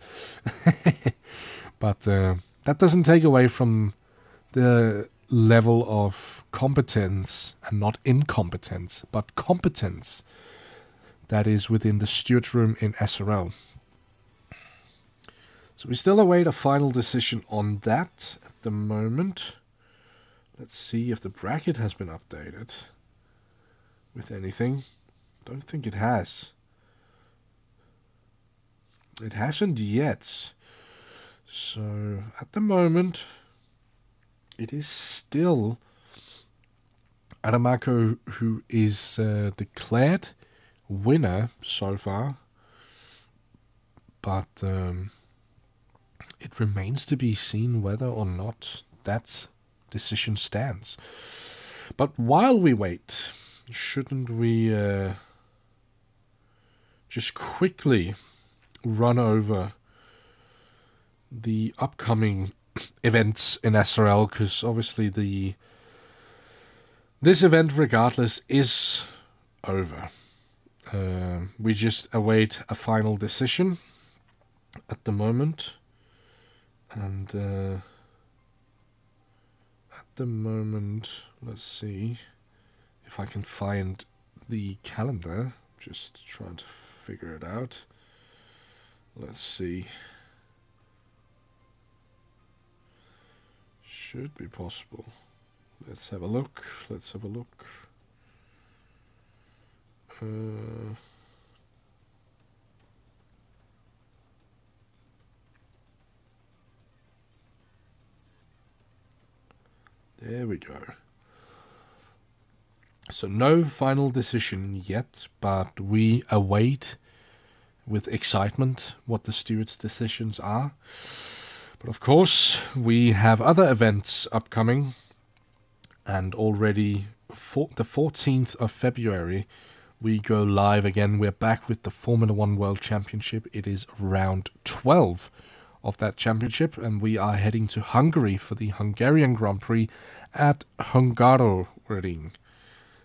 But that doesn't take away from the level of competence, and not incompetence, but competence, that is within the steward room in SRL. So we still await a final decision on that at the moment. Let's see if the bracket has been updated with anything. Don't think it has. It hasn't yet. So at the moment, it is still Adamako who is declared winner so far. But it remains to be seen whether or not that decision stands. But while we wait, shouldn't we just quickly run over the upcoming events in SRL? Because obviously this event, regardless, is over. We just await a final decision at the moment. And at the moment, let's see if I can find the calendar. Just trying to figure it out. Let's see. Should be possible. Let's have a look. There we go. So no final decision yet, but we await with excitement what the stewards' decisions are. But of course, we have other events upcoming, and already the 14th of February, we go live again. We're back with the Formula One World Championship. It is round 12 of that championship, and we are heading to Hungary for the Hungarian Grand Prix at Hungaroring.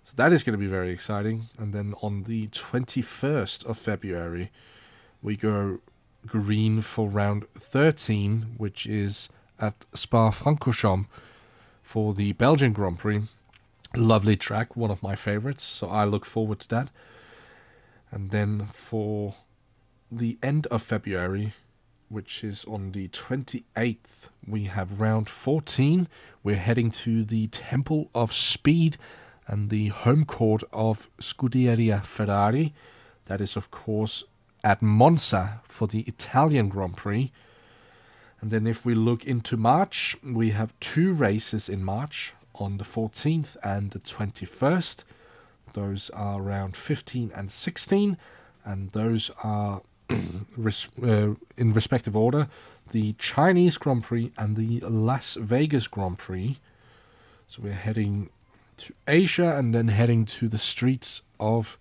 So that is going to be very exciting. And then on the 21st of February, we go green for round 13, which is at Spa-Francorchamps for the Belgian Grand Prix. Lovely track, one of my favorites, so I look forward to that. And then for the end of February, which is on the 28th, we have round 14. We're heading to the Temple of Speed and the home court of Scuderia Ferrari. That is, of course, at Monza for the Italian Grand Prix. And then if we look into March, we have two races in March on the 14th and the 21st. Those are round 15 and 16, and those are in respective order the Chinese Grand Prix and the Las Vegas Grand Prix. So we're heading to Asia and then heading to the streets of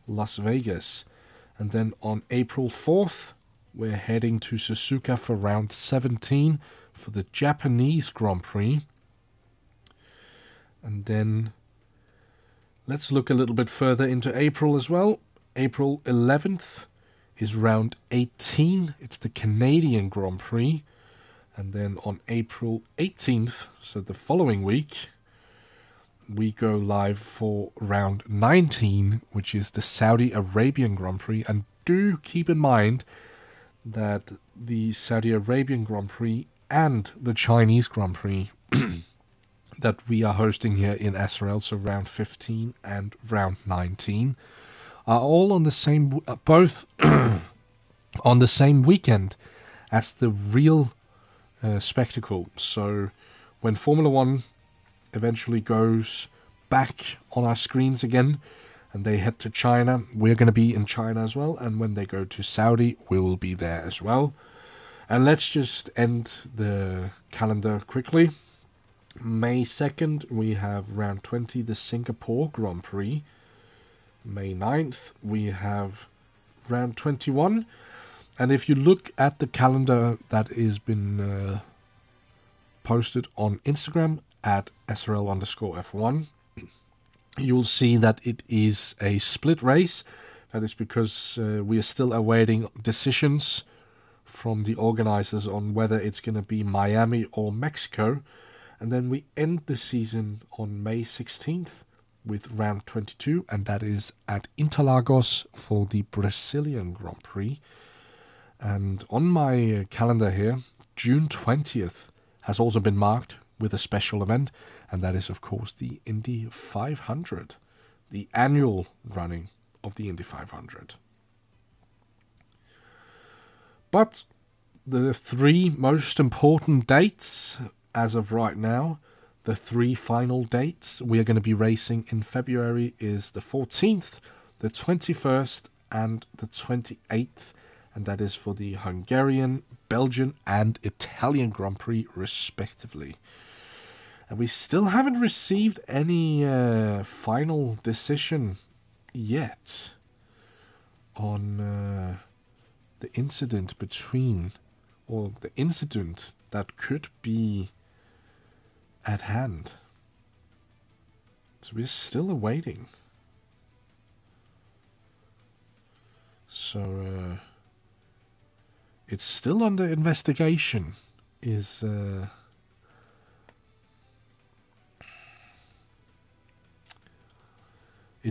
Las Vegas. And then on April 4th, we're heading to Suzuka for round 17 for the Japanese Grand Prix. And then let's look a little bit further into April as well. April 11th is round 18. It's the Canadian Grand Prix. And then on April 18th, so the following week, we go live for round 19, which is the Saudi Arabian Grand Prix. And do keep in mind that the Saudi Arabian Grand Prix and the Chinese Grand Prix that we are hosting here in SRL, so round 15 and round 19, are all on the same, both on the same weekend as the real spectacle. So when Formula One eventually goes back on our screens again and they head to China, we're going to be in China as well. And when they go to Saudi, we will be there as well. And let's just end the calendar quickly. May 2nd, we have round 20, the Singapore Grand Prix. May 9th, we have round 21. And if you look at the calendar that has been posted on Instagram at SRL_F1, you'll see that it is a split race. That is because we are still awaiting decisions from the organizers on whether it's going to be Miami or Mexico. And then we end the season on May 16th with round 22, and that is at Interlagos for the Brazilian Grand Prix. And on my calendar here, June 20th has also been marked with a special event, and that is, of course, the Indy 500, the annual running of the Indy 500. But the three most important dates, as of right now, the three final dates we are going to be racing in February is the 14th, the 21st, and the 28th. And that is for the Hungarian, Belgian, and Italian Grand Prix, respectively. And we still haven't received any final decision yet on the incident between, or the incident that could be at hand. So we're still awaiting. So it's still under investigation. It's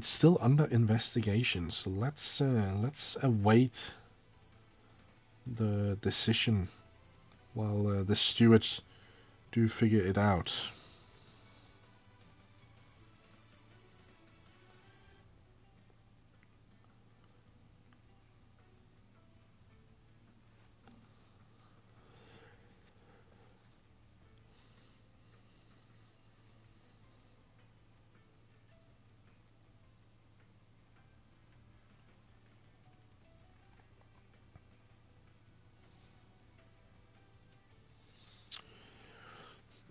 still under investigation. So let's await the decision while the stewards do figure it out.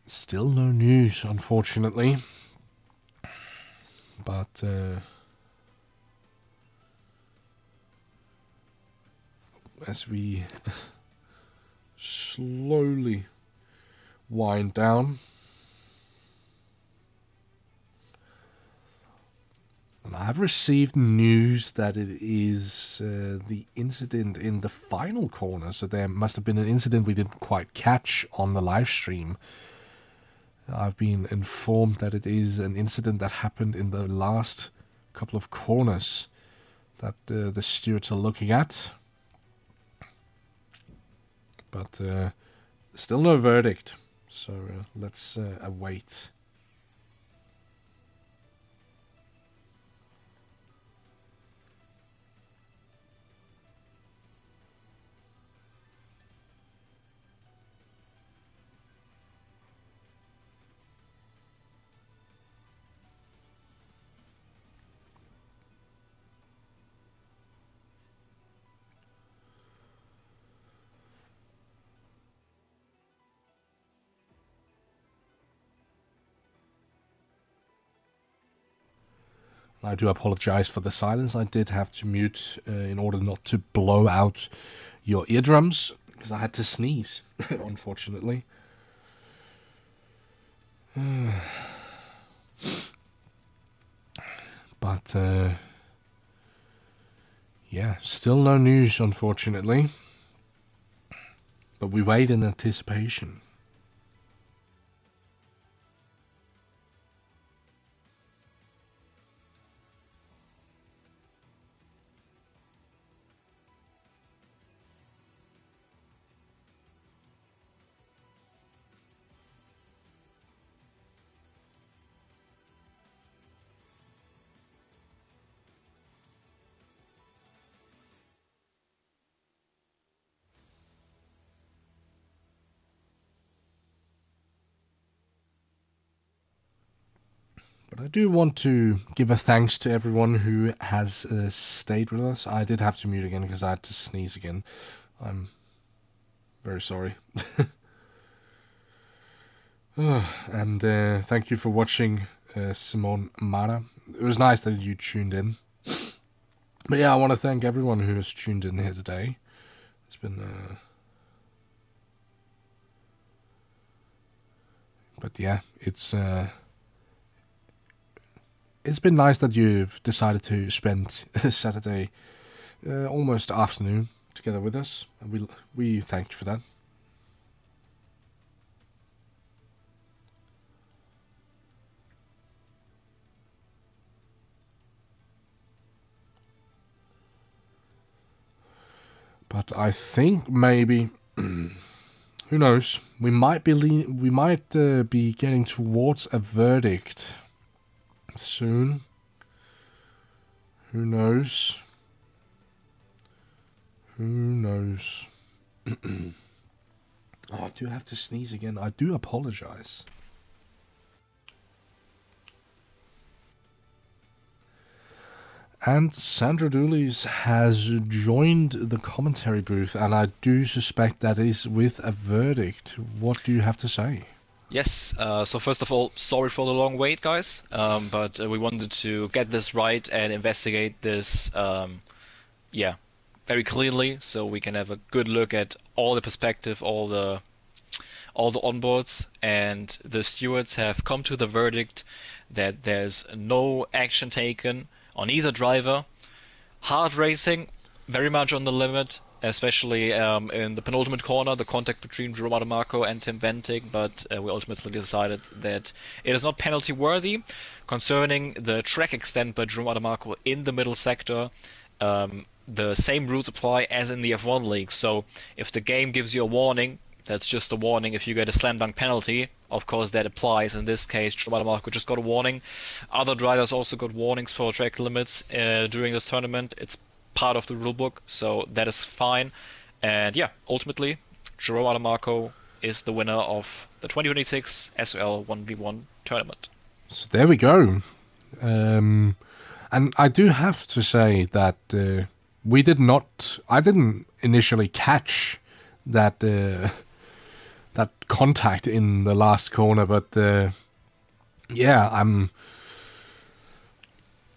Still no news, unfortunately. But as we slowly wind down, and I've received news that it is the incident in the final corner. So there must have been an incident we didn't quite catch on the live stream. I've been informed that it is an incident that happened in the last couple of corners that the stewards are looking at. But still no verdict, so let's await. I do apologize for the silence. I did have to mute in order not to blow out your eardrums, because I had to sneeze, unfortunately. But, yeah, still no news, unfortunately. But we wait in anticipation. But I do want to give a thanks to everyone who has stayed with us. I did have to mute again because I had to sneeze again. I'm very sorry. And thank you for watching, Simone Mara. It was nice that you tuned in. But yeah, I want to thank everyone who has tuned in here today. It's been... But yeah, it's been nice that you've decided to spend Saturday almost afternoon together with us, and we thank you for that. But I think maybe, who knows? We might be getting towards a verdict soon. Who knows? Who knows? Oh, I do have to sneeze again. I do apologize. And Sandra Dooley's has joined the commentary booth, and I do suspect that is with a verdict. What do you have to say? Yes, so first of all, sorry for the long wait, guys, but we wanted to get this right and investigate this, very clearly, so we can have a good look at all the perspective, all the onboards, and the stewards have come to the verdict that there's no action taken on either driver. Hard racing, very much on the limit, especially in the penultimate corner, the contact between Jerome Adamaco and Tim Venting, but we ultimately decided that it is not penalty worthy. Concerning the track extent by Jerome Adamaco in the middle sector, the same rules apply as in the F1 league. So if the game gives you a warning, that's just a warning. If you get a slam dunk penalty, of course that applies. In this case, Marco just got a warning. Other drivers also got warnings for track limits during this tournament. It's part of the rulebook, so that is fine. And yeah, ultimately, Jerome Adamaco is the winner of the 2026 SRL 1v1 tournament. So there we go. And I do have to say that I didn't initially catch that that contact in the last corner, but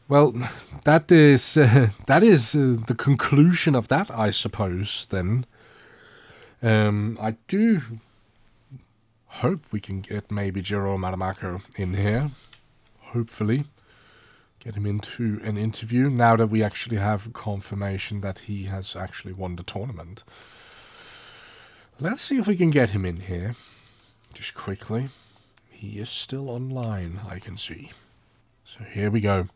well, that is the conclusion of that, I suppose. Then I do hope we can get maybe Jerome Adamaco in here. Hopefully, get him into an interview now that we actually have confirmation that he has actually won the tournament. Let's see if we can get him in here. Just quickly. He is still online, I can see. So here we go.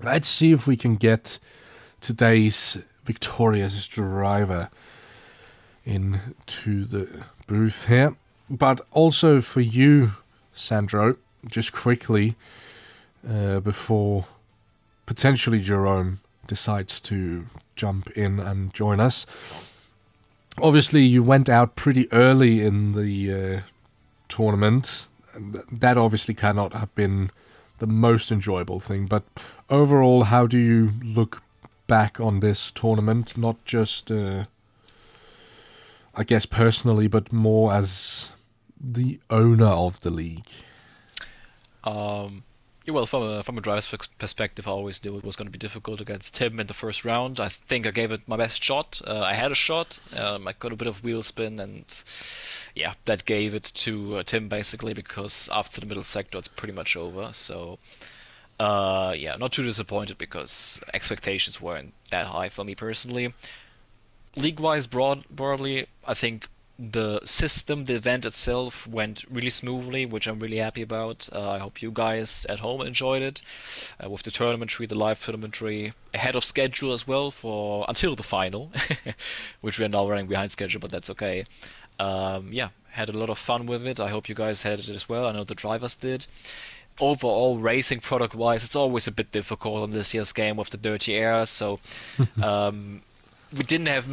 Let's see if we can get today's victorious driver into the booth here. But also for you, Sandro, just quickly, before potentially Jerome decides to jump in and join us. Obviously, you went out pretty early in the tournament. That obviously cannot have been the most enjoyable thing. But overall, how do you look back on this tournament? Not just, I guess, personally, but more as the owner of the league. Well, from a driver's perspective, I always knew it was going to be difficult against Tim in the first round. I think I gave it my best shot. I had a shot. I got a bit of wheel spin, and yeah, that gave it to Tim basically, because after the middle sector, it's pretty much over. So not too disappointed because expectations weren't that high for me personally. League-wise, broadly, I think the system, the event itself went really smoothly, which I'm really happy about. I hope you guys at home enjoyed it. With the tournamentary, the live tournamentary, ahead of schedule as well until the final, which we are now running behind schedule, but that's okay. Had a lot of fun with it. I hope you guys had it as well. I know the drivers did. Overall, racing product-wise, it's always a bit difficult on this year's game with the dirty air, so we didn't have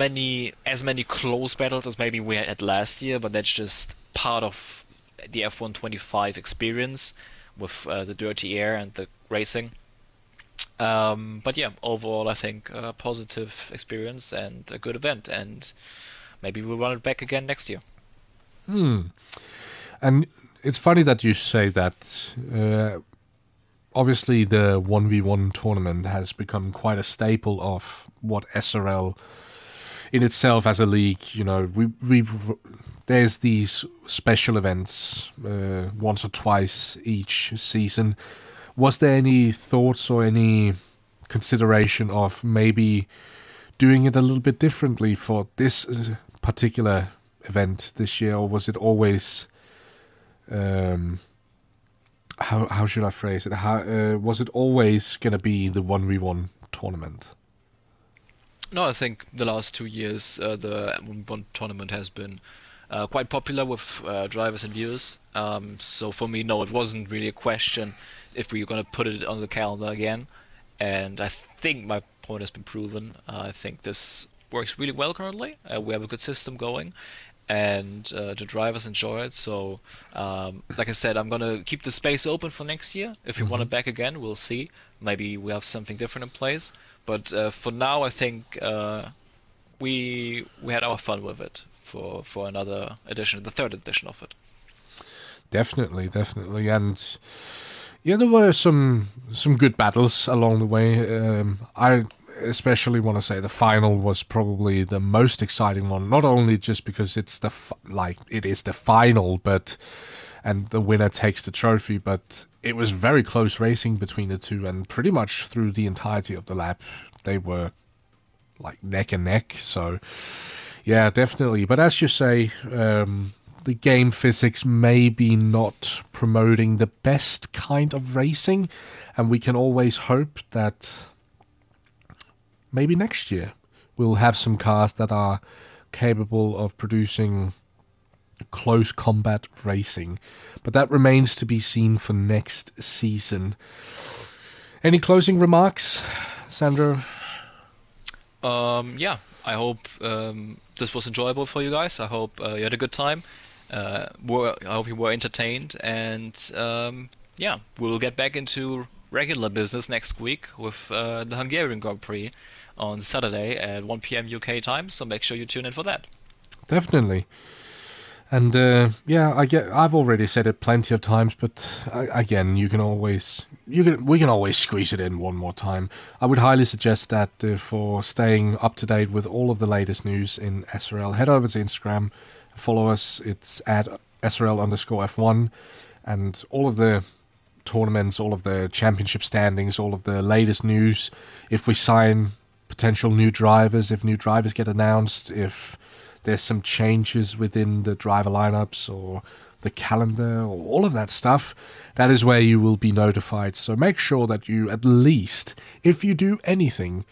as many close battles as maybe we had last year, but that's just part of the F1 25 experience. with the dirty air and the racing. But yeah, overall, I think a positive experience and a good event, and maybe we'll run it back again next year. And it's funny that you say that. Obviously, the 1v1 tournament has become quite a staple of what SRL in itself as a league. You know, there's these special events once or twice each season. Was there any thoughts or any consideration of maybe doing it a little bit differently for this particular event this year, or was it always how should I phrase it? Was it always going to be the 1v1 tournament? No, I think the last 2 years the one tournament has been quite popular with drivers and viewers. So for me, no, it wasn't really a question if we were going to put it on the calendar again. And I think my point has been proven. I think this works really well currently. We have a good system going, and the drivers enjoy it. So, like I said, I'm gonna keep the space open for next year. If we want it back again, we'll see. Maybe we have something different in place. But for now, I think we had our fun with it for another edition, the third edition of it. Definitely, and yeah, there were some good battles along the way. I especially want to say the final was probably the most exciting one. Not only just because it's it is the final, and the winner takes the trophy, but it was very close racing between the two, and pretty much through the entirety of the lap, they were like neck and neck. So yeah, definitely. But as you say, the game physics may be not promoting the best kind of racing, and we can always hope that maybe next year we'll have some cars that are capable of producing close combat racing. But that remains to be seen for next season. Any closing remarks, Sandro? Yeah, I hope this was enjoyable for you guys. I hope you had a good time. I hope you were entertained, and yeah, we'll get back into regular business next week with the Hungarian Grand Prix on Saturday at 1 p.m. UK time. So make sure you tune in for that. Definitely. And yeah, I've already said it plenty of times, but again, we can always squeeze it in one more time. I would highly suggest that for staying up to date with all of the latest news in SRL, head over to Instagram, follow us. It's at SRL_F1, and all of the tournaments, all of the championship standings, all of the latest news. If we sign potential new drivers, if new drivers get announced, if there's some changes within the driver lineups or the calendar or all of that stuff, that is where you will be notified. So make sure that you, at least, if you do anything,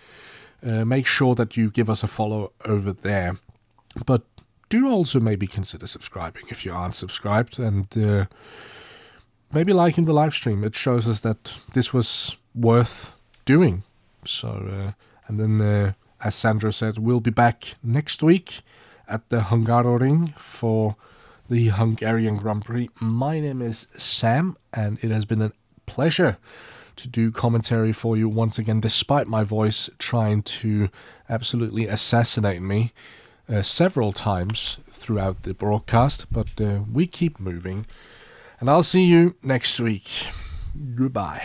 make sure that you give us a follow over there. But do also maybe consider subscribing if you aren't subscribed, and maybe liking the live stream. It shows us that this was worth doing. So, and then, as Sandro said, we'll be back next week at the Hungaroring for the Hungarian Grand Prix. My name is Sam, and it has been a pleasure to do commentary for you once again, despite my voice trying to absolutely assassinate me several times throughout the broadcast. But we keep moving, and I'll see you next week. Goodbye.